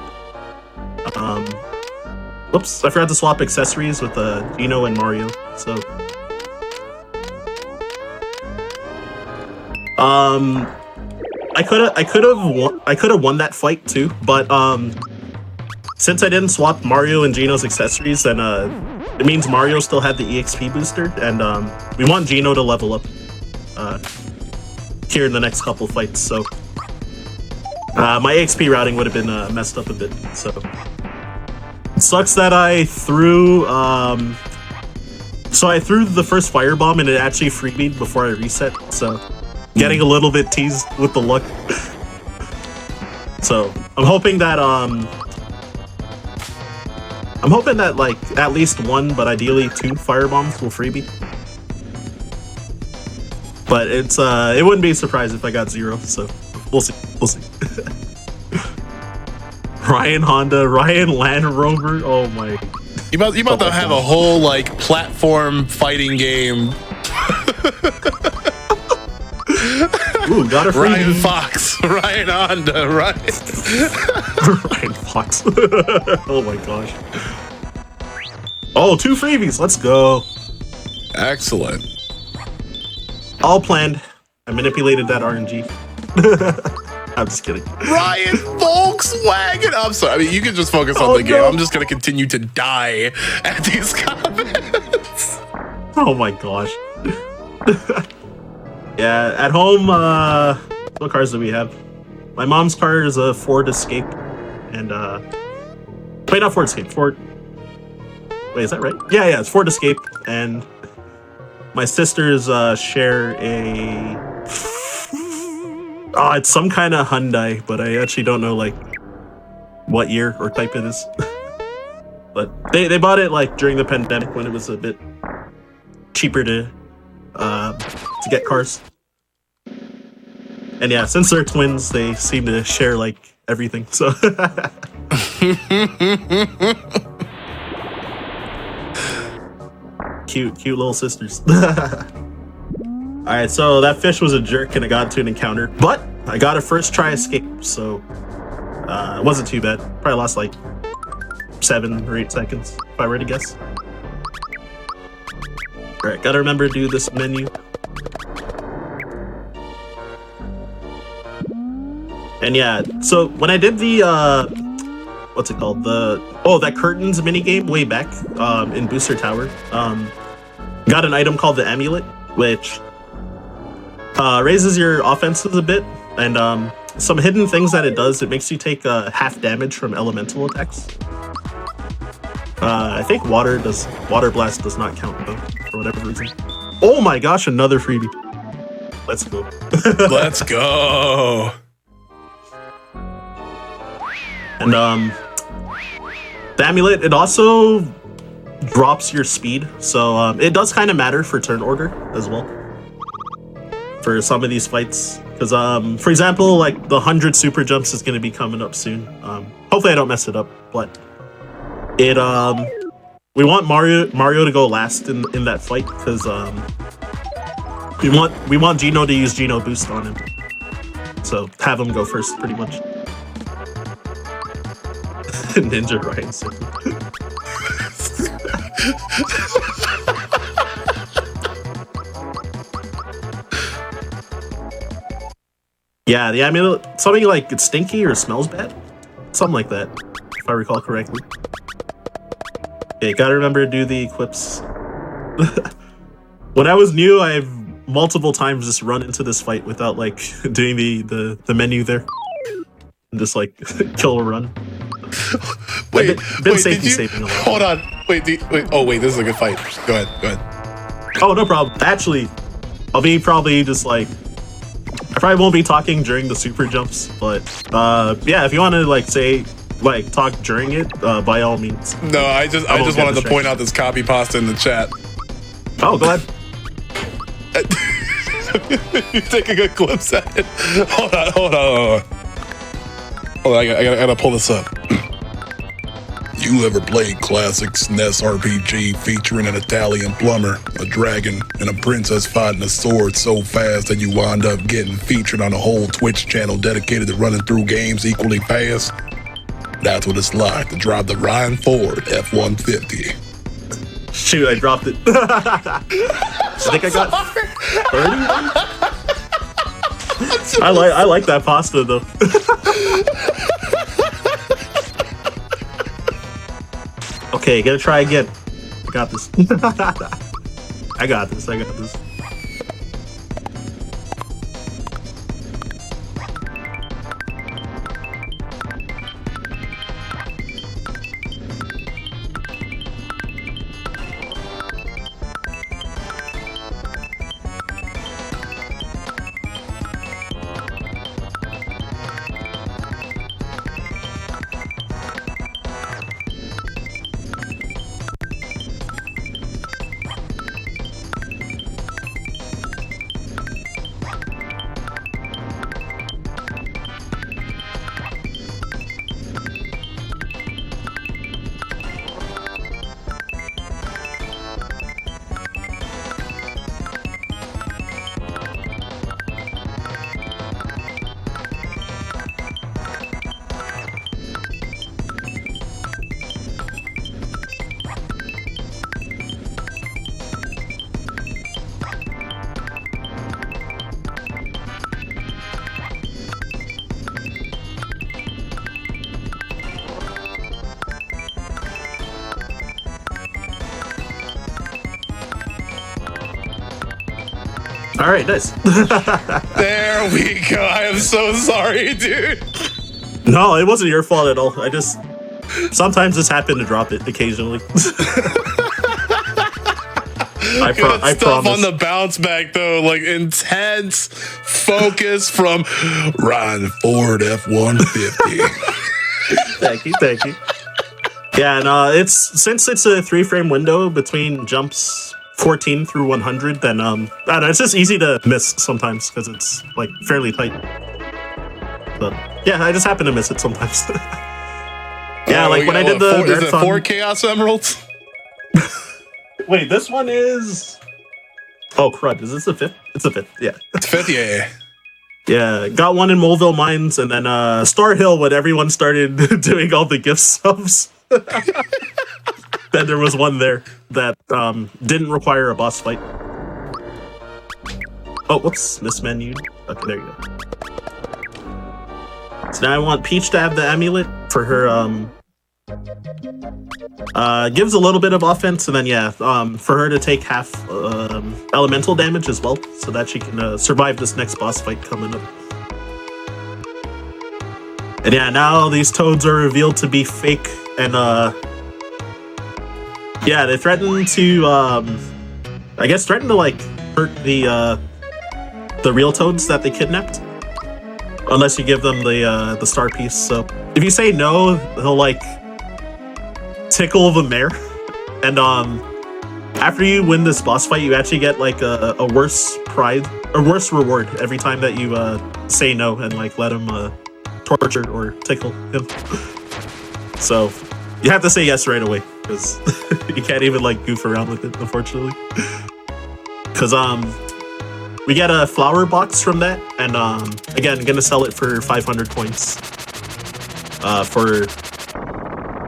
I forgot to swap accessories with Gino and Mario, so. I could have won that fight too, but since I didn't swap Mario and Gino's accessories, then it means Mario still had the EXP booster, and we want Gino to level up here in the next couple fights. So my EXP routing would have been messed up a bit. So it sucks that I threw. So I threw the first firebomb and it actually freebied before I reset. So getting a little bit teased with the luck. So I'm hoping that like at least 1, but ideally 2 firebombs will freebie. But it's it wouldn't be a surprise if I got 0. So we'll see. Ryan Honda, Ryan Land Rover. Oh my! You about to have a whole like platform fighting game. Ooh, got a freebie. Ryan Fox. Ryan Honda. Ryan. Ryan Fox. Oh my gosh. Oh, 2 freebies. Let's go. Excellent. All planned. I manipulated that RNG. I'm just kidding. Ryan Volkswagen. I'm sorry. I mean, you can just focus on the game. I'm just going to continue to die at these comments. Oh my gosh. Yeah, at home, what cars do we have? My mom's car is a Ford Escape. And, wait, not Ford Escape. Ford. Wait, is that right? Yeah, it's Ford Escape. And my sisters share a... Oh, it's some kind of Hyundai, but I actually don't know, like, what year or type it is. But they bought it, like, during the pandemic when it was a bit cheaper to get cars. And yeah, since they're twins, they seem to share, like, everything, so... Cute little sisters. Alright, so that fish was a jerk and I got into an encounter, but I got a first try escape, so it wasn't too bad. Probably lost like 7 or 8 seconds, if I were to guess. Alright, gotta remember to do this menu. And yeah, so when I did the, what's it called? That curtains minigame way back in Booster Tower, got an item called the Amulet, which raises your offenses a bit, and some hidden things that it does, it makes you take half damage from elemental attacks. I think Water Blast does not count though, for whatever reason. Oh my gosh, another freebie. Let's go. Let's go. And the Amulet, it also drops your speed, so it does kind of matter for turn order as well for some of these fights, because for example, like the 100 super jumps is going to be coming up soon. Hopefully I don't mess it up, but it we want Mario to go last in that fight, because we want Geno to use Geno boost on him, so have him go first pretty much. Ninja Ryan. Yeah, the Amulet, something like it's stinky or smells bad, something like that, if I recall correctly. Okay, gotta remember to do the equips. When I was new, I've multiple times just run into this fight without like doing the menu there, and just like kill or run. Wait, Saving a lot. Hold on. Wait, oh wait, this is a good fight. Go ahead. Oh, no problem. Actually, I'll be probably just like, I probably won't be talking during the super jumps, but yeah, if you want to like talk during it, by all means. No, I just wanted to point out this copy pasta in the chat. Oh, go ahead. You're taking a glimpse at it. Hold on. I gotta pull this up. You ever played classic SNES RPG featuring an Italian plumber, a dragon, and a princess fighting a sword so fast that you wind up getting featured on a whole Twitch channel dedicated to running through games equally fast? That's what it's like to drive the Ryan Ford F-150. Shoot, I dropped it. I think I got 30. I like that pasta though. Okay, gotta try again. I got this. I got this. All right, nice. There we go. I am so sorry, dude. No, it wasn't your fault at all. I just sometimes just happen to drop it occasionally. I Stuff promise. on the bounce back though, like intense focus from Ryan Ford F-150. Thank you. Yeah, and since it's a 3-frame window between jumps 14 through 100, then I don't know, it's just easy to miss sometimes because it's like fairly tight. But yeah, I just happen to miss it sometimes. Yeah, like when I did the is it 4 Chaos Emeralds? Wait, this one is. Oh crud! Is this the 5th? It's the 5th. Yeah. It's 5th, yeah. Yeah, got one in Moleville Mines, and then Star Hill when everyone started doing all the gift subs. Then there was one there that didn't require a boss fight. Oh, whoops, mismenued. Okay, there you go. So now I want Peach to have the amulet for her. Gives a little bit of offense, and then yeah, for her to take half elemental damage as well, so that she can survive this next boss fight coming up. And yeah, now these toads are revealed to be fake, and yeah, they threaten to, I guess, threaten to like hurt the real toads that they kidnapped, unless you give them the star piece. So if you say no, he'll like tickle the mayor, and after you win this boss fight, you actually get like a worse worse reward every time that you say no and like let him torture or tickle him. So you have to say yes right away because you can't even like goof around with it, unfortunately. Because we get a flower box from that, and again, gonna sell it for 500 coins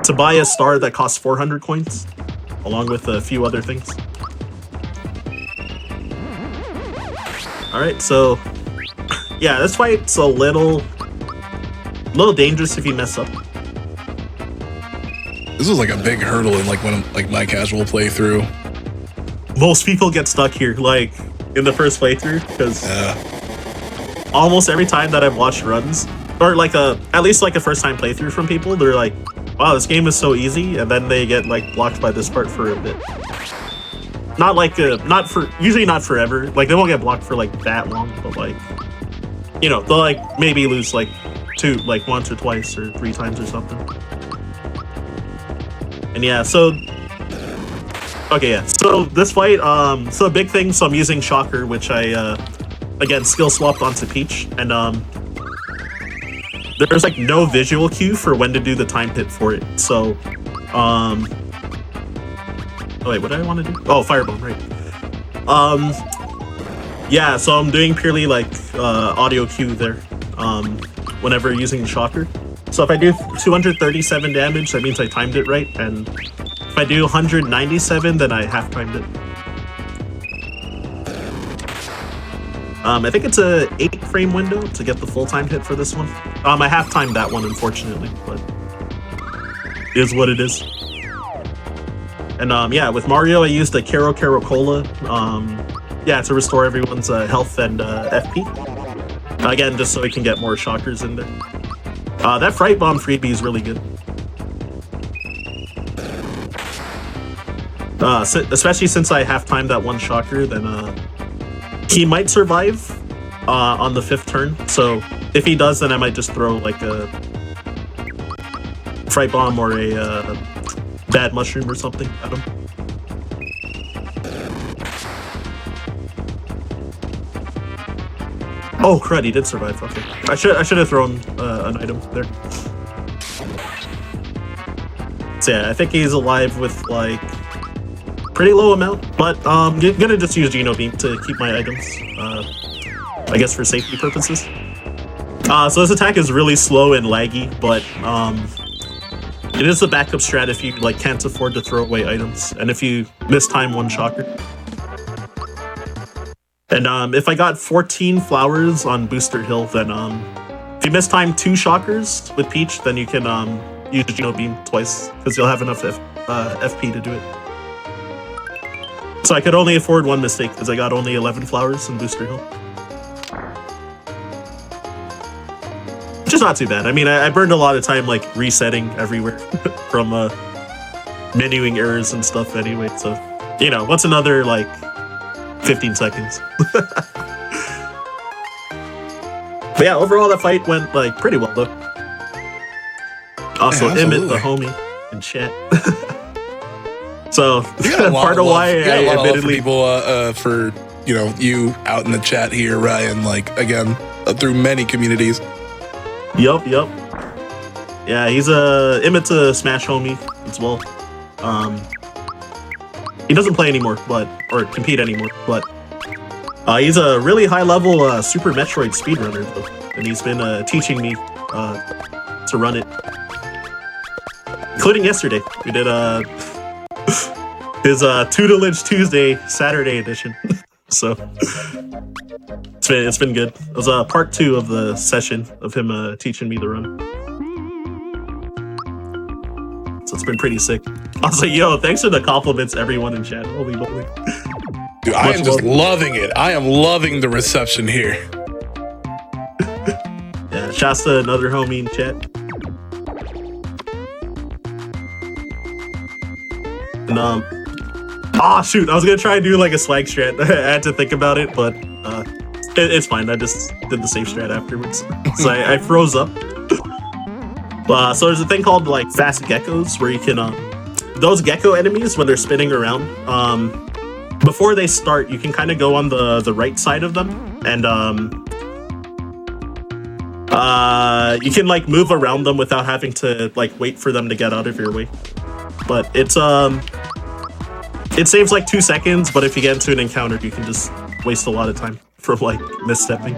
to buy a star that costs 400 coins, along with a few other things. Alright, so yeah, this fight's a little dangerous if you mess up. This was like a big hurdle in like my casual playthrough. Most people get stuck here, like in the first playthrough, because almost every time that I've watched runs, or like at least like a first time playthrough from people, they're like, wow, this game is so easy, and then they get like blocked by this part for a bit. Not like usually not forever. Like they won't get blocked for like that long, but like, you know, they'll like maybe lose like once or twice or 3 times or something. And yeah, so okay, yeah. So this fight, so a big thing. So I'm using Shocker, which I again skill swapped onto Peach, and there's like no visual cue for when to do the time hit for it. So, oh wait, what did I want to do? Oh, Firebomb, right? Yeah, so I'm doing purely like audio cue there. Whenever using Shocker. So if I do 237 damage, that means I timed it right, and if I do 197, then I half timed it. I think it's a 8-frame window to get the full time hit for this one. I half timed that one, unfortunately, but it is what it is. And yeah, with Mario, I used the Caro Cola, yeah, to restore everyone's health and FP. Again, just so we can get more shockers in there. That Fright Bomb freebie is really good. Especially since I half-timed that one shocker, then he might survive on the 5th turn. So if he does, then I might just throw like a Fright Bomb or a Bad Mushroom or something at him. Oh crud, he did survive. Okay, I should have thrown an item there. So yeah, I think he's alive with like pretty low amount, but gonna just use Geno Beam to keep my items. I guess for safety purposes. So this attack is really slow and laggy, but it is a backup strat if you like can't afford to throw away items, and if you mistime one shocker. And if I got 14 flowers on Booster Hill, then if you mistime 2 shockers with Peach, then you can use Geno Beam twice, because you'll have enough FP to do it. So I could only afford one mistake because I got only 11 flowers in Booster Hill. Which is not too bad. I mean, I burned a lot of time like resetting everywhere from menuing errors and stuff anyway. So, you know, what's another like 15 seconds? But yeah, overall the fight went like pretty well though. Also, Yeah, Emmett, the homie, in chat. So part of why I admittedly people for you out in the chat here, Ryan. Like again, through many communities. Yup. Yeah, Emmett's a Smash homie as well. He doesn't play anymore, or compete anymore, but he's a really high level Super Metroid speedrunner though, and he's been teaching me to run it, including yesterday. We did his Tutelage Tuesday Saturday edition. So it's been good. It was part 2 of the session of him teaching me the run. So it's been pretty sick. I was like, yo, thanks for the compliments, everyone in chat. Holy moly. Dude, I am just loving it. I am loving the reception here. Yeah, Shasta, another homie in chat. And shoot, I was gonna try and do like a swag strat. I had to think about it, but it's fine. I just did the safe strat afterwards. So I froze up. So there's a thing called like fast geckos where you can those gecko enemies when they're spinning around, before they start, you can kind of go on the right side of them, and you can like move around them without having to like wait for them to get out of your way. But it saves like 2 seconds, but if you get into an encounter, you can just waste a lot of time from like misstepping.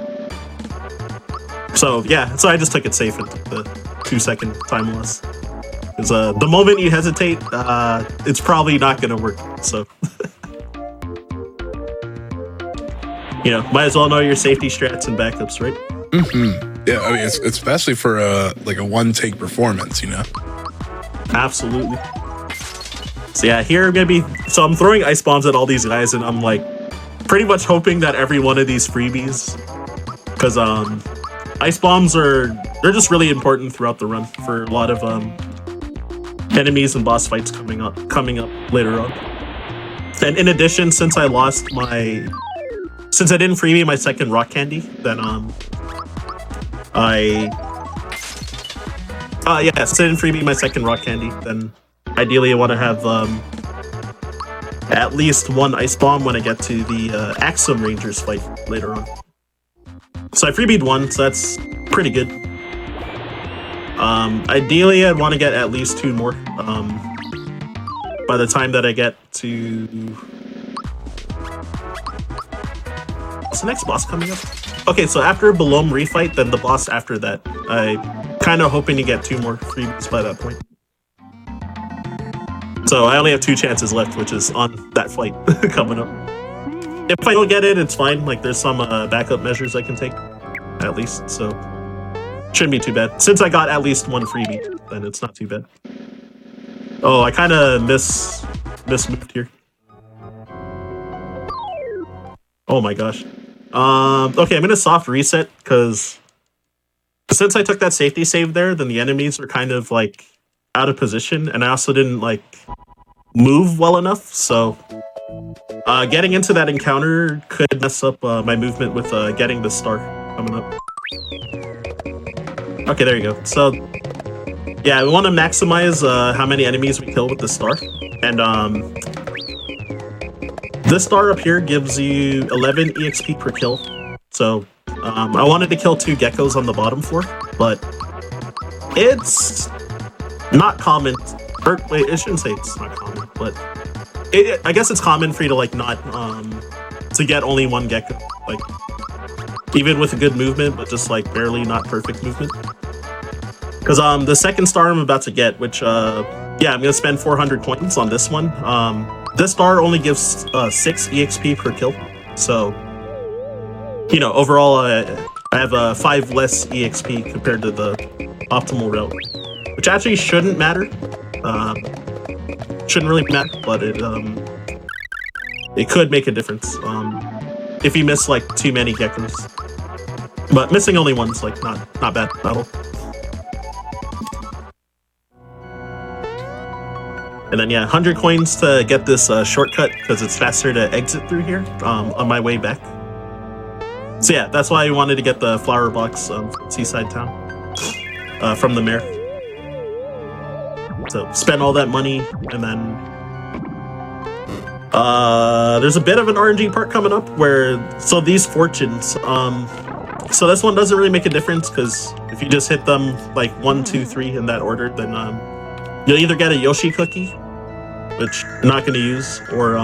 So yeah, so I just took it safe and took the 2-second time loss. Because the moment you hesitate, it's probably not gonna work. So might as well know your safety strats and backups, right? Mm-hmm. Yeah, I mean, it's especially for like a one-take performance, Absolutely. So yeah, here so I'm throwing ice bombs at all these guys, and I'm like pretty much hoping that every one of these freebies, because ice bombs they're just really important throughout the run for a lot of enemies and boss fights coming up later on. And in addition, since I didn't freebie my second rock candy, then since I didn't freebie my second rock candy, then ideally I want to have at least one ice bomb when I get to the Axum Rangers fight later on. So I freebied one, so that's pretty good. Ideally I'd want to get at least 2 more by the time that I get to... What's the next boss coming up? Okay, so after Belome refight, then the boss after that. I kind of hoping to get 2 more freebies by that point. So I only have 2 chances left, which is on that fight coming up. If I don't get it, it's fine. Like there's some backup measures I can take, at least. So shouldn't be too bad. Since I got at least 1 freebie, then it's not too bad. Oh, I kind of mismoved here. Oh my gosh. Okay, I'm gonna soft reset because since I took that safety save there, then the enemies are kind of like out of position, and I also didn't like move well enough, so getting into that encounter could mess up my movement with getting the star coming up. Okay, there you go. So yeah, we want to maximize how many enemies we kill with the star, and this star up here gives you 11 EXP per kill. So I wanted to kill 2 geckos on the bottom floor, but it's not common. Or wait, I shouldn't say it's not common, but I guess it's common for you to like not to get only 1 gecko, like even with a good movement, but just like barely not perfect movement. Because the second star I'm about to get, which I'm gonna spend 400 coins on this one. This star only gives 6 EXP per kill, so overall I have 5 less EXP compared to the optimal route, which actually shouldn't matter. Shouldn't really matter, but it could make a difference if you miss like too many geckos. But missing only one's like not bad at all. And then yeah, 100 coins to get this shortcut because it's faster to exit through here on my way back. So yeah, that's why I wanted to get the flower box from Seaside Town from the mayor. So spend all that money, and then there's a bit of an RNG part coming up where these fortunes. So this one doesn't really make a difference because if you just hit them like 1, 2, 3 in that order, then you'll either get a Yoshi cookie, which I'm not going to use, or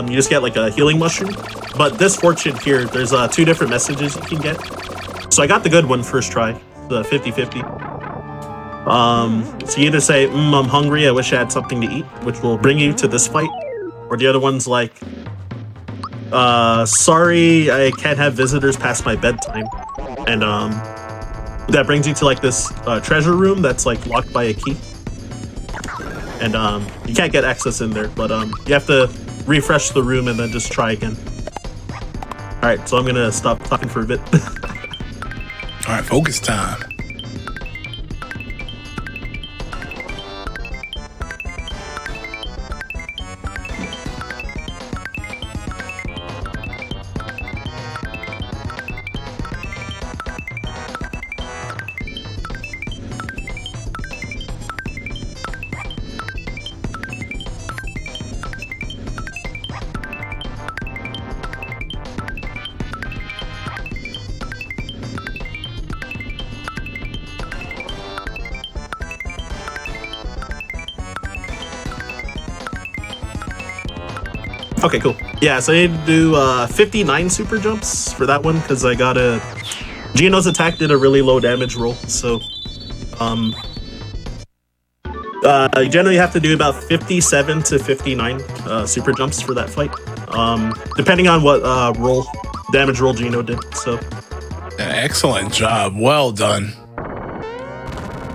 you just get like a healing mushroom. But this fortune here, there's 2 different messages you can get. So I got the good one first try, the 50-50. So you either say, I'm hungry, I wish I had something to eat, which will bring you to this fight. Or the other one's like, sorry, I can't have visitors past my bedtime. And that brings you to like this treasure room that's like locked by a key. And you can't get access in there, but you have to refresh the room and then just try again. Alright, so I'm gonna stop talking for a bit. Alright, focus time. Okay, cool. Yeah, so I need to do 59 super jumps for that one because I got Gino's attack did a really low damage roll, so you generally have to do about 57 to 59 super jumps for that fight, depending on what damage roll Gino did. So excellent job, well done.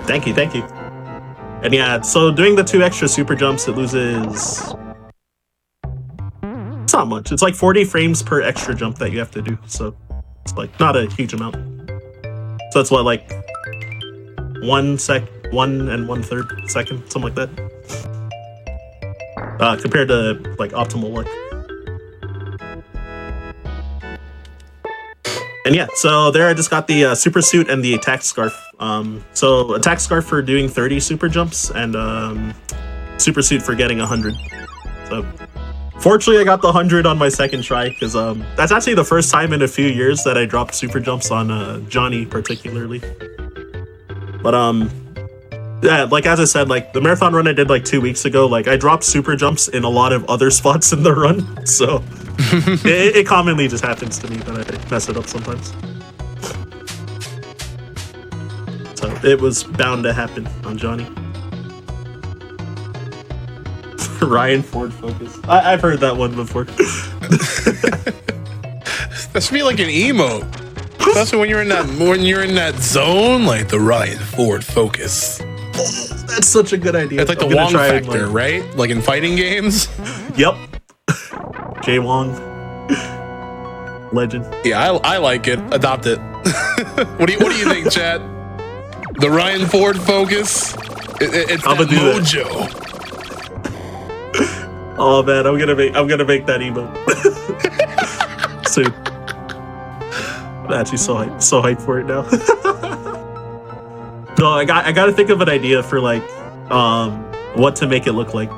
Thank you. And yeah, so doing the 2 extra super jumps, it loses. It's not much. It's like 40 frames per extra jump that you have to do, so it's like not a huge amount. So that's what, like 1 and 1/3 second, something like that. Compared to like optimal luck. And yeah, so there I just got the super suit and the attack scarf. So attack scarf for doing 30 super jumps, and super suit for getting 100. So fortunately, I got the 100 on my second try because that's actually the first time in a few years that I dropped super jumps on Johnny particularly. But yeah, like as I said, like the marathon run I did like 2 weeks ago, like I dropped super jumps in a lot of other spots in the run, so it commonly just happens to me that I mess it up sometimes. So it was bound to happen on Johnny. Ryan Ford Focus. I've heard that one before. That should be like an emote. Especially when you're in that zone, like the Ryan Ford Focus. That's such a good idea. It's like the Wong factor, right? Like in fighting games. Yep. Jay Wong. Legend. Yeah, I like it. Adopt it. What do you think, chat? The Ryan Ford Focus. It's that mojo. Oh man, I'm gonna make that emote soon. I'm actually so hyped for it now. No, I gotta think of an idea for like what to make it look like.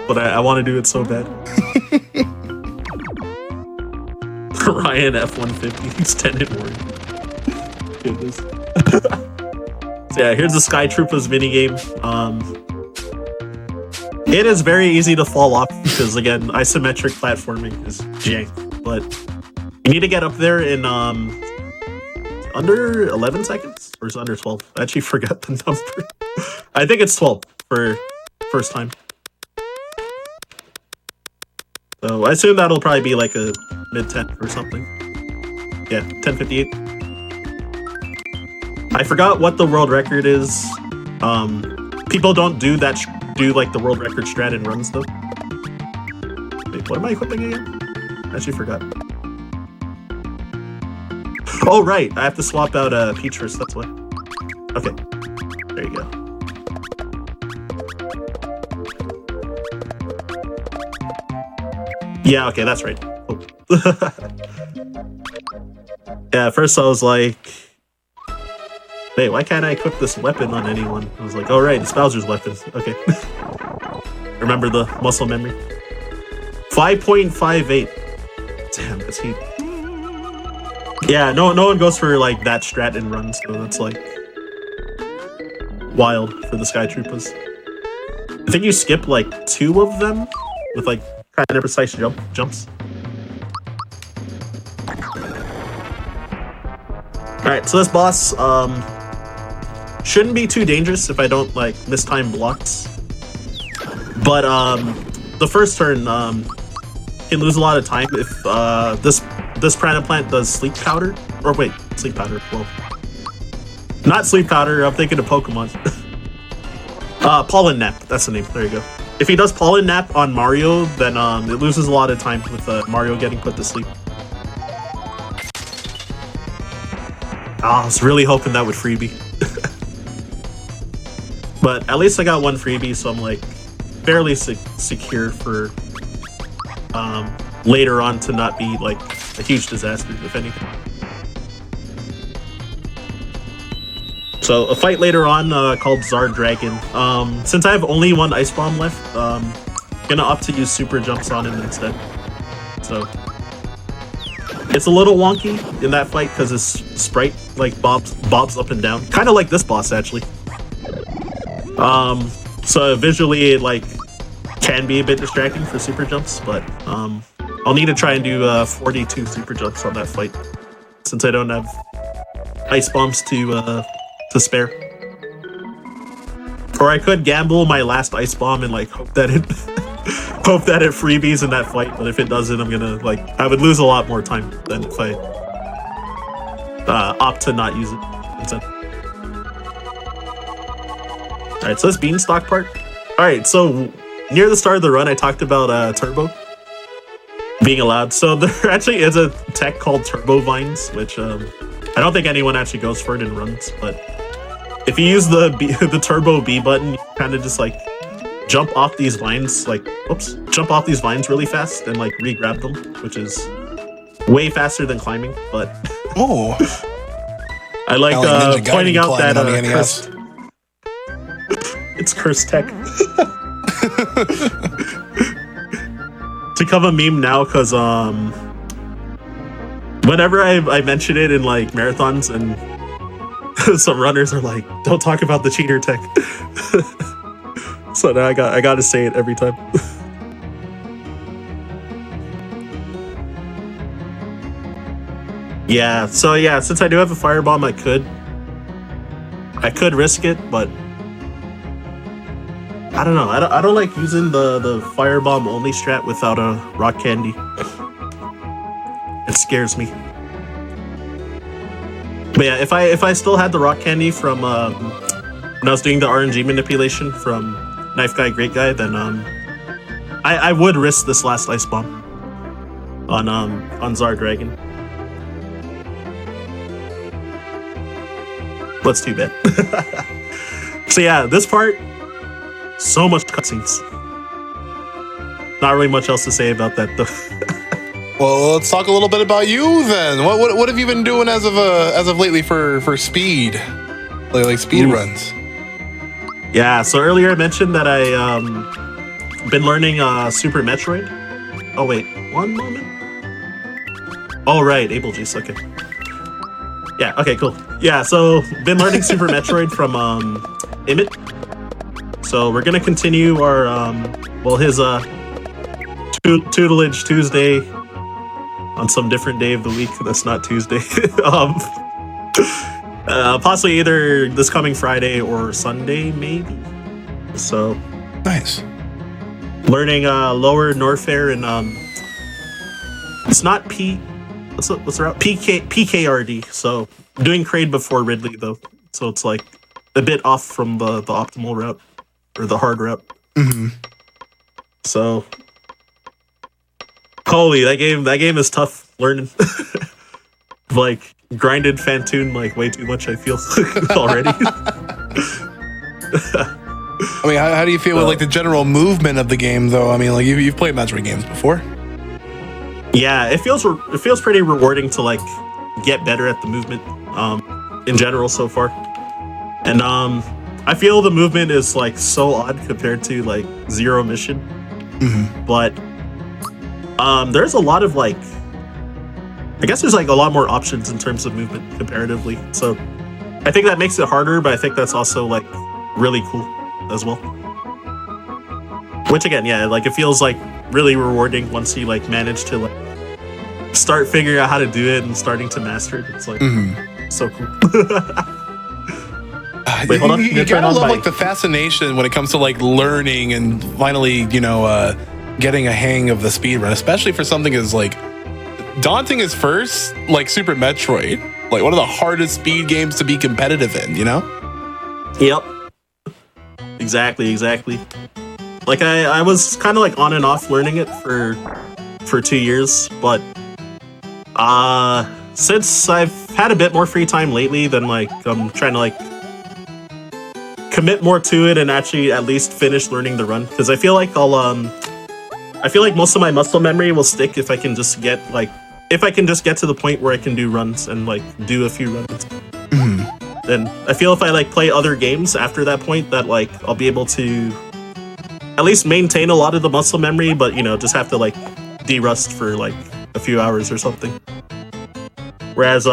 But I want to do it so bad. Ryan F-150, he's 10 and more. Goodness. So yeah, here's the Sky Troopers minigame. It is very easy to fall off because, again, isometric platforming is jank. But you need to get up there in under 11 seconds? Or is it under 12? I actually forgot the number. I think it's 12 for first time. So I assume that'll probably be like a mid-10 or something. Yeah, 10:58. I forgot what the world record is. People don't do that. Do like the world record strat in runs though. What am I equipping again? I actually forgot. Oh, right. I have to swap out Peach first, that's why. Okay. There you go. Yeah, okay, that's right. Oh. Yeah, at first I was like, wait, why can't I equip this weapon on anyone? I was like, oh, right, it's Bowser's weapon. Okay. Remember the muscle memory? 5.58. Damn, that's heat. Yeah, no one goes for like that strat and run, so that's like wild for the Sky Troopers. I think you skip like 2 of them with like kind of precise jumps. Alright, so this boss shouldn't be too dangerous if I don't like mistime blocks. But the first turn can lose a lot of time if this Prana Plant does Sleep Powder. Or wait, Sleep Powder. Whoa. Not Sleep Powder, I'm thinking of Pokemon. Pollen Nap, that's the name. There you go. If he does Pollen Nap on Mario, then it loses a lot of time with Mario getting put to sleep. I was really hoping that would freebie. But at least I got 1 freebie, so I'm like fairly secure for later on to not be like a huge disaster, if anything. So a fight later on called Zard Dragon. Since I have only 1 Ice Bomb left, gonna opt to use Super Jumps on him instead. So it's a little wonky in that fight because his sprite like bobs up and down, kind of like this boss actually. So visually it like can be a bit distracting for Super Jumps, but I'll need to try and do 42 Super Jumps on that fight since I don't have Ice Bombs to spare. Or I could gamble my last Ice Bomb and like hope that it freebies in that fight, but if it doesn't, I'm gonna like I would lose a lot more time than if I opt to not use it instead. Alright, so this Beanstalk part. Alright, so near the start of the run I talked about Turbo being allowed. So there actually is a tech called Turbo Vines, which I don't think anyone actually goes for it in runs, but if you use the Turbo B button, you kind of just like jump off these vines, jump off these vines really fast and like re-grab them, which is way faster than climbing. But oh, I like pointing out that cursed, it's cursed tech. To become a meme now, because whenever I mention it in like marathons and some runners are like, don't talk about the cheater tech. So now I got to say it every time. Yeah, so yeah, since I do have a firebomb, I could risk it, but I don't know. I don't like using the firebomb only strat without a rock candy. It scares me. But yeah, if I still had the rock candy from when I was doing the RNG manipulation from Knife Guy Great Guy, then I would risk this last Ice Bomb on Zard Dragon. That's too bad. So yeah, this part, so much cutscenes. Not really much else to say about that though. Well, let's talk a little bit about you then. What have you been doing as of lately for speed, like speed runs? Yeah, so earlier I mentioned that I been learning Super Metroid. Oh wait, one moment. Oh right, Able Juice. Okay. Yeah. Okay. Cool. Yeah. So been learning Super Metroid from Emmett. So we're gonna continue our his tutelage Tuesday on some different day of the week. That's not Tuesday. Possibly either this coming Friday or Sunday, maybe. So nice. Learning lower Norfair and it's not what's the route? PKRD. So doing Kraid before Ridley though. So it's like a bit off from the optimal route or the hard route. Mm-hmm. So Holy, that game is tough learning. Like grinded Fantoon like way too much, I feel already. I mean, how do you feel with like the general movement of the game, though? I mean, like you've played Metroid games before. Yeah, it feels pretty rewarding to like get better at the movement in general so far, and I feel the movement is like so odd compared to like Zero Mission, but there's a lot of like, I guess there's like a lot more options in terms of movement comparatively. So I think that makes it harder, but I think that's also like really cool as well. Which again, yeah, like it feels like really rewarding once you like manage to like start figuring out how to do it and starting to master it. It's like so cool. Wait, hold on. You gotta love like the fascination when it comes to like learning and finally, getting a hang of the speedrun, especially for something as like daunting as first, like Super Metroid, like one of the hardest speed games to be competitive in, Yep. Exactly. Like I was kind of like on and off learning it for 2 years, but since I've had a bit more free time lately, then like I'm trying to like commit more to it and actually at least finish learning the run, because I feel like most of my muscle memory will stick if I can just get to the point where I can do runs and like do a few runs. Then I feel if I like play other games after that point, that like I'll be able to at least maintain a lot of the muscle memory, but just have to like de-rust for like a few hours or something. Whereas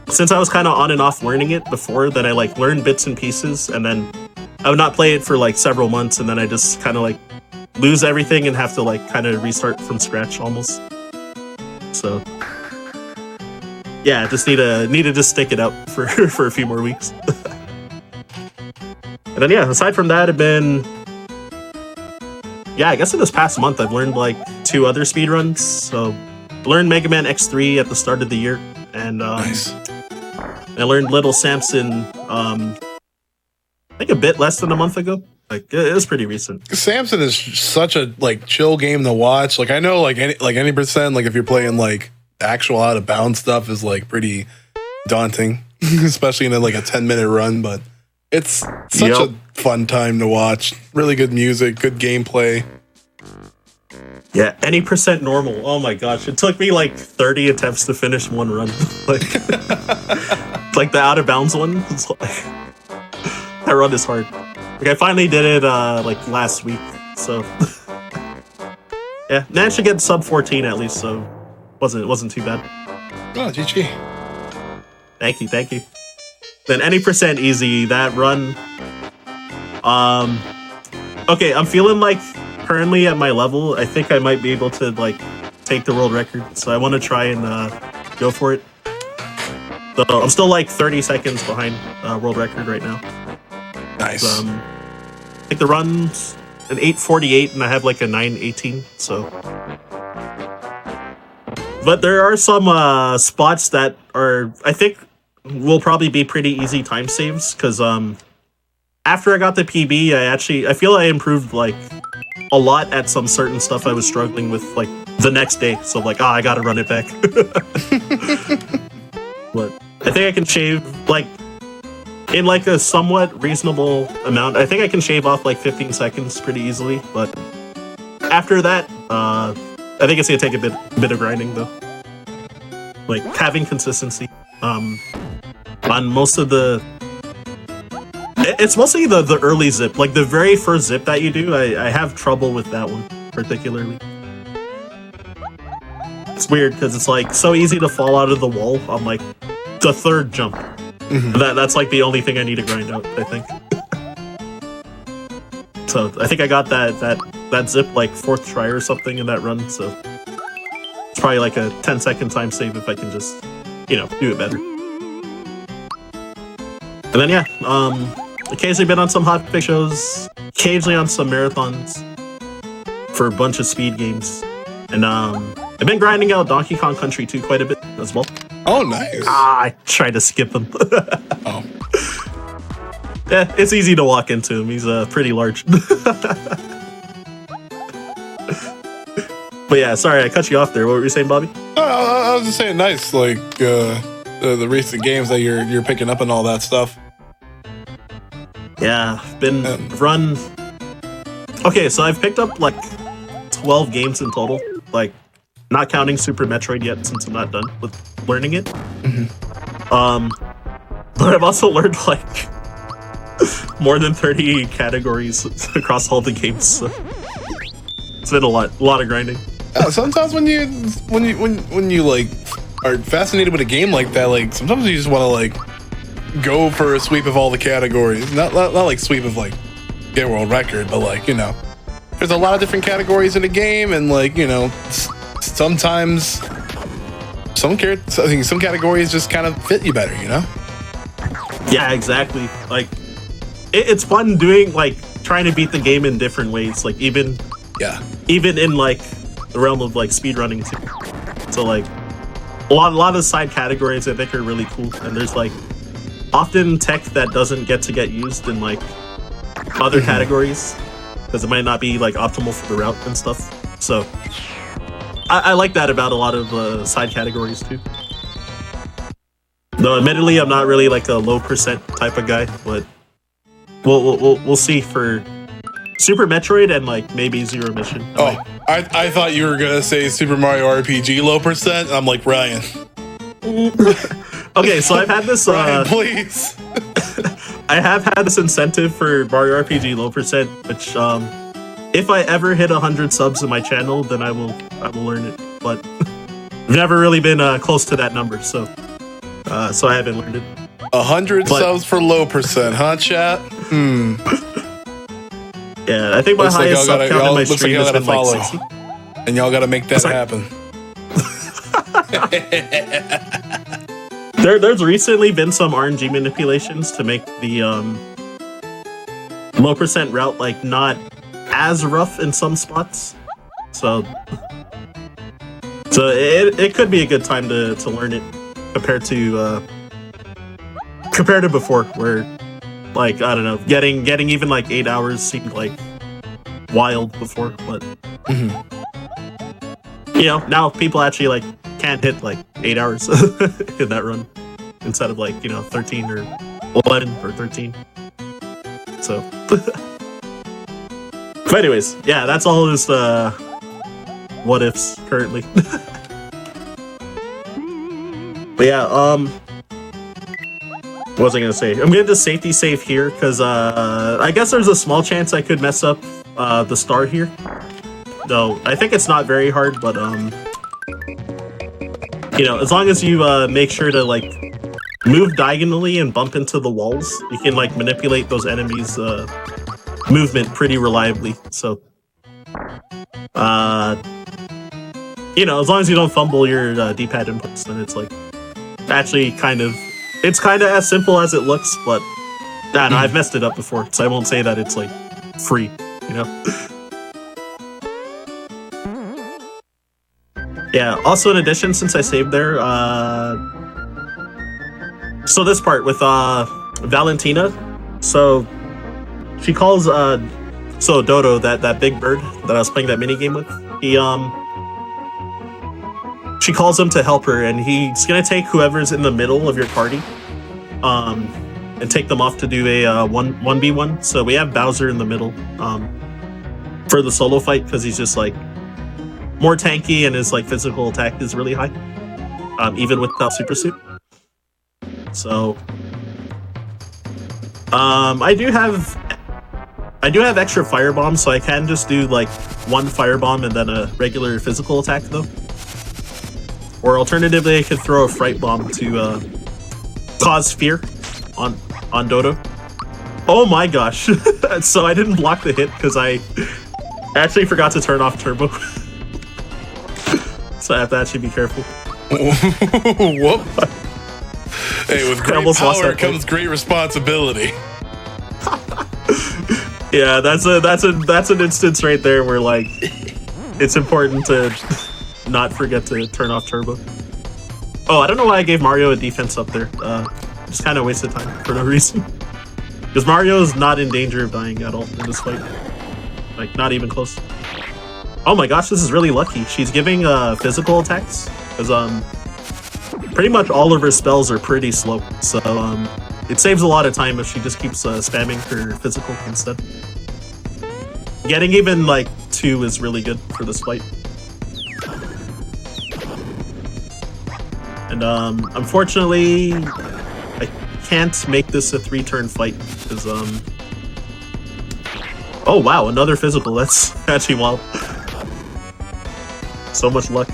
since I was kind of on and off learning it before, then I like learned bits and pieces, and then I would not play it for like several months, and then I just kind of like lose everything and have to like kind of restart from scratch almost. So yeah, just need to just stick it out for a few more weeks. And then yeah, aside from that, I guess in this past month I've learned like 2 other speedruns. So I learned Mega Man X3 at the start of the year, and nice. I learned Little Samson I think a bit less than a month ago. Like it was pretty recent. Samson is such a like chill game to watch. Like I know like any percent, like if you're playing like actual out of bounds stuff is like pretty daunting, especially in like a 10-minute run, but it's such a fun time to watch. Really good music, good gameplay. Yeah, any percent normal. Oh my gosh, it took me like 30 attempts to finish one run. Like like the out of bounds one. It's like, that run is hard. Like I finally did it like last week, so yeah, managed to get sub 14 at least, so wasn't too bad. Oh, GG. Thank you. Then any percent easy, that run. Okay, I'm feeling like currently at my level, I think I might be able to like take the world record, so I want to try and go for it. So I'm still like 30 seconds behind world record right now. Nice. I think the run's an 8:48 and I have like a 9:18. So, but there are some spots that are I think will probably be pretty easy time saves, because after I got the PB, I feel I improved like a lot at some certain stuff I was struggling with like the next day. So like, I gotta run it back. But I think I can shave like in like a somewhat reasonable amount. I think I can shave off like 15 seconds pretty easily. But after that, I think it's gonna take a bit of grinding though. Like having consistency on most of the. It's mostly the early zip, like the very first zip that you do. I have trouble with that one particularly. It's weird because it's like so easy to fall out of the wall on like the third jump. That's like the only thing I need to grind out, I think. So I think I got that zip like 4th try or something in that run. So it's probably like a 10-second time save if I can just do it better. And then yeah, occasionally been on some Hotfix shows, occasionally on some marathons for a bunch of speed games, and I've been grinding out Donkey Kong Country 2 quite a bit as well. Oh, nice. I tried to skip him. Oh. Yeah, it's easy to walk into him. He's pretty large. But yeah, sorry, I cut you off there. What were you saying, Bobby? I was just saying, nice, like the recent games that you're picking up and all that stuff. Yeah, been run. Okay, so I've picked up like 12 games in total, like not counting Super Metroid yet, since I'm not done with learning it. But I've also learned like more than 30 categories across all the games. So it's been a lot of grinding. Sometimes when you like are fascinated with a game like that, like sometimes you just want to like go for a sweep of all the categories. Not like sweep of like get world record, but like, you know, there's a lot of different categories in a game, and like, you know, sometimes some categories just kind of fit you better, you know? Yeah, exactly. Like it's fun doing like trying to beat the game in different ways. Like even in like the realm of like speedrunning too. So like a lot of side categories I think are really cool, and there's like often tech that doesn't get used in like other categories because it might not be like optimal for the route and stuff. So I like that about a lot of side categories too. Though admittedly I'm not really like a low percent type of guy, but we'll see for Super Metroid and like maybe Zero Mission. I thought you were gonna say Super Mario RPG low percent. I'm like, Ryan. Okay, so I've had this. Ryan, please. I have had this incentive for Mario RPG low percent, which if I ever hit 100 subs in my channel, then I will learn it. But I've never really been close to that number, so I haven't learned it. 100 subs for low percent, huh, chat? Yeah, I think my highest sub count in my stream has been like 60. And y'all gotta make that happen. There's recently been some RNG manipulations to make the low percent route like not as rough in some spots. So it could be a good time to learn it compared to before, where like I don't know, getting even like 8 hours seemed like wild before, but you know, now people actually like can't hit like 8 hours in that run instead of like, you know, 13 or 11 or 13. So but anyways, yeah, that's all this what ifs currently. But yeah, what was I gonna say? I'm gonna just safety save here because I guess there's a small chance I could mess up the star here. Though I think it's not very hard, but you know, as long as you make sure to like move diagonally and bump into the walls, you can like manipulate those enemies' movement pretty reliably. So you know, as long as you don't fumble your D-pad inputs, then it's like actually kind of as simple as it looks, but no, I've messed it up before, so I won't say that it's like free, you know? Yeah, also in addition, since I saved there, so this part with Valentina, so she calls so Dodo, that big bird that I was playing that mini game with, she calls him to help her, and he's gonna take whoever's in the middle of your party and take them off to do a 1v1. So we have Bowser in the middle for the solo fight because he's just like more tanky and his like physical attack is really high, even without super suit. So I do have extra fire bombs, so I can just do like one fire bomb and then a regular physical attack though. Or alternatively, I could throw a fright bomb to cause fear on Dodo. Oh my gosh! So I didn't block the hit because I actually forgot to turn off turbo. So I have to actually be careful. Whoop! Hey, with great power comes great responsibility. Yeah, that's an instance right there where like it's important to not forget to turn off turbo. Oh, I don't know why I gave Mario a defense up there. Just kind of wasted time for no reason. Because Mario is not in danger of dying at all in this fight. Like, not even close. Oh my gosh, this is really lucky. She's giving physical attacks because pretty much all of her spells are pretty slow. So it saves a lot of time if she just keeps spamming her physical instead. Getting even like 2 is really good for this fight. And unfortunately, I can't make this a 3-turn fight because oh wow, another physical. That's actually wild. So much luck.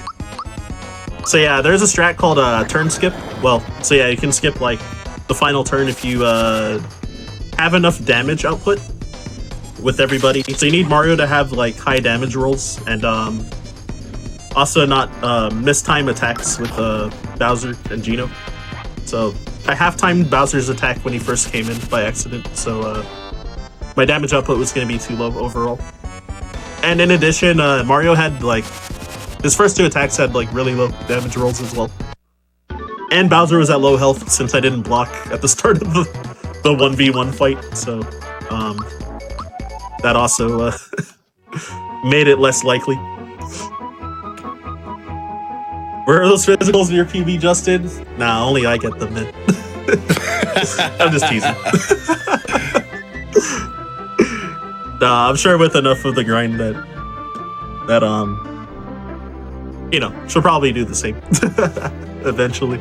So yeah, there's a strat called turn skip. Well, so yeah, you can skip like the final turn if you have enough damage output with everybody. So you need Mario to have like high damage rolls and also not mistime attacks with Bowser and Geno. So I half-timed Bowser's attack when he first came in by accident, so my damage output was going to be too low overall. And in addition, Mario had like his first 2 attacks had like really low damage rolls as well. And Bowser was at low health since I didn't block at the start of the 1v1 fight, so that also made it less likely. Where are those physicals in your PB, Justin? Nah, only I get them, man. I'm just teasing. Nah, I'm sure with enough of the grind that you know, she'll probably do the same eventually.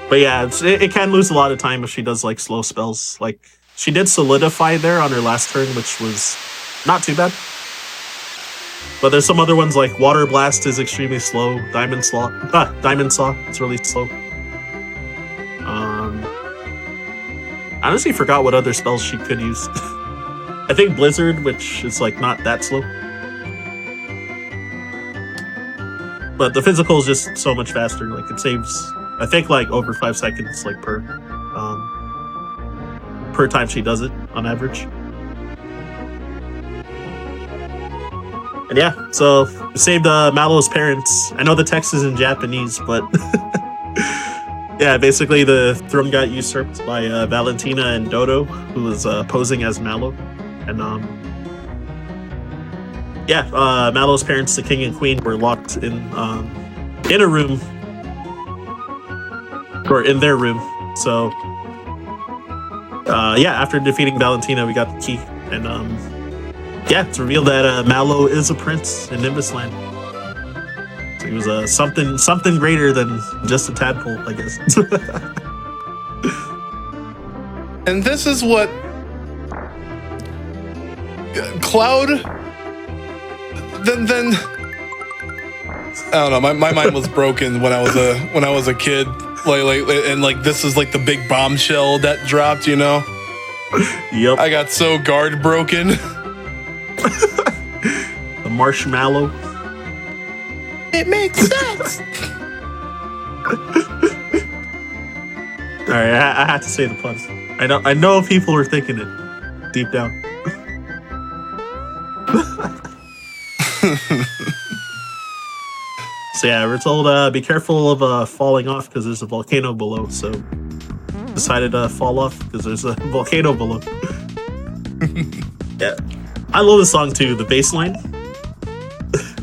But yeah, it can lose a lot of time if she does like slow spells. Like she did solidify there on her last turn, which was not too bad. But there's some other ones like Water Blast is extremely slow. Diamond Saw, it's really slow. I honestly forgot what other spells she could use. I think Blizzard, which is like not that slow. But the physical is just so much faster. Like it saves, I think, like over 5 seconds, like per time she does it on average. And yeah, so saved Mallow's parents. I know the text is in Japanese, but yeah, basically the throne got usurped by Valentina and Dodo, who was posing as Mallow. And yeah, Mallow's parents, the king and queen, were locked in a room, or in their room. So yeah, after defeating Valentina, we got the key, and yeah, it's revealed that Mallow is a prince in Nimbus Land. So he was something greater than just a tadpole, I guess. And this is what Cloud. Then I don't know. My mind was broken when I was a kid. Like this is like the big bombshell that dropped. You know. Yep. I got so guard broken. The marshmallow. It makes sense. All right, I have to say the puns. I know people are thinking it deep down. So yeah, we're told be careful of falling off because there's a volcano below. So decided to fall off because there's a volcano below. Yeah, I love this song too. The bass line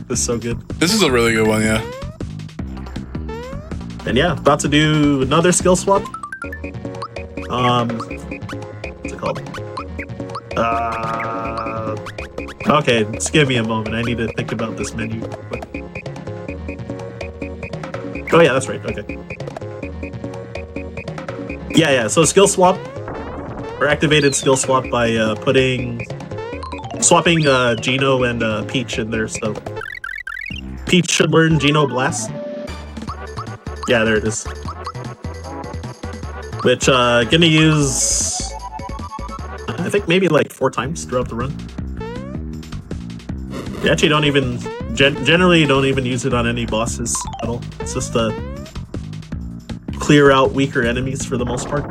is so good. This is a really good one, yeah. And yeah, about to do another skill swap. What's it called? Okay, just give me a moment. I need to think about this menu. Oh yeah, that's right. Okay. Yeah. So skill swap, or activated skill swap by swapping Geno and Peach in there. So Peach should learn Geno Blast. Yeah, there it is. Which gonna use, I think maybe like 4 times throughout the run. You actually don't even generally don't even use it on any bosses at all. It's just to clear out weaker enemies for the most part.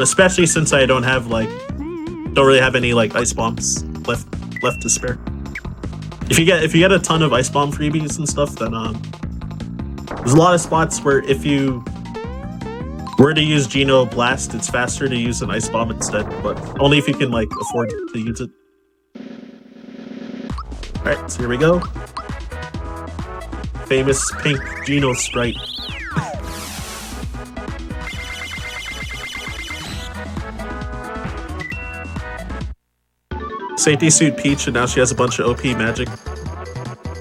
Especially since I don't really have any like ice bombs left to spare. If you get a ton of ice bomb freebies and stuff, then there's a lot of spots where if you were to use Geno Blast, it's faster to use an ice bomb instead, but only if you can like afford to use it. Alright, so here we go. Famous pink Geno sprite. Safety suit Peach, and now she has a bunch of OP magic.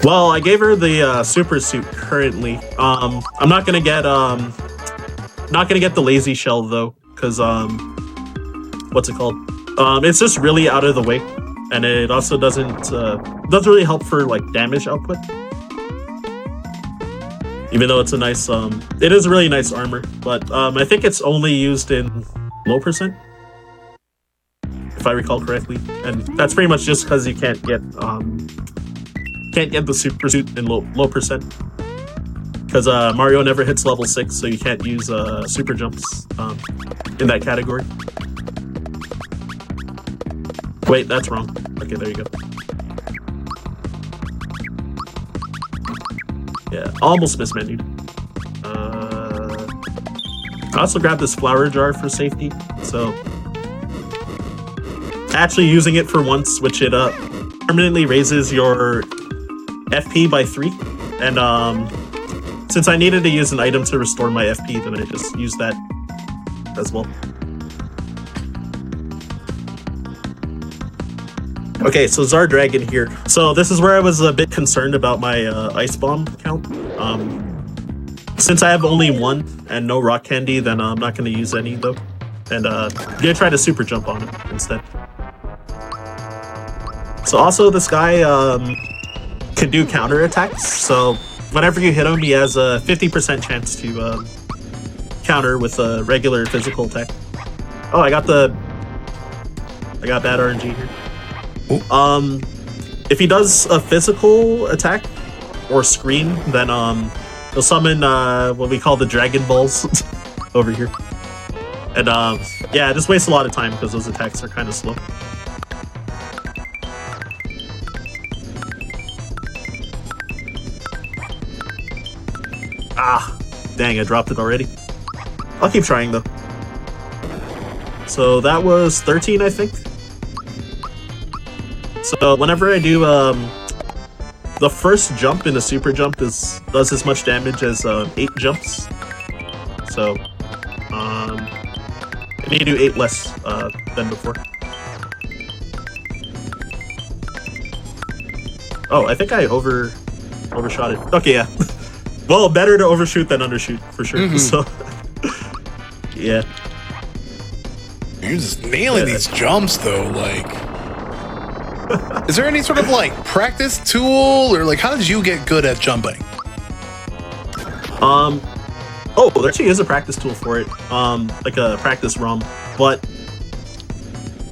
Well, I gave her the super suit currently. I'm not gonna get the lazy shell though, because what's it called? It's just really out of the way, and it also doesn't really help for like damage output. Even though it's a nice it is a really nice armor, but I think it's only used in low percent, if I recall correctly, and that's pretty much just because you can't get the super suit in low percent, because Mario never hits level 6, so you can't use super jumps in that category. Wait, that's wrong. Okay, there you go. Yeah, almost mismenued. I also grabbed this flower jar for safety, so actually using it for once, which it permanently raises your FP by 3, and since I needed to use an item to restore my FP, then I just used that as well. Okay, so Czar Dragon here. So this is where I was a bit concerned about my Ice Bomb count. Since I have only one and no Rock Candy, then I'm not going to use any though. And I'm going to try to super jump on it instead. So also this guy can do counter attacks. So whenever you hit him, he has a 50% chance to counter with a regular physical attack. Oh, I got bad RNG here. If he does a physical attack or scream, then he'll summon what we call the Dragon Balls over here. And yeah, it just wastes a lot of time because those attacks are kind of slow. Ah, dang, I dropped it already. I'll keep trying though. So that was 13, I think. So whenever I do the first jump in the super jump does as much damage as 8 jumps. So I need to do 8 less than before. Oh, I think I overshot it. Okay, yeah. Well, better to overshoot than undershoot for sure. Mm-hmm. So yeah. You're just nailing these jumps though, like. Is there any sort of like practice tool, or like how did you get good at jumping? Oh, there actually is a practice tool for it. Like a practice ROM. But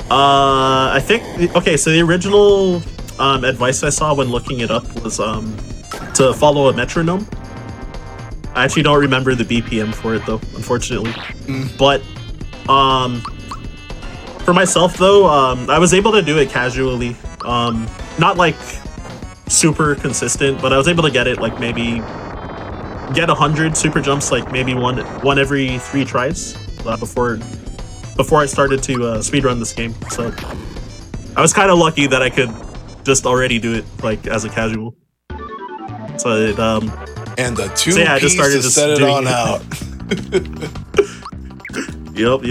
I think okay, so the original advice I saw when looking it up was to follow a metronome. I actually don't remember the BPM for it though, unfortunately. But for myself though, I was able to do it casually. Not like super consistent, but I was able to get it like maybe get 100 super jumps, like maybe one every 3 tries before I started to speedrun this game. So I was kind of lucky that I could just already do it like as a casual. So it and the two so yeah, I just started to set it on out. Yep.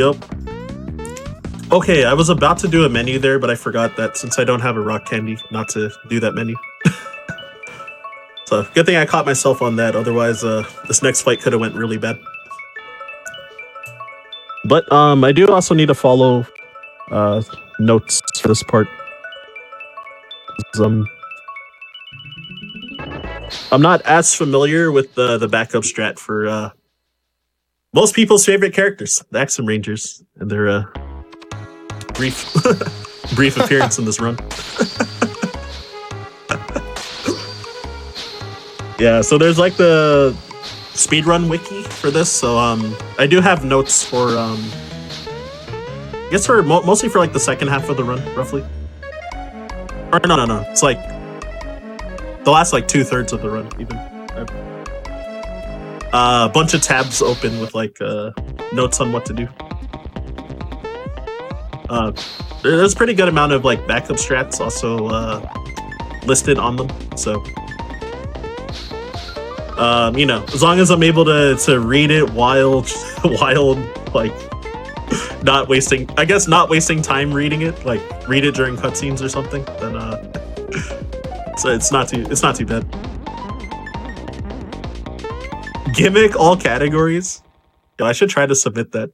Okay, I was about to do a menu there, but I forgot that since I don't have a rock candy, not to do that menu. So good thing I caught myself on that. Otherwise, this next fight could have went really bad. But I do also need to follow notes for this part. I'm not as familiar with the backup strat for most people's favorite characters, the Axum Rangers, and their brief appearance in this run. Yeah, so there's like the speedrun wiki for this. So I do have notes for I guess for mostly for like the second half of the run, roughly. Or no. It's like the last like 2/3 of the run, even. A bunch of tabs open with like notes on what to do. There's a pretty good amount of like backup strats. Also, listed on them. So, you know, as long as I'm able to read it while like not wasting time reading it, like read it during cutscenes or something, then so it's not too bad. Gimmick all categories. Yo, I should try to submit that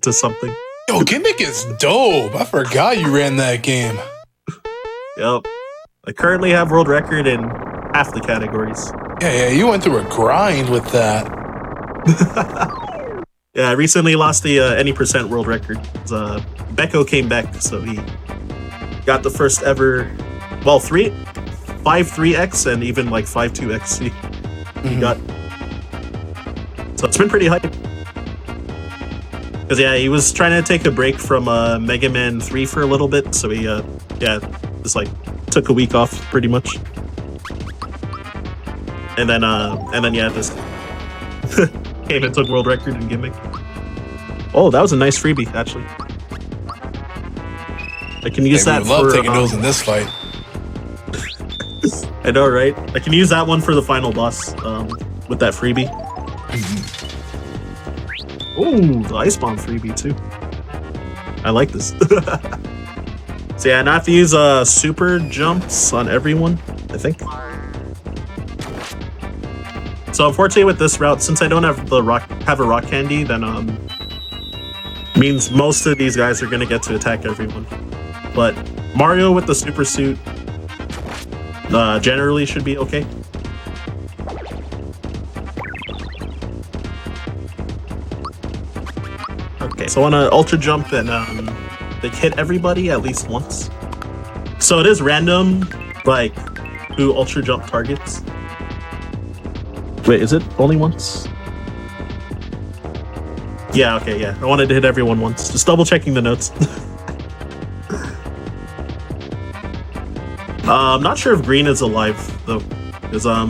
to something. Yo, Gimmick is dope. I forgot you ran that game. Yep. I currently have world record in half the categories. Yeah, you went through a grind with that. Yeah, I recently lost the any percent world record. Becco came back, so he got the first ever, well, 5-3x and even like 5-2x he got. So it's been pretty hype. Because yeah, he was trying to take a break from Mega Man 3 for a little bit, so he just like took a week off pretty much. And then yeah, this came and took world record in Gimmick. Oh, that was a nice freebie, actually. I can use that for... I love taking those in this fight. I know, right? I can use that one for the final boss with that freebie. Oh, the Ice Bomb freebie, too. I like this. So yeah, and I have to use super jumps on everyone, I think. So unfortunately with this route, since I don't have a rock candy, then means most of these guys are gonna get to attack everyone. But Mario with the super suit generally should be okay. Okay, so I want to ultra jump and they hit everybody at least once. So it is random, like who ultra jump targets. Wait, is it only once? Yeah, okay, yeah. I wanted to hit everyone once. Just double checking the notes. I'm not sure if green is alive though, because I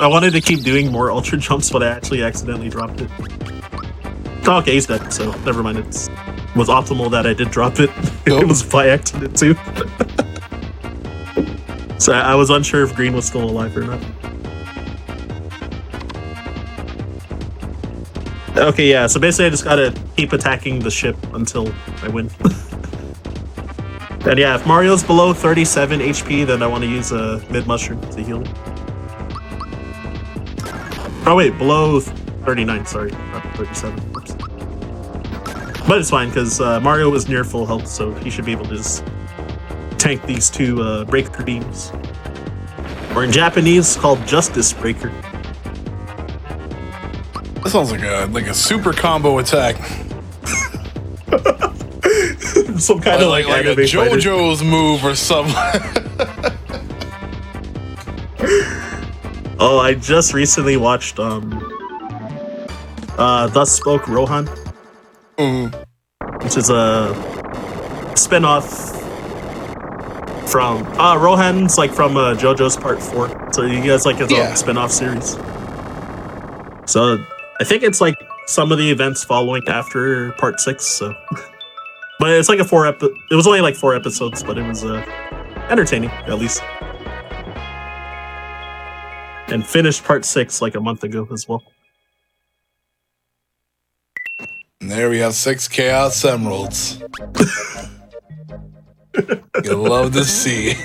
wanted to keep doing more ultra jumps, but I actually accidentally dropped it. Oh, okay, he's dead, so never mind. It was optimal that I did drop it. It was by accident too. So I was unsure if green was still alive or not. Okay, yeah, so basically I just gotta keep attacking the ship until I win. And yeah, if Mario's below 37 HP, then I want to use a mid-mushroom to heal. Oh wait, below 39, sorry, not 37. Oops. But it's fine, because Mario was near full health, so he should be able to just tank these two breaker beams. Or in Japanese, called Justice Breaker. That sounds like a super combo attack. Some kind of like a JoJo's move or something. Oh, I just recently watched Thus Spoke Rohan, which is a spin-off from Rohan's like from JoJo's Part 4. So he has like his own spin-off series. So I think it's like some of the events following after Part 6. So. But it's like it was only like 4 episodes, but it was entertaining, at least. And finished Part 6 like a month ago as well. And there we have 6 Chaos Emeralds. You'll love to see.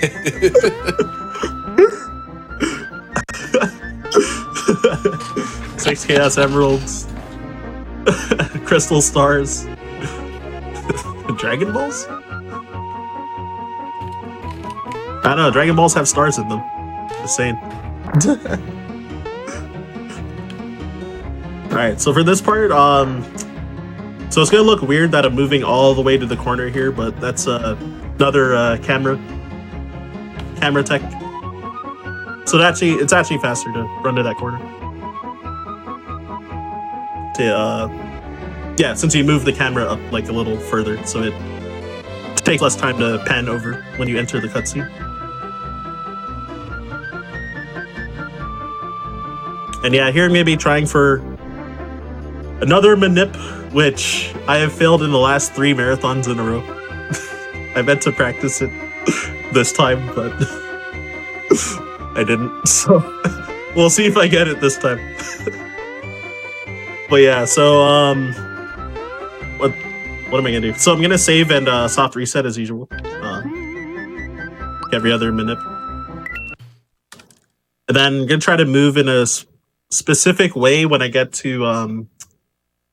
6 Chaos Emeralds. Crystal Stars. Dragon Balls? I don't know, Dragon Balls have stars in them. Just saying. Alright, so for this part, so it's gonna look weird that I'm moving all the way to the corner here, but that's another camera tech. So it's actually faster to run to that corner. Yeah, since you move the camera up like a little further, so it takes less time to pan over when you enter the cutscene. And yeah, here I'm gonna be trying for another manip, which I have failed in the last 3 marathons in a row. I meant to practice it this time, but I didn't. So we'll see if I get it this time. But yeah, so what am I gonna do? So I'm gonna save and soft reset as usual. Every other minute. And then I'm gonna try to move in a specific way when I get to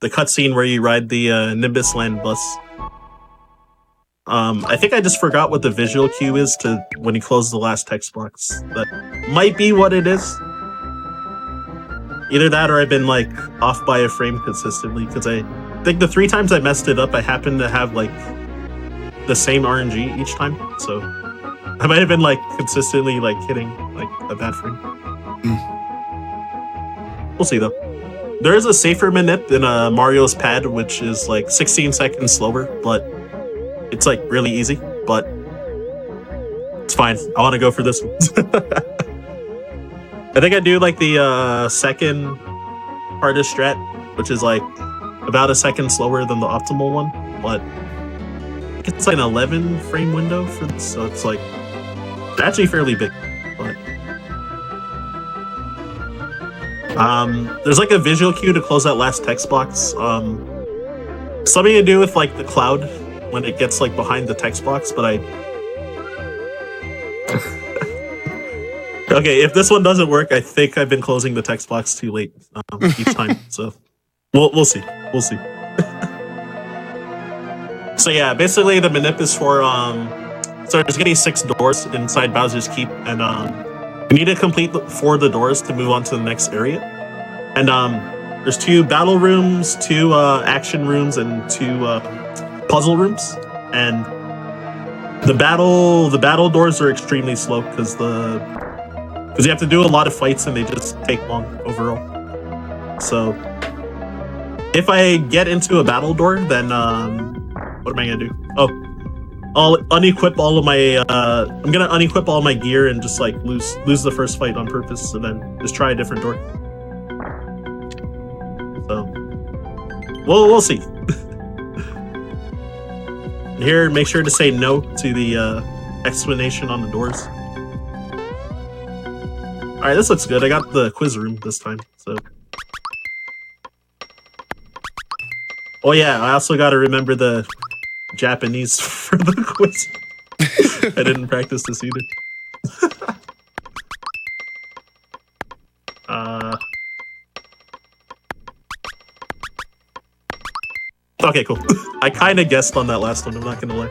the cutscene where you ride the Nimbus Land bus. I think I just forgot what the visual cue is to when you close the last text box. That might be what it is. Either that or I've been like off by a frame consistently, because I think the 3 times I messed it up, I happened to have like the same RNG each time. So I might have been like consistently like hitting like a bad frame. We'll see though. There is a safer minute than Mario's pad, which is like 16 seconds slower, but it's like really easy, but it's fine. I want to go for this one. I think I do like the second hardest strat, which is like about a second slower than the optimal one, but I think it's like an 11 frame window for this, so it's like actually fairly big. But there's like a visual cue to close that last text box. Something to do with like the cloud when it gets like behind the text box, but I okay, if this one doesn't work, I think I've been closing the text box too late each time. So we'll see. We'll see. So yeah, basically the manip is for so there's getting 6 doors inside Bowser's Keep, and you need to complete 4 of the doors to move on to the next area. And there's 2 battle rooms, 2 action rooms, and 2 puzzle rooms. And the battle doors are extremely slow because you have to do a lot of fights and they just take long overall. So if I get into a battle door, then what am I gonna do? Oh, I'll unequip all of my I'm gonna unequip all my gear and just like lose the first fight on purpose, and then just try a different door. So we'll see. Here, make sure to say no to the explanation on the doors. Alright, this looks good. I got the quiz room this time, so. Oh yeah, I also gotta remember the Japanese for the quiz. I didn't practice this either. Okay, cool. I kind of guessed on that last one, I'm not gonna lie.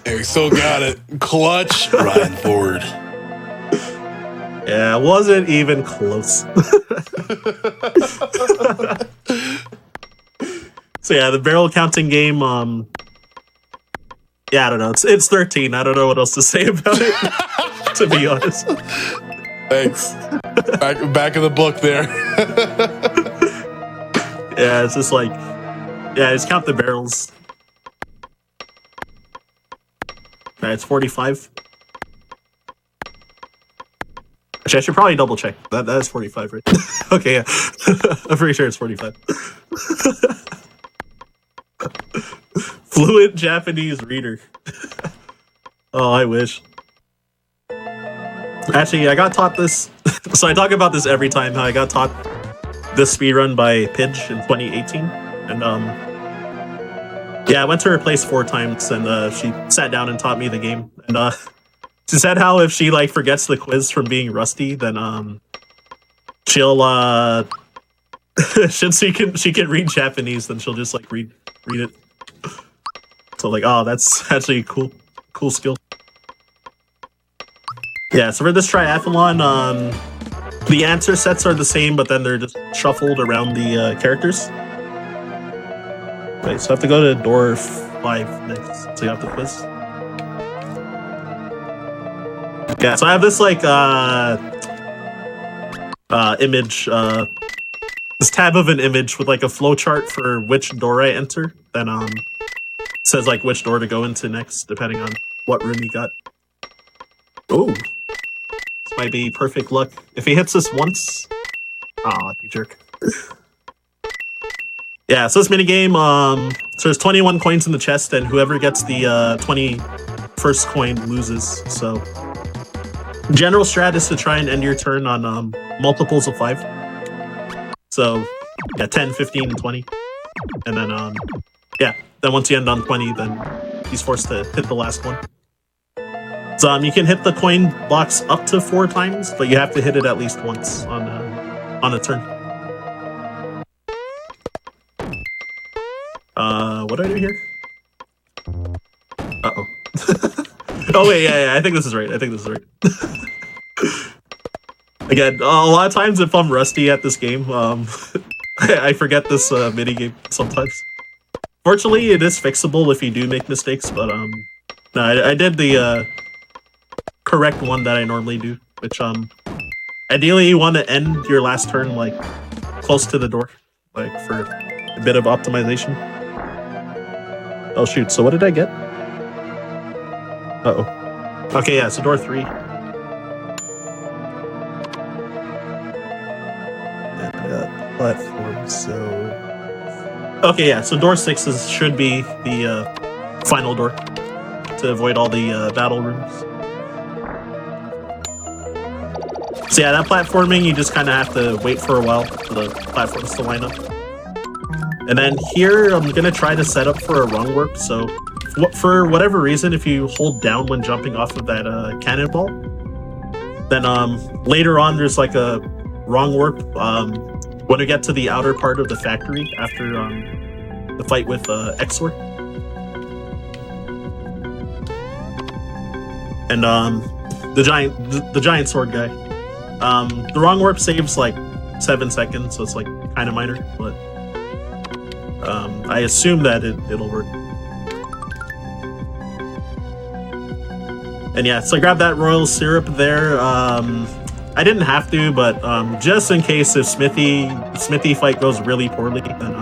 Hey, we still got it. Clutch, riding forward. Yeah, it wasn't even close. So yeah, the barrel counting game, yeah, I don't know. It's 13. I don't know what else to say about it, to be honest. Thanks. Back of the book there. Yeah, it's just like, yeah, just count the barrels. Alright, it's 45. Actually, I should probably double check. That is 45, right? Okay, yeah. I'm pretty sure it's 45. Fluent Japanese reader. Oh, I wish. Actually, I got taught this. So I talk about this every time, how I got taught this speedrun by Pidge in 2018. And yeah, I went to her place 4 times, and she sat down and taught me the game. And she said how if she like forgets the quiz from being rusty, then she'll since she can read Japanese, then she'll just like read it. So like, oh, that's actually a cool skill. Yeah, so for this triathlon, the answer sets are the same, but then they're just shuffled around the characters. Right, so I have to go to door 5 next. So you have the quiz. Yeah, so I have this like image, this tab of an image with like a flowchart for which door I enter. Then says like which door to go into next, depending on what room you got. Oh, this might be perfect luck. If he hits this once, ah, you jerk. Yeah, so this minigame, so there's 21 coins in the chest, and whoever gets the 21st coin loses. So general strat is to try and end your turn on multiples of 5. So yeah, 10, 15, and 20. And then yeah, then once you end on 20, then he's forced to hit the last one. So you can hit the coin box up to 4 times, but you have to hit it at least once on a turn. What do I do here? Uh-oh. Oh wait, yeah, I think this is right. Again, a lot of times if I'm rusty at this game, I forget this minigame sometimes. Fortunately, it is fixable if you do make mistakes, but no, I did the correct one that I normally do, which ideally you want to end your last turn like close to the door, like for a bit of optimization. Oh shoot, so what did I get? Uh-oh. Okay, yeah, so door 3. Platform, so... Okay, yeah, so door 6 should be the final door to avoid all the battle rooms. So yeah, that platforming, you just kind of have to wait for a while for the platforms to line up. And then here, I'm going to try to set up for a rung warp, so for whatever reason, if you hold down when jumping off of that cannonball, then later on there's like a rung warp when we get to the outer part of the factory after the fight with Exor. And the giant sword guy. The rung warp saves like 7 seconds, so it's like kind of minor, but I assume that it'll work. And yeah, so I grabbed that royal syrup there. I didn't have to, but just in case if Smithy fight goes really poorly, then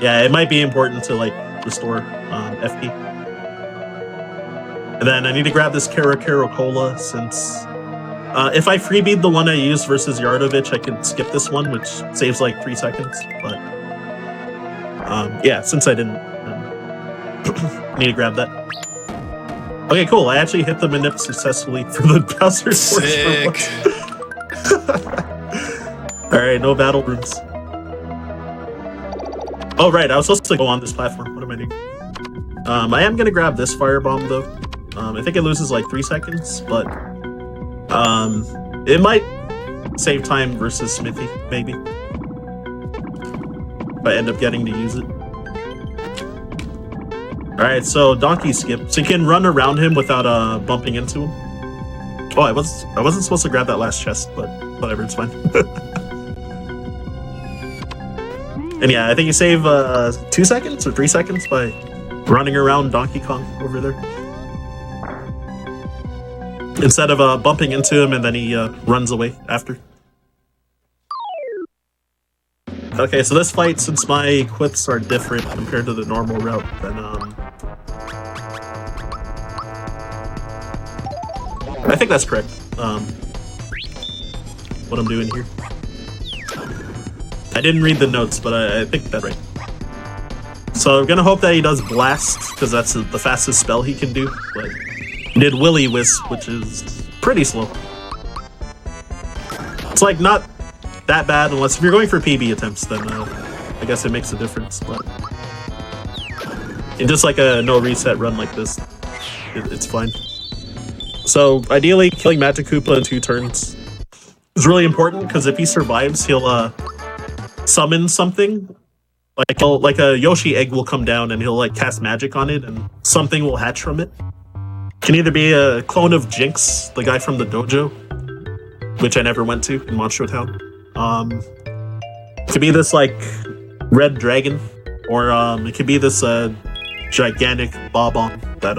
yeah, it might be important to like restore FP. And then I need to grab this Kara Cola since if I freebeat the one I used versus Yardovich, I can skip this one, which saves like 3 seconds. But yeah, since I didn't, I need to grab that. Okay, cool. I actually hit the manip successfully for the Bowser Force. Sick. Alright, no battle rooms. Oh, right. I was supposed to go on this platform. What am I doing? I am going to grab this firebomb, though. I think it loses like 3 seconds, but it might save time versus Smithy, maybe. If I end up getting to use it. Alright, so donkey skip. So you can run around him without bumping into him. Oh, I wasn't supposed to grab that last chest, but whatever, it's fine. And yeah, I think you save 2 seconds or 3 seconds by running around Donkey Kong over there. Instead of bumping into him and then he runs away after. Okay, so this fight, since my equips are different compared to the normal route, then I think that's correct. What I'm doing here. I didn't read the notes, but I think that's right. So I'm gonna hope that he does Blast, because that's the fastest spell he can do. But he did Willy Wisp, which is pretty slow. It's like not that bad, unless if you're going for PB attempts, then I guess it makes a difference. But in just like a no reset run like this, it's fine. So ideally, killing Magic Koopa in 2 turns is really important, because if he survives, he'll summon something. Like a Yoshi egg will come down and he'll like cast magic on it and something will hatch from it. Can either be a clone of Jinx, the guy from the dojo, which I never went to in Monstro Town. It could be this like red dragon, or it could be this gigantic Bob-omb that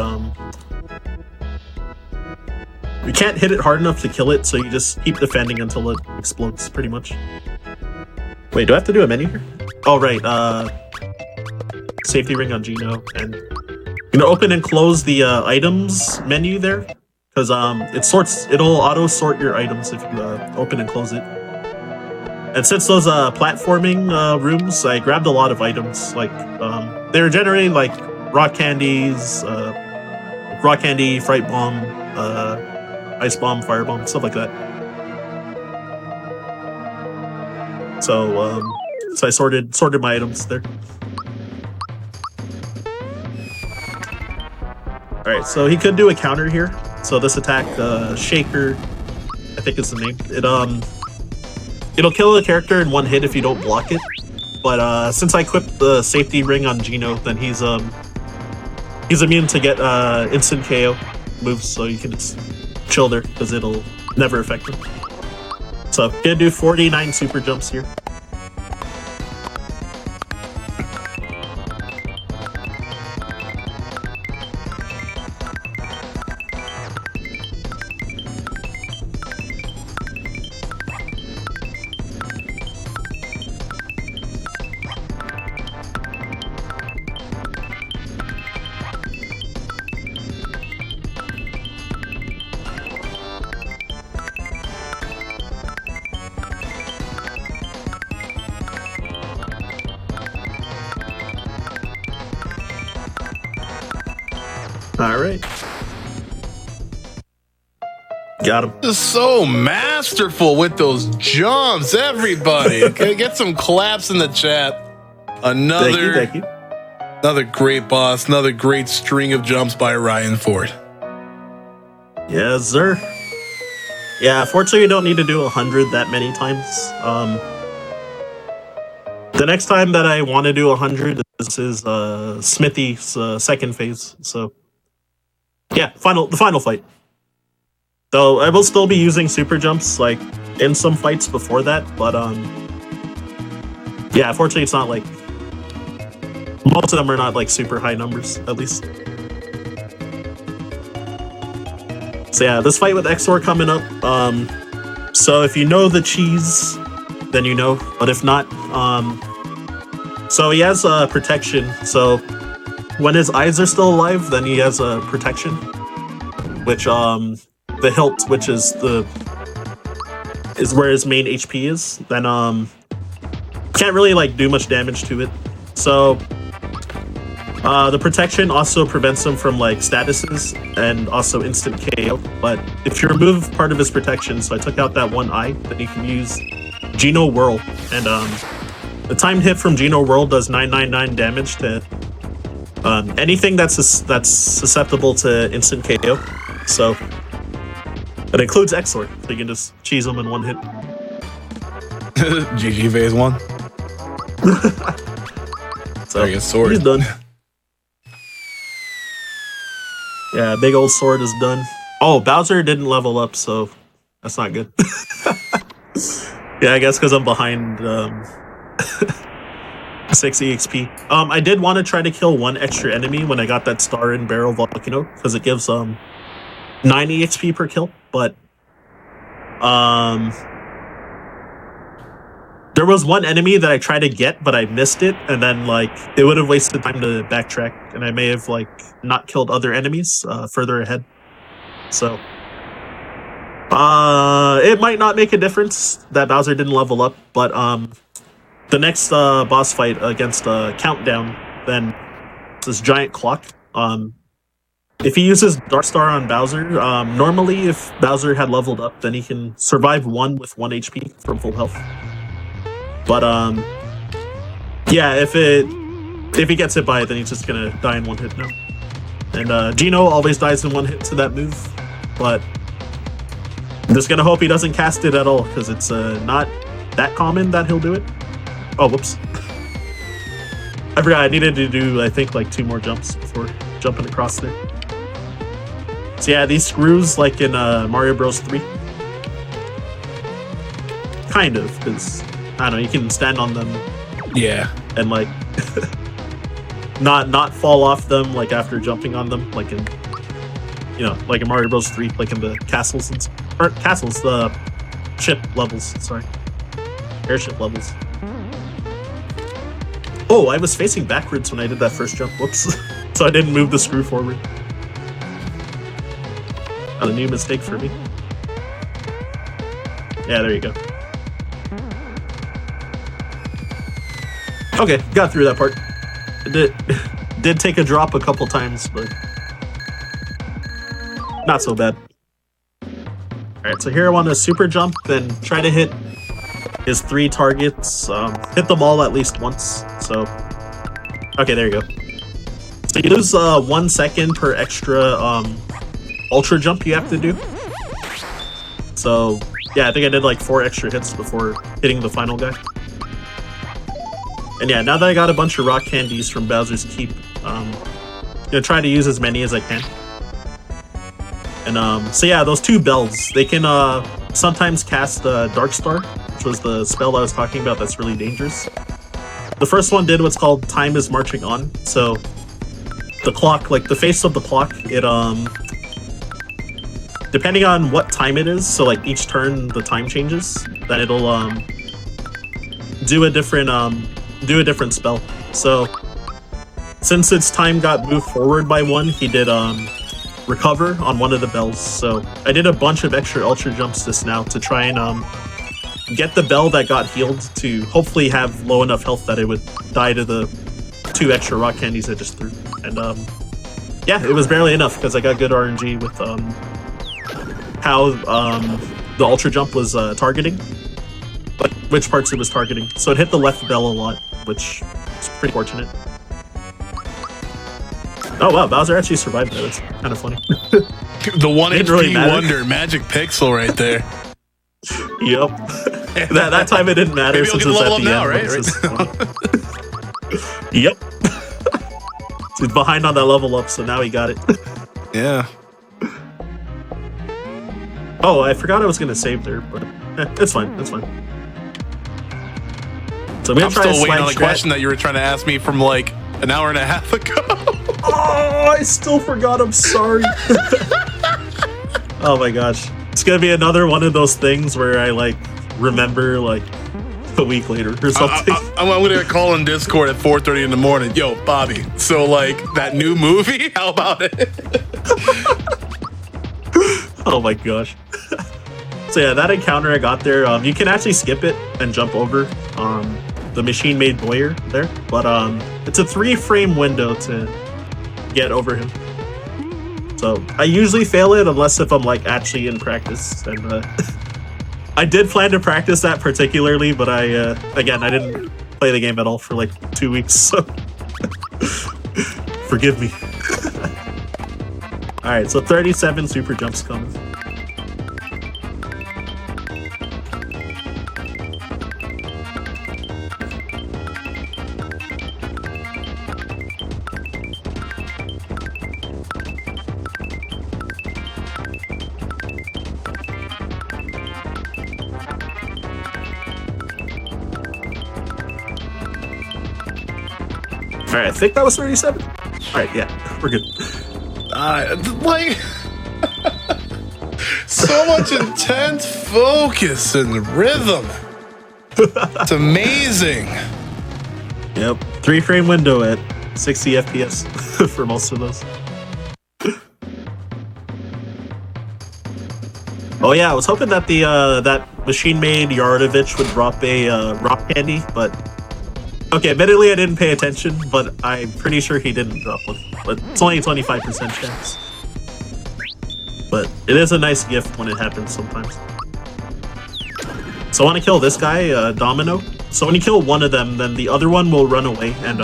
you can't hit it hard enough to kill it, so you just keep defending until it explodes, pretty much. Wait, do I have to do a menu here? Oh, right, safety ring on Geno, and I'm gonna open and close the items menu there, because it'll auto-sort your items if you open and close it. And since those platforming rooms, I grabbed a lot of items. Like they were generally like rock candies, rock candy, fright bomb, ice bomb, fire bomb, stuff like that. So I sorted my items there. All right, so he could do a counter here. So this attack, Shaker, I think is the name. It'll kill the character in one hit if you don't block it. But since I equipped the safety ring on Gino, then he's immune to get instant KO moves, so you can just chill there because it'll never affect him. So gonna do 49 super jumps here. All right. Got him. Just so masterful with those jumps, everybody. Get some claps in the chat. Thank you. Another great boss, another great string of jumps by Ryan Ford. Yes, sir. Yeah, fortunately, you don't need to do 100 that many times. The next time that I want to do 100 is Smithy's second phase. So, yeah, the final fight. Though I will still be using super jumps like in some fights before that, but yeah, fortunately, it's not like most of them are not like super high numbers, at least. So yeah, this fight with Exor coming up. So if you know the cheese, then you know. But if not, so he has protection. So when his eyes are still alive, then he has a protection, which the hilt, which is where his main HP is. Then can't really like do much damage to it. So the protection also prevents him from like statuses and also instant KO. But if you remove part of his protection, so I took out that one eye, then you can use Geno Whirl, and the timed hit from Geno Whirl does 999 damage to anything that's susceptible to instant KO. So it includes Exor, so you can just cheese him in one hit. GG phase 1. So there sword. He's done. Yeah, big old sword is done. Oh, Bowser didn't level up, so that's not good. Yeah, I guess because I'm behind 6 EXP. I did want to try to kill one extra enemy when I got that star in Barrel Volcano, because it gives 9 EXP per kill, but there was one enemy that I tried to get, but I missed it, and then like it would have wasted time to backtrack, and I may have like not killed other enemies further ahead. So it might not make a difference that Bowser didn't level up, but the next boss fight against Countdown, then this giant clock. If he uses Dark Star on Bowser, normally if Bowser had leveled up, then he can survive one with 1 HP from full health. But yeah, if he gets hit by it, then he's just gonna die in one hit now. And Geno always dies in one hit to that move, but I'm just gonna hope he doesn't cast it at all, because it's not that common that he'll do it. Oh, whoops. I forgot I needed to do, I think, like 2 more jumps before jumping across there. So yeah, these screws, like in Mario Bros. 3. Kind of, because, I don't know, you can stand on them. Yeah. And, like, not fall off them, like, after jumping on them, like in, you know, like in Mario Bros. 3, like in the castles, the ship levels, sorry. Airship levels. Oh, I was facing backwards when I did that first jump. Whoops. So I didn't move the screw forward. A new mistake for me. Yeah, there you go. Okay, got through that part. It did take a drop a couple times, but not so bad. Alright, so here I want to super jump, then try to hit his 3 targets. Hit them all at least once. So, okay, there you go. So you lose 1 second per extra ultra jump you have to do. So, yeah, I think I did like 4 extra hits before hitting the final guy. And yeah, now that I got a bunch of rock candies from Bowser's Keep, gonna try to use as many as I can. And so yeah, those 2 bells, they can sometimes cast Dark Star, which was the spell I was talking about that's really dangerous. The first one did what's called Time is Marching On. So the clock, like the face of the clock, it depending on what time it is, so like each turn the time changes, then it'll do a different spell. So since its time got moved forward by 1, he did recover on one of the bells. So I did a bunch of extra ultra jumps just now to try and get the bell that got healed to hopefully have low enough health that it would die to the 2 extra rock candies I just threw. And yeah, it was barely enough because I got good RNG with how the ultra jump was targeting, like which parts it was targeting. So it hit the left bell a lot, which is pretty fortunate. Oh wow, Bowser actually survived that. That's kind of funny. The 1 HP really wonder, Magic Pixel right there. Yep. that time it didn't matter. Maybe you'll get level up now, right? Yep. So he's behind on that level up, so now he got it. Yeah. Oh, I forgot I was gonna save there, but it's fine. It's fine. So I'm still waiting on the question that you were trying to ask me from like an hour and a half ago. Oh, I still forgot. I'm sorry. Oh my gosh. It's gonna be another one of those things where I like remember like a week later or something. I'm gonna call in Discord at 4:30 in the morning. Yo, Bobby. So like that new movie, how about it? Oh my gosh. So yeah, that encounter I got there, you can actually skip it and jump over the machine-made Boyer there, but it's a 3-frame window to get over him. So I usually fail it unless if I'm like actually in practice, and I did plan to practice that particularly, but again, I didn't play the game at all for like 2 weeks, so forgive me. All right, so 37 super jumps coming. All right, I think that was 37. All right, yeah, we're good. Like so much intense focus and rhythm. It's amazing. Yep, 3-frame window at 60 FPS for most of those. Oh yeah, I was hoping that the that machine-made Yardovich would drop a rock candy, but okay, admittedly I didn't pay attention, but I'm pretty sure he didn't drop one. But it's only a 25% chance. But it is a nice gift when it happens sometimes. So I want to kill this guy, Domino. So when you kill one of them, then the other one will run away and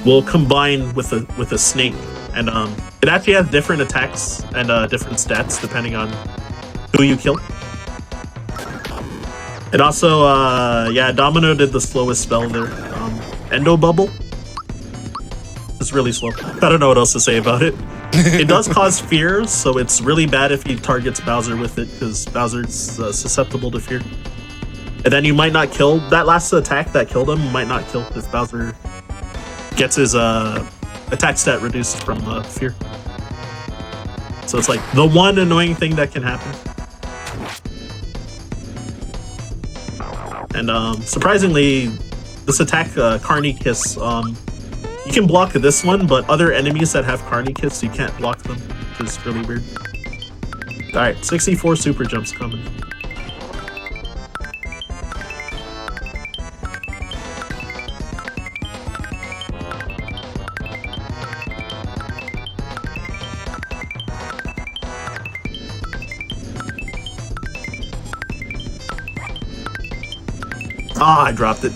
will combine with a snake. And it actually has different attacks and different stats depending on who you kill. And also, yeah, Domino did the slowest spell there. Endo Bubble. It's really slow. I don't know what else to say about it. It does cause fear, so it's really bad if he targets Bowser with it, because Bowser's susceptible to fear. And then you might not kill, that last attack that killed him might not kill if Bowser gets his attack stat reduced from fear. So it's like the one annoying thing that can happen. And surprisingly, this attack, Carney Kiss, you can block this one, but other enemies that have Carney Kiss, you can't block them, which is really weird. Alright, 64 super jumps coming. I dropped it.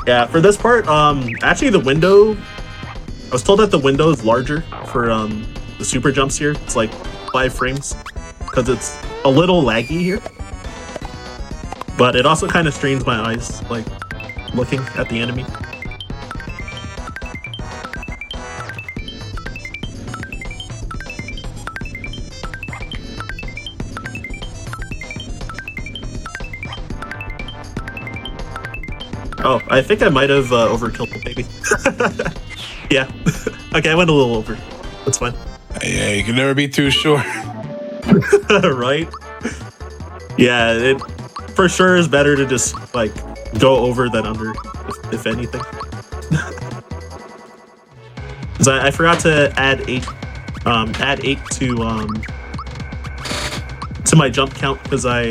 Yeah, for this part, actually the window, I was told that the window is larger for the super jumps here. It's like 5 frames because it's a little laggy here. But it also kind of strains my eyes, like looking at the enemy. Oh, I think I might have overkilled the baby. Yeah. Okay, I went a little over. That's fine. Yeah, you can never be too sure. Right? Yeah, it for sure is better to just like go over than under, if anything. Cause I forgot to add 8 to my jump count because I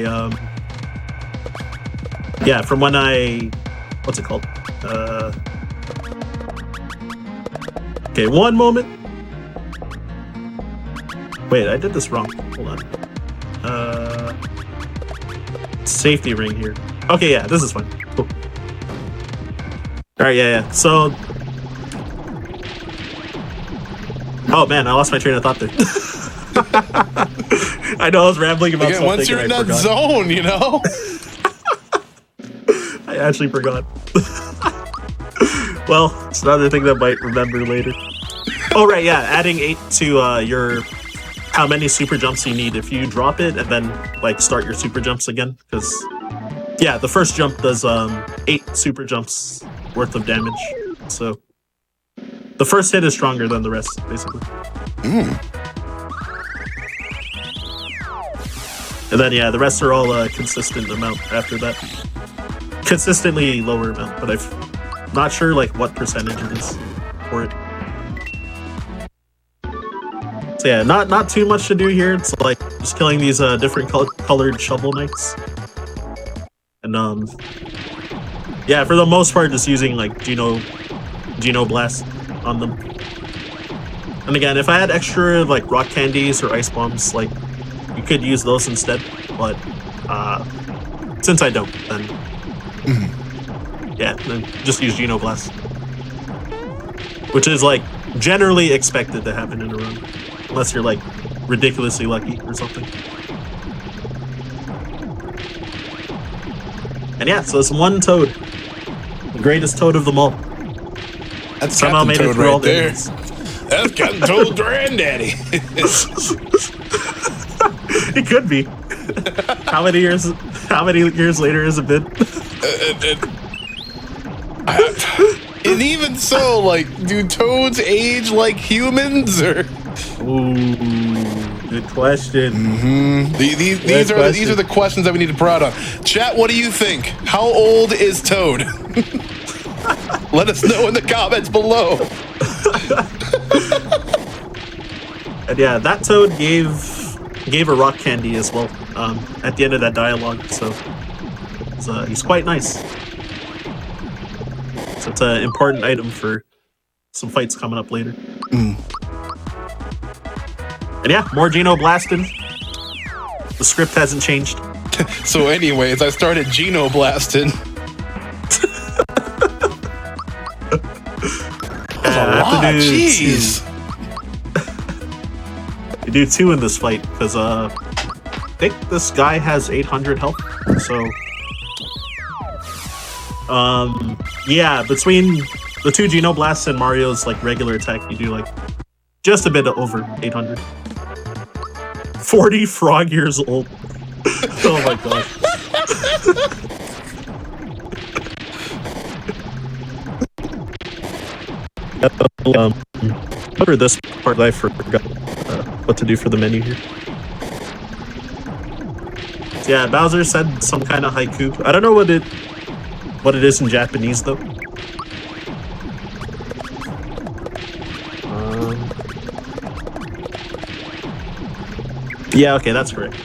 yeah, from when I what's it called? Okay, one moment. Wait, I did this wrong. Hold on. Safety ring here. Okay, yeah, this is fine. Cool. All right, yeah. So, oh man, I lost my train of thought there. I know I was rambling about something. Once you're in that zone, you know. I actually forgot. Well, it's another thing that I might remember later. Oh right, yeah, adding 8 to your how many super jumps you need if you drop it and then like start your super jumps again, because yeah, the first jump does 8 super jumps worth of damage. So the first hit is stronger than the rest, basically. And then yeah, the rest are all a consistent amount after that. Consistently lower amount, but I'm not sure like what percentage it is for it. So yeah, not too much to do here. It's like just killing these different colored shovel knights. And yeah, for the most part just using like Geno Blast on them. And again, if I had extra like rock candies or ice bombs, like you could use those instead, but since I don't, then yeah, then just use Geno Blast. Which is like generally expected to happen in a run. Unless you're like ridiculously lucky or something. And yeah, so it's one Toad. The greatest Toad of them all. That's somehow Captain made Toad it through all right there. the That's Captain Toad's granddaddy. It could be. How many years later has it been? And even so, like, do toads age like humans, or? Ooh, good question. These are the questions that we need to prod on. Chat, what do you think? How old is Toad? Let us know in the comments below. And yeah, that Toad gave a rock candy as well at the end of that dialogue, so he's quite nice. So it's an important item for some fights coming up later. And yeah, more Geno blasting. The script hasn't changed. So anyways, I started Geno blasting. Jeez. You do 2 in this fight because I think this guy has 800 health. So yeah, between the 2 Geno blasts and Mario's like regular attack, you do like just a bit over 800. 40 frog years old. Oh my god. Cover this part, I forgot what to do for the menu here. So yeah, Bowser said some kind of haiku. I don't know what it is in Japanese though. Yeah, okay, that's correct.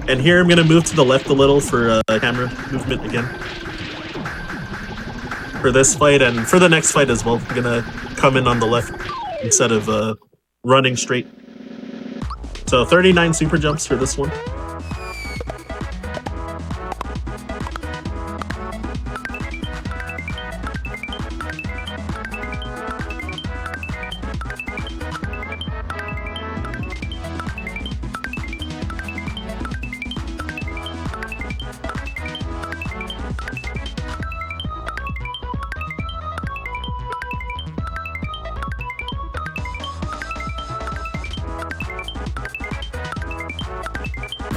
And here I'm gonna move to the left a little for camera movement again. For this fight and for the next fight as well, I'm gonna come in on the left instead of running straight. So 39 super jumps for this one.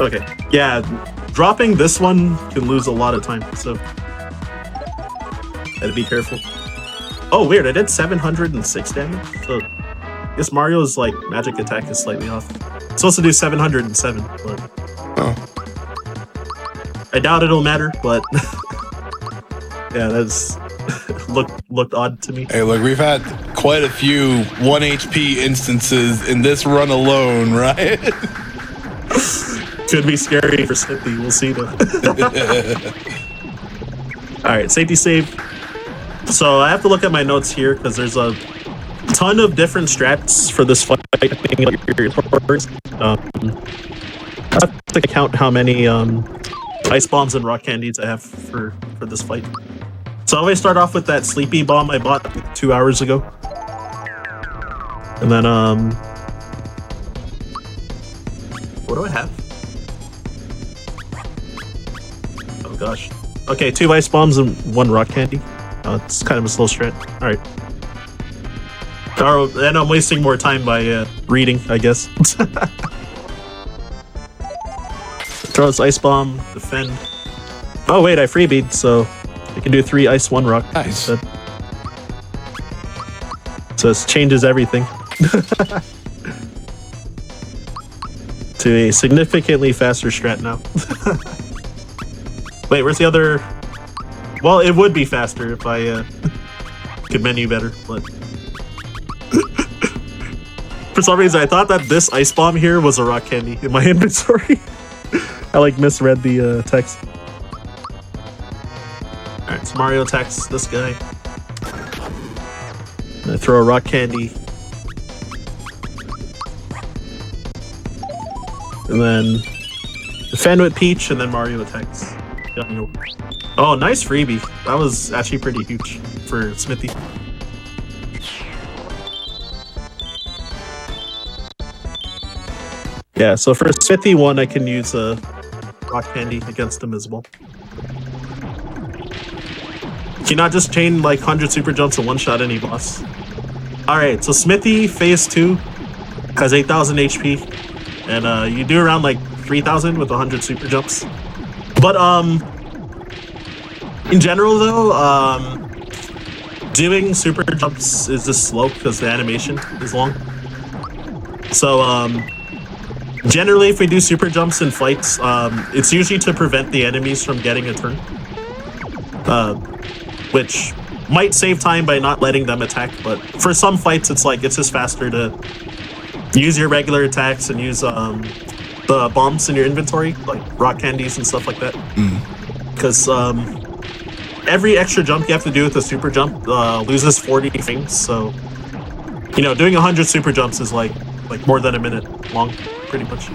Okay. Yeah, dropping this one can lose a lot of time, so gotta be careful. Oh, weird. I did 706 damage. So I guess Mario's like magic attack is slightly off. It's supposed to do 707, but I doubt it'll matter. But yeah, that's looked odd to me. Hey, look, we've had quite a few 1 HP instances in this run alone, right? Could be scary for Smithy. We'll see though. All right, safety save. So I have to look at my notes here because there's a ton of different strats for this fight. I have to count how many ice bombs and rock candies I have for this fight. So I always start off with that sleepy bomb I bought 2 hours ago. And then what do I have? Oh gosh. Okay, 2 ice bombs and 1 rock candy. It's kind of a slow strat. All right. And I'm wasting more time by reading, I guess. Throw this ice bomb, defend. Oh wait, I freebied, so I can do 3 ice, 1 rock. Nice. Instead. So this changes everything. To a significantly faster strat now. Wait, where's the other? Well, it would be faster if I could menu better, but for some reason I thought that this ice bomb here was a rock candy in my inventory. I like misread the text. Alright, so Mario attacks this guy. I throw a rock candy. And then defend with Peach, and then Mario attacks. Oh, nice freebie. That was actually pretty huge for Smithy. Yeah, so for Smithy 1, I can use a rock candy against him as well. Can you not just chain like 100 super jumps and one-shot any boss? Alright, so Smithy phase 2 has 8,000 HP. And you do around like 3,000 with 100 super jumps. But in general though, doing super jumps is just slow because the animation is long. So generally if we do super jumps in fights, it's usually to prevent the enemies from getting a turn. Which might save time by not letting them attack, but for some fights it's like it's just faster to use your regular attacks and use the bombs in your inventory, like rock candies and stuff like that. Because every extra jump you have to do with a super jump loses 40 frames. So, you know, doing 100 super jumps is like more than a minute long, pretty much.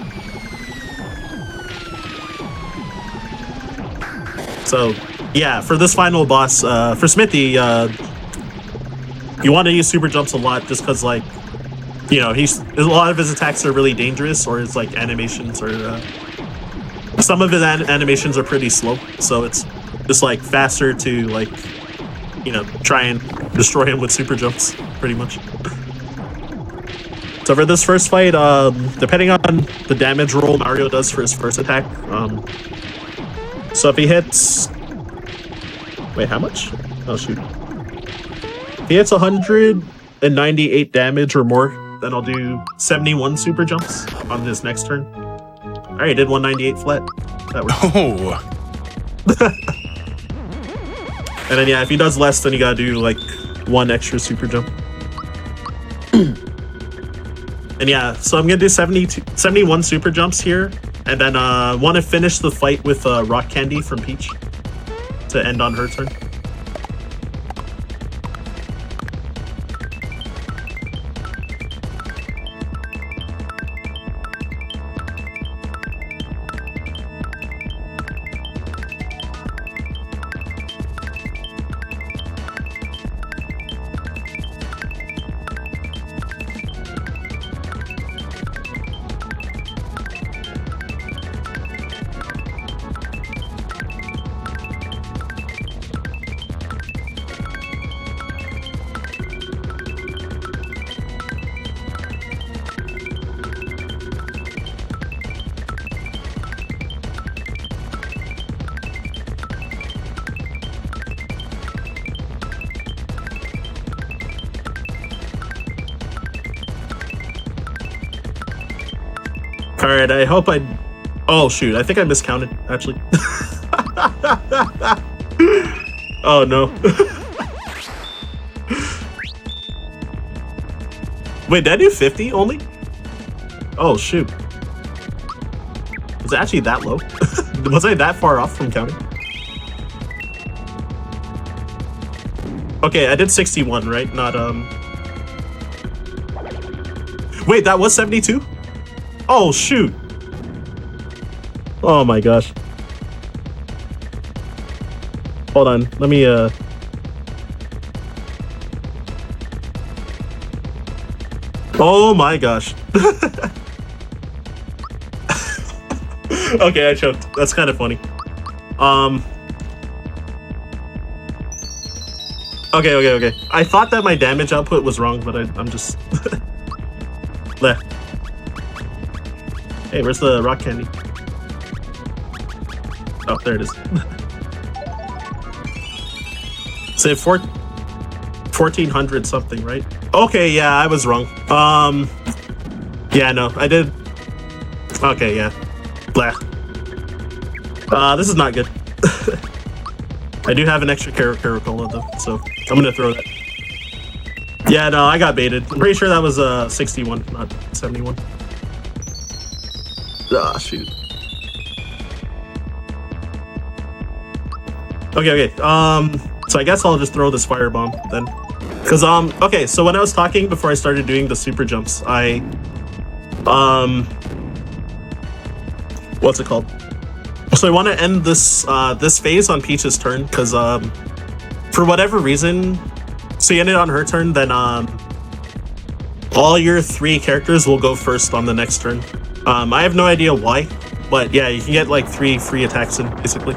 So, yeah, for this final boss, for Smithy, you want to use super jumps a lot just because, like, you know, a lot of his attacks are really dangerous, or his like animations are some of his animations are pretty slow, so it's just like faster to like, you know, try and destroy him with super jumps, pretty much. So for this first fight, depending on the damage roll Mario does for his first attack, so if he hits, wait, how much? Oh shoot, if he hits 198 damage or more, then I'll do 71 super jumps on this next turn. All right, I did 198 flat. That works. Oh. And then yeah, if he does less, then you gotta do like 1 extra super jump. And yeah, so I'm gonna do 71 super jumps here, and then want to finish the fight with rock candy from Peach to end on her turn. All right, I hope I. Oh shoot! I think I miscounted actually. Oh no. Wait, did I do 50 only? Oh shoot. Was it actually that low? Was I that far off from counting? Okay, I did 61, right? Not Wait, that was 72? Oh shoot. Oh my gosh. Hold on, let me oh my gosh. Okay, I choked. That's kind of funny. Okay. I thought that my damage output was wrong, but I'm just... Bleh. Hey, where's the rock candy? Oh, there it is. Say 1400 something, right? Okay, yeah, I was wrong. Yeah, no, I did. Okay, yeah. Blah. This is not good. I do have an extra Caracola though, so I'm gonna throw that. Yeah, no, I got baited. I'm pretty sure that was 61, not 71. Ah, shoot. Okay. So I guess I'll just throw this firebomb then. Cause okay, so when I was talking before I started doing the super jumps, I what's it called? So I want to end this this phase on Peach's turn, because for whatever reason, so you ended on her turn, then all your 3 characters will go first on the next turn. I have no idea why, but yeah, you can get like 3 free attacks in, basically.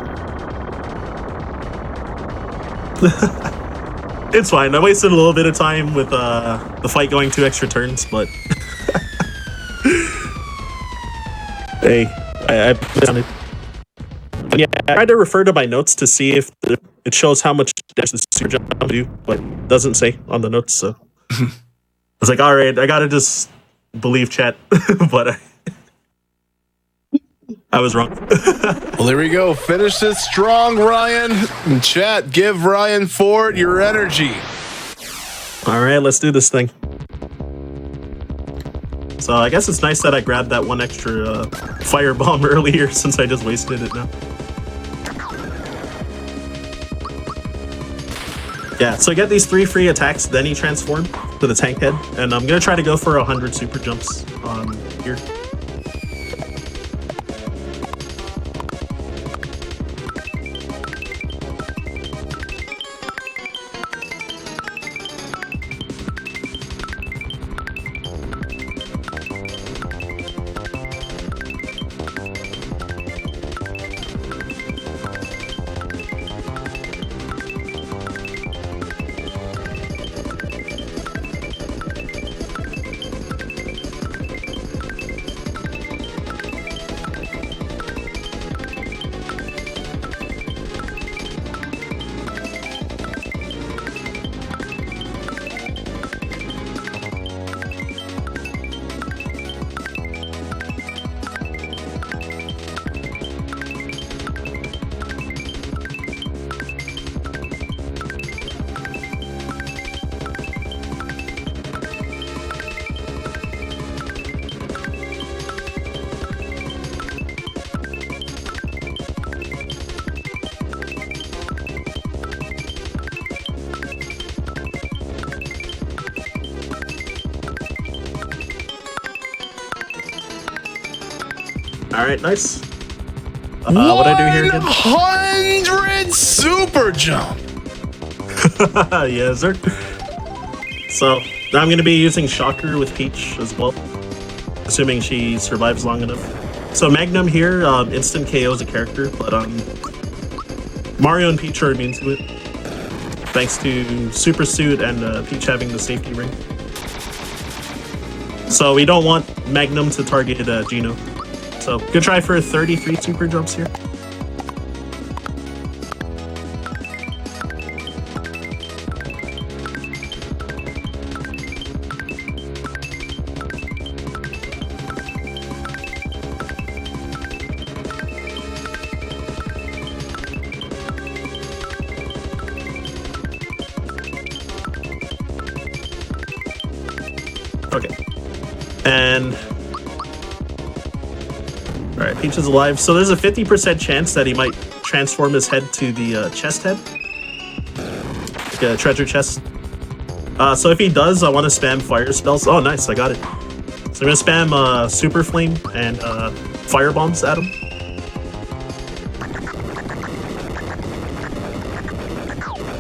It's fine. I wasted a little bit of time with the fight going 2 extra turns, but hey, I put it. Yeah, I tried to refer to my notes to see if it shows how much damage the super jump do, but it doesn't say on the notes. So I was like, all right, I gotta just believe chat, but I was wrong. Well, there we go. Finish this strong, Ryan. In chat, give Ryan Ford your energy. All right, let's do this thing. So I guess it's nice that I grabbed that 1 extra firebomb earlier, since I just wasted it now. Yeah, so get these 3 free attacks, then you transform to the tank head, and I'm gonna try to go for 100 super jumps here. All right, nice. What I do here again? 100 super jump. Yes, sir. So now I'm going to be using Shocker with Peach as well, assuming she survives long enough. So Magnum here, instant KO's a character, but Mario and Peach are immune to it, thanks to Super Suit and Peach having the safety ring. So we don't want Magnum to target Geno. So good try for 33 super jumps here. Okay. And all right, Peach is alive. So there's a 50% chance that he might transform his head to the chest head, like a treasure chest. So if he does, I want to spam fire spells. Oh, nice, I got it. So I'm gonna spam Super Flame and Fire Bombs at him.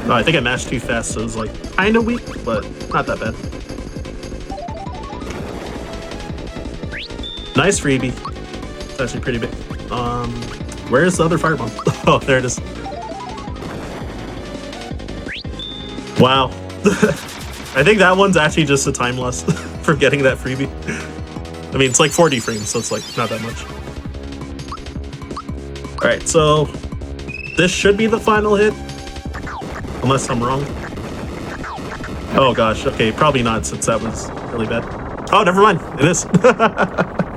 Oh, I think I mashed too fast, so it was like kind of weak, but not that bad. Nice freebie. It's actually pretty big. Where's the other firebomb? Oh, there it is. Wow. I think that one's actually just a time loss for getting that freebie. I mean, it's like 40 frames, so it's like not that much. All right, so this should be the final hit, unless I'm wrong. Oh gosh, okay, probably not since that was really bad. Oh, never mind, it is.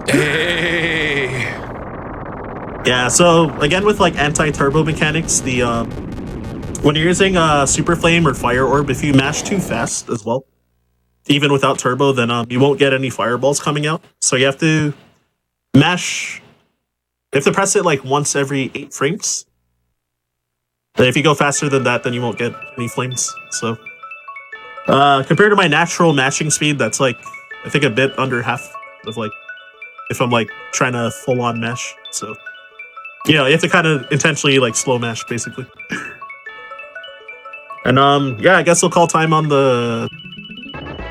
Hey. Yeah, so again with like anti-turbo mechanics, the when you're using Super Flame or Fire Orb, if you mash too fast as well, even without turbo, then you won't get any fireballs coming out. So you have to mash. You have to press it like once every 8 frames. And if you go faster than that, then you won't get any flames. So compared to my natural mashing speed, that's like I think a bit under half of like if I'm like trying to full on mash. So you know, you have to kind of intentionally like slow mash basically. And yeah, I guess we'll call time on the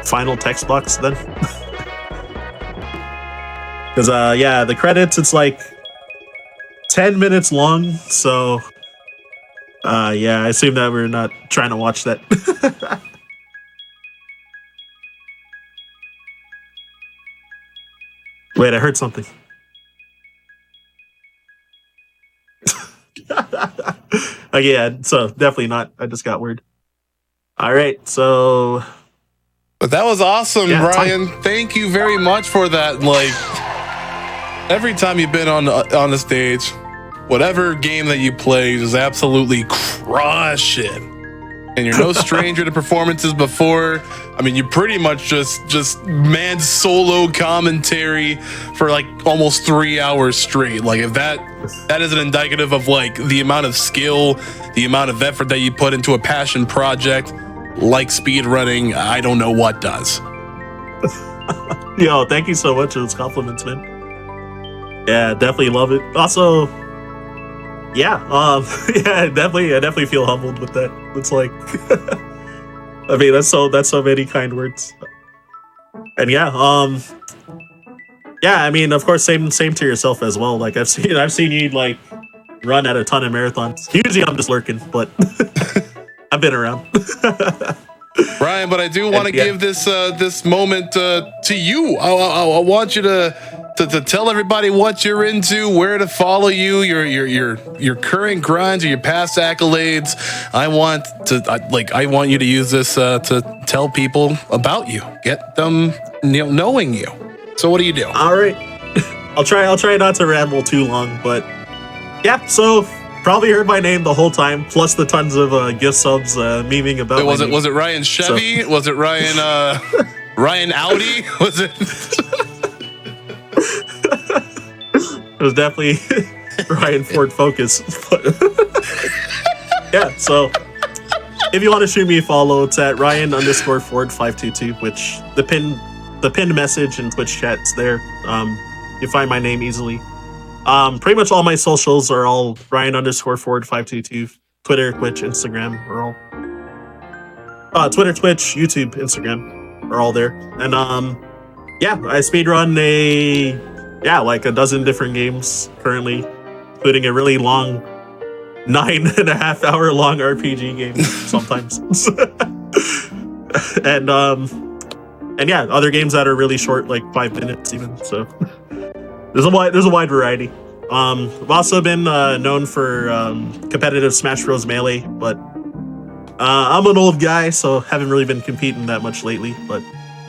final text box then. Because yeah, the credits, it's like 10 minutes long, so yeah, I assume that we're not trying to watch that. Wait, I heard something. Okay, yeah, so definitely not. I just got word. All right, so But that was awesome, Yeah, Ryan. Thank you very much for that. Like every time you've been on the stage, whatever game that you play, just absolutely crush it. And you're no stranger to performances before. I mean, you pretty much just manned solo commentary for like almost 3 hours straight. Like if that is an indicative of like the amount of skill, the amount of effort that you put into a passion project like speedrunning, I don't know what does. yo, thank you so much for those compliments, man. Yeah, definitely love it. Also, yeah, yeah, I definitely feel humbled with that. It's like, I mean, that's so many kind words. And yeah, yeah, I mean, of course, same to yourself as well. Like I've seen you like run at a ton of marathons. Usually, I'm just lurking, but I've been around. Ryan, but I do want to give this moment to you. I want you to tell everybody what you're into, where to follow you, your current grinds or your past accolades. I want you to use this to tell people about you, get them knowing you. So what do you do? All right, I'll try not to ramble too long, but yeah. So probably heard my name the whole time, plus the tons of gift subs memeing about. Was it Ryan Chevy? So. Was it Ryan Ryan Audi? Was it? It was definitely Ryan Ford Focus. Yeah, so if you want to shoot me a follow, it's at Ryan_Ford522, which the pinned message in Twitch chat's there. You find my name easily. Pretty much all my socials are all Ryan_Ford522. Twitter, Twitch, Instagram are all Twitter, Twitch, YouTube, Instagram are all there. And yeah, I speedrun like a dozen different games currently, including a really long 9.5 hour long RPG game sometimes. And yeah, other games that are really short, like 5 minutes even. So there's a wide variety. I've also been known for competitive Smash Bros. Melee, but I'm an old guy, so haven't really been competing that much lately. But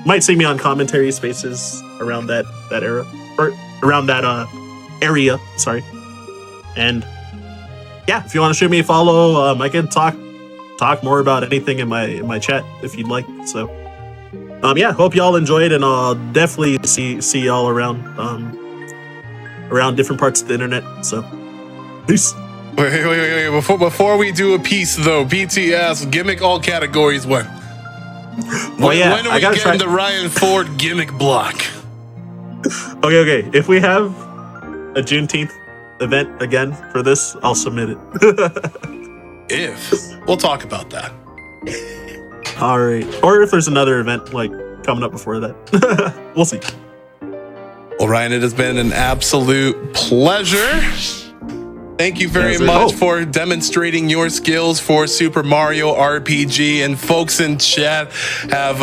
might see me on commentary spaces around that era, or around that area. Sorry. And yeah, if you want to shoot me a follow, I can talk more about anything in my chat if you'd like. So Yeah, hope y'all enjoyed, and I'll definitely see y'all around different parts of the internet. So, peace. Wait. Before we do a piece, though, BTS, gimmick all categories when? When are we getting the Ryan Ford gimmick block? Okay. If we have a Juneteenth event again for this, I'll submit it. We'll talk about that. All right. Or if there's another event like coming up before that. We'll see. Well, Ryan, it has been an absolute pleasure. Thank you very much for demonstrating your skills for Super Mario RPG, and folks in chat have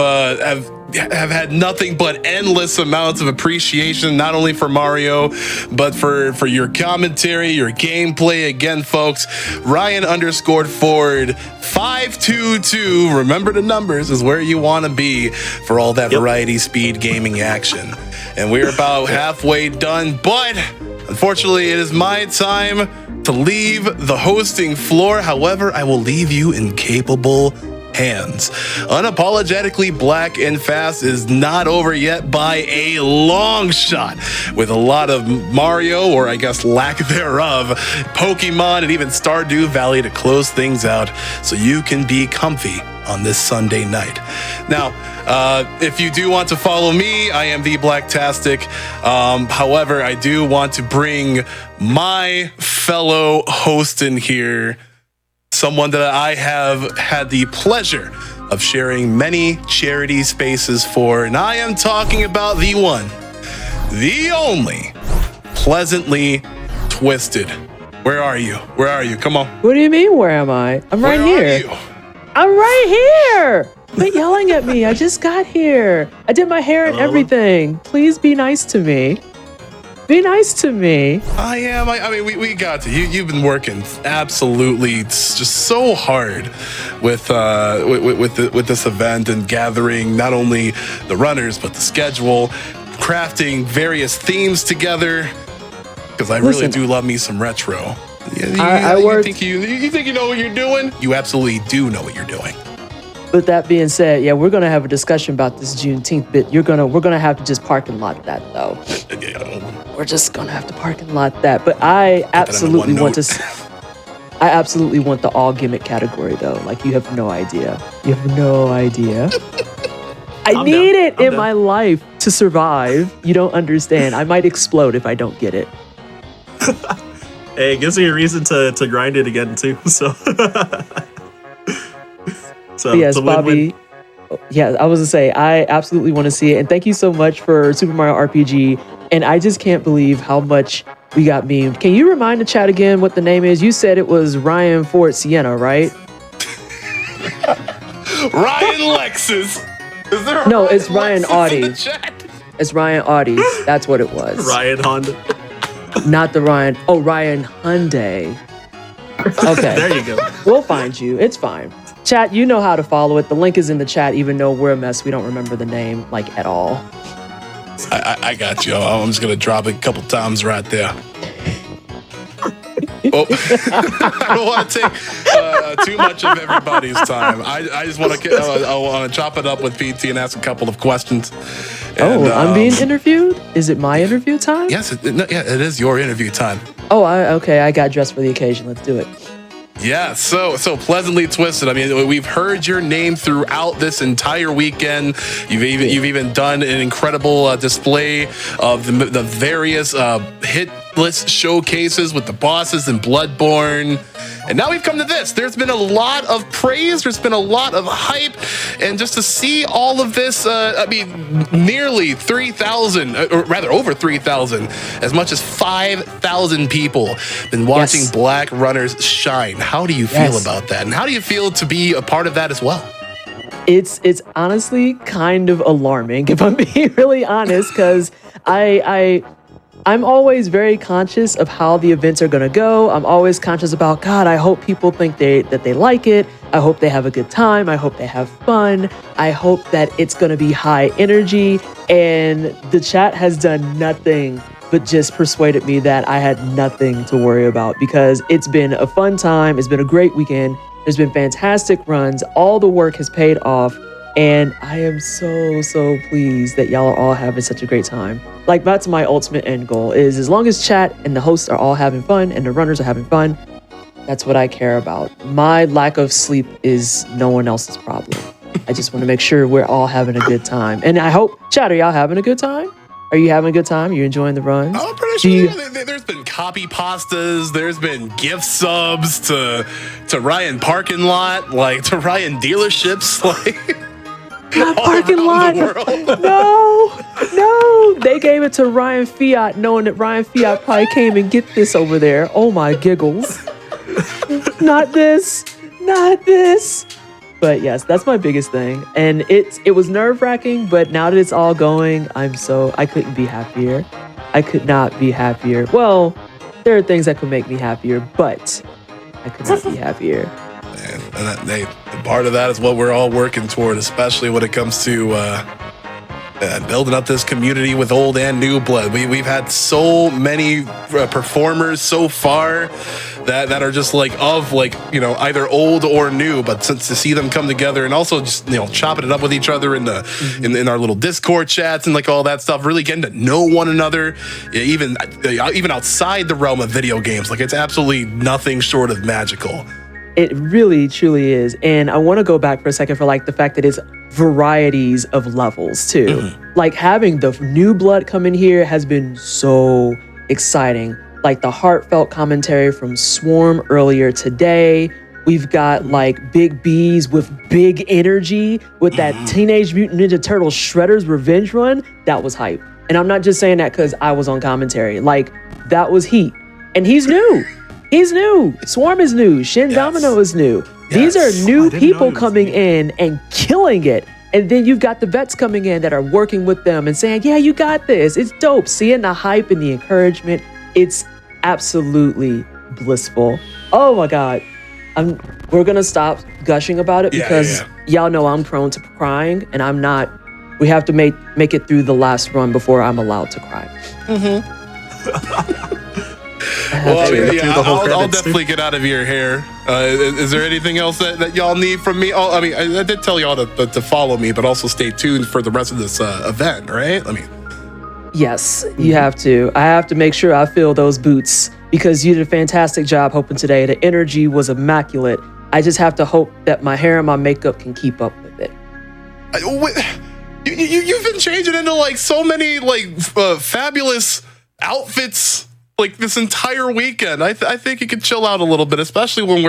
had nothing but endless amounts of appreciation, not only for Mario, but for your commentary, your gameplay. Again, folks, Ryan_Ford 522. Remember the numbers is where you want to be for all that variety speed gaming action. And we're about halfway done, but unfortunately, it is my time to leave the hosting floor. However, I will leave you in capable hands. Unapologetically Black and Fast is not over yet by a long shot, with a lot of Mario, or I guess lack thereof, Pokemon, and even Stardew Valley to close things out so you can be comfy on this Sunday night. Now, if you do want to follow me, I am TheBlacktastic. However, I do want to bring my fellow host in here, someone that I have had the pleasure of sharing many charity spaces for, and I am talking about the one, the only, Pleasantly Twisted. Where are you? Come on. What do you mean, where am I? I'm right here. I'm right here. Quit yelling at me. I just got here. I did my hair and everything. Please be nice to me. Be nice to me. I am. I mean, we got to. You've been working absolutely just so hard with this event and gathering not only the runners but the schedule, crafting various themes together. Because I really do love me some retro. You think you know what you're doing? You absolutely do know what you're doing. With that being said, yeah, we're gonna have a discussion about this Juneteenth bit. We're gonna have to just parking lot that though. We're just gonna have to parking lot that. But I absolutely want the all gimmick category though. Like, you have no idea. You have no idea. I need it in my life to survive. You don't understand. I might explode if I don't get it. Hey, it gives me a reason to grind it again too. So, yes, Bobby. Yeah, I was gonna say, I absolutely want to see it, and thank you so much for Super Mario RPG. And I just can't believe how much we got memed. Can you remind the chat again what the name is? You said it was Ryan Fort Sienna, right? Ryan Lexus. Is there no, it's Ryan Audi. It's Ryan Audi. That's what it was. Ryan Honda. Not the Ryan. Oh, Ryan Hyundai. Okay. There you go. We'll find you. It's fine. Chat, you know how to follow it. The link is in the chat, even though we're a mess. We don't remember the name, like, at all. I got you. I'm just going to drop it a couple times right there. I don't want to take too much of everybody's time. I just want to chop it up with PT and ask a couple of questions. And, I'm being interviewed? Is it my interview time? Yes, it is your interview time. Oh, okay. I got dressed for the occasion. Let's do it. Yeah, so Pleasantly Twisted. I mean, we've heard your name throughout this entire weekend. You've even done an incredible display of the various hit list showcases with the bosses in Bloodborne. And now we've come to this. There's been a lot of praise. There's been a lot of hype. And just to see all of this, nearly 3,000, or rather over 3,000, as much as 5,000 people been watching Black runners shine. How do you feel about that? And how do you feel to be a part of that as well? It's honestly kind of alarming, if I'm being really honest, because I'm always very conscious of how the events are going to go. I'm always conscious about, God, I hope people think that they like it. I hope they have a good time. I hope they have fun. I hope that it's going to be high energy. And the chat has done nothing but just persuaded me that I had nothing to worry about, because it's been a fun time. It's been a great weekend. There's been fantastic runs. All the work has paid off. And I am so pleased that y'all are all having such a great time. Like, that's my ultimate end goal is as long as chat and the hosts are all having fun and the runners are having fun, that's what I care about. My lack of sleep is no one else's problem. I just want to make sure we're all having a good time. And I hope, chat, are y'all having a good time? Are you having a good time? You enjoying the runs? I'm pretty sure there's been copy pastas, there's been gift subs to Ryan Parking Lot, like to Ryan dealerships, like My all parking around lot. the world. No. They gave it to Ryan Fiat, knowing that Ryan Fiat probably came and get this over there. Oh my giggles. Not this. But yes, that's my biggest thing. And it was nerve-wracking, but now that it's all going, I couldn't be happier. I could not be happier. Well, there are things that could make me happier, but I could not be happier. And part of that is what we're all working toward, especially when it comes to building up this community with old and new blood. We've had so many performers so far that are just either old or new, but to see them come together and also just chopping it up with each other in our little Discord chats and like all that stuff, really getting to know one another, even outside the realm of video games. Like, it's absolutely nothing short of magical. It really, truly is. And I want to go back for a second for like the fact that it's varieties of levels too. Mm-hmm. Like, having the new blood come in here has been so exciting. Like the heartfelt commentary from Swarm earlier today. We've got like Big B's with big energy with that Teenage Mutant Ninja Turtles Shredder's Revenge run. That was hype. And I'm not just saying that because I was on commentary. Like, that was heat. And he's new. He's new. Swarm is new. Shin Domino is new. These are new people coming in and killing it. And then you've got the vets coming in that are working with them and saying, yeah, you got this. It's dope. Seeing the hype and the encouragement. It's absolutely blissful. Oh my God. We're going to stop gushing about it because y'all know I'm prone to crying and I'm not. We have to make it through the last run before I'm allowed to cry. I'll definitely get out of your hair. Is there anything else that y'all need from me? Oh, I mean, I did tell y'all to follow me, but also stay tuned for the rest of this event, right? Yes, you have to. I have to make sure I fill those boots because you did a fantastic job hoping today. The energy was immaculate. I just have to hope that my hair and my makeup can keep up with it. You've been changing into like so many fabulous outfits like this entire weekend. I think you could chill out a little bit, especially when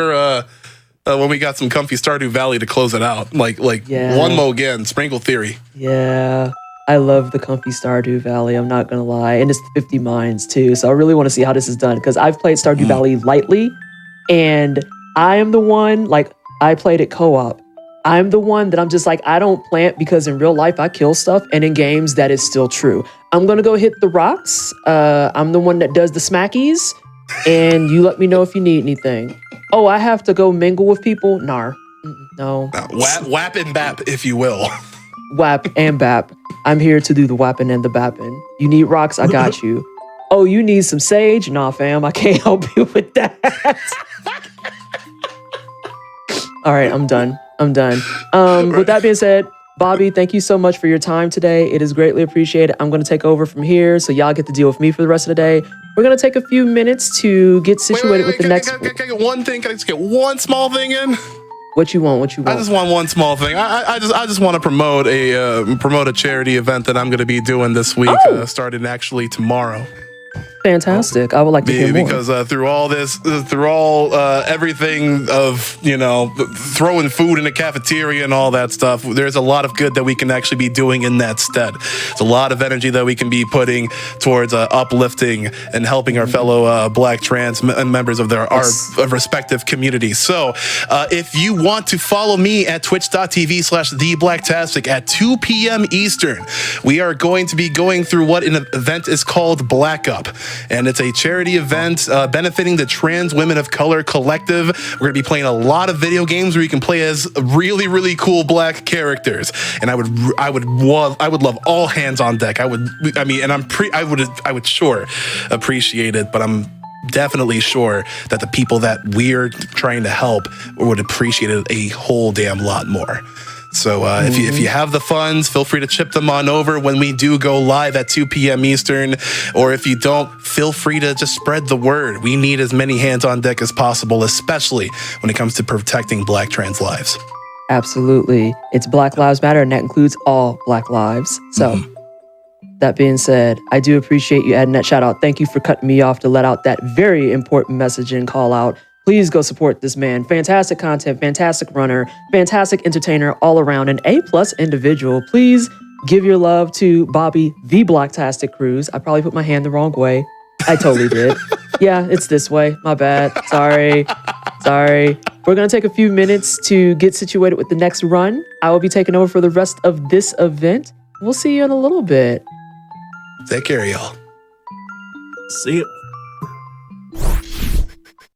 when we got some comfy Stardew Valley to close it out. One more again, Sprinkle Theory. Yeah, I love the comfy Stardew Valley. I'm not gonna lie, and it's 50 mines too. So I really want to see how this is done because I've played Stardew Valley lightly, and I am the one I played it co-op. I'm the one that I'm just like, I don't plant because in real life I kill stuff, and in games that is still true. I'm gonna go hit the rocks. I'm the one that does the smackies, and you let me know if you need anything. Oh, I have to go mingle with people? Nar. No. Whap and bap, if you will. Whap and bap. I'm here to do the whapping and the bapping. You need rocks? I got you. Oh, you need some sage? Nah, fam, I can't help you with that. All right, I'm done. With that being said, Bobby, thank you so much for your time today. It is greatly appreciated. I'm going to take over from here, so y'all get to deal with me for the rest of the day. We're going to take a few minutes to get situated with the next. Can I get one thing? Can I just get one small thing in? What you want? I just want one small thing. I just want to promote a charity event that I'm going to be doing this week, starting actually tomorrow. Fantastic. I would like to hear more. Because through everything of, throwing food in the cafeteria and all that stuff, there's a lot of good that we can actually be doing in that stead. There's a lot of energy that we can be putting towards uplifting and helping our fellow Black trans members of our respective communities. So if you want to follow me at twitch.tv/TheBlacktastic at 2 p.m. Eastern, we are going to be going through what an event is called Black Up. And it's a charity event benefiting the Trans Women of Color Collective. We're going to be playing a lot of video games where you can play as really, really cool Black characters. And I would love all hands on deck. I would sure appreciate it, but I'm definitely sure that the people that we're trying to help would appreciate it a whole damn lot more. So if you have the funds, feel free to chip them on over when we do go live at 2 p.m. Eastern. Or if you don't, feel free to just spread the word. We need as many hands on deck as possible, especially when it comes to protecting Black trans lives. Absolutely. It's Black Lives Matter, and that includes all Black lives. So that being said, I do appreciate you adding that shout out. Thank you for cutting me off to let out that very important message and call out. Please go support this man. Fantastic content, fantastic runner, fantastic entertainer all around, an A+ individual. Please give your love to Bobby, TheBlacktastic Cruz. I probably put my hand the wrong way. I totally did. Yeah, it's this way. My bad. Sorry. We're going to take a few minutes to get situated with the next run. I will be taking over for the rest of this event. We'll see you in a little bit. Take care, y'all. See you.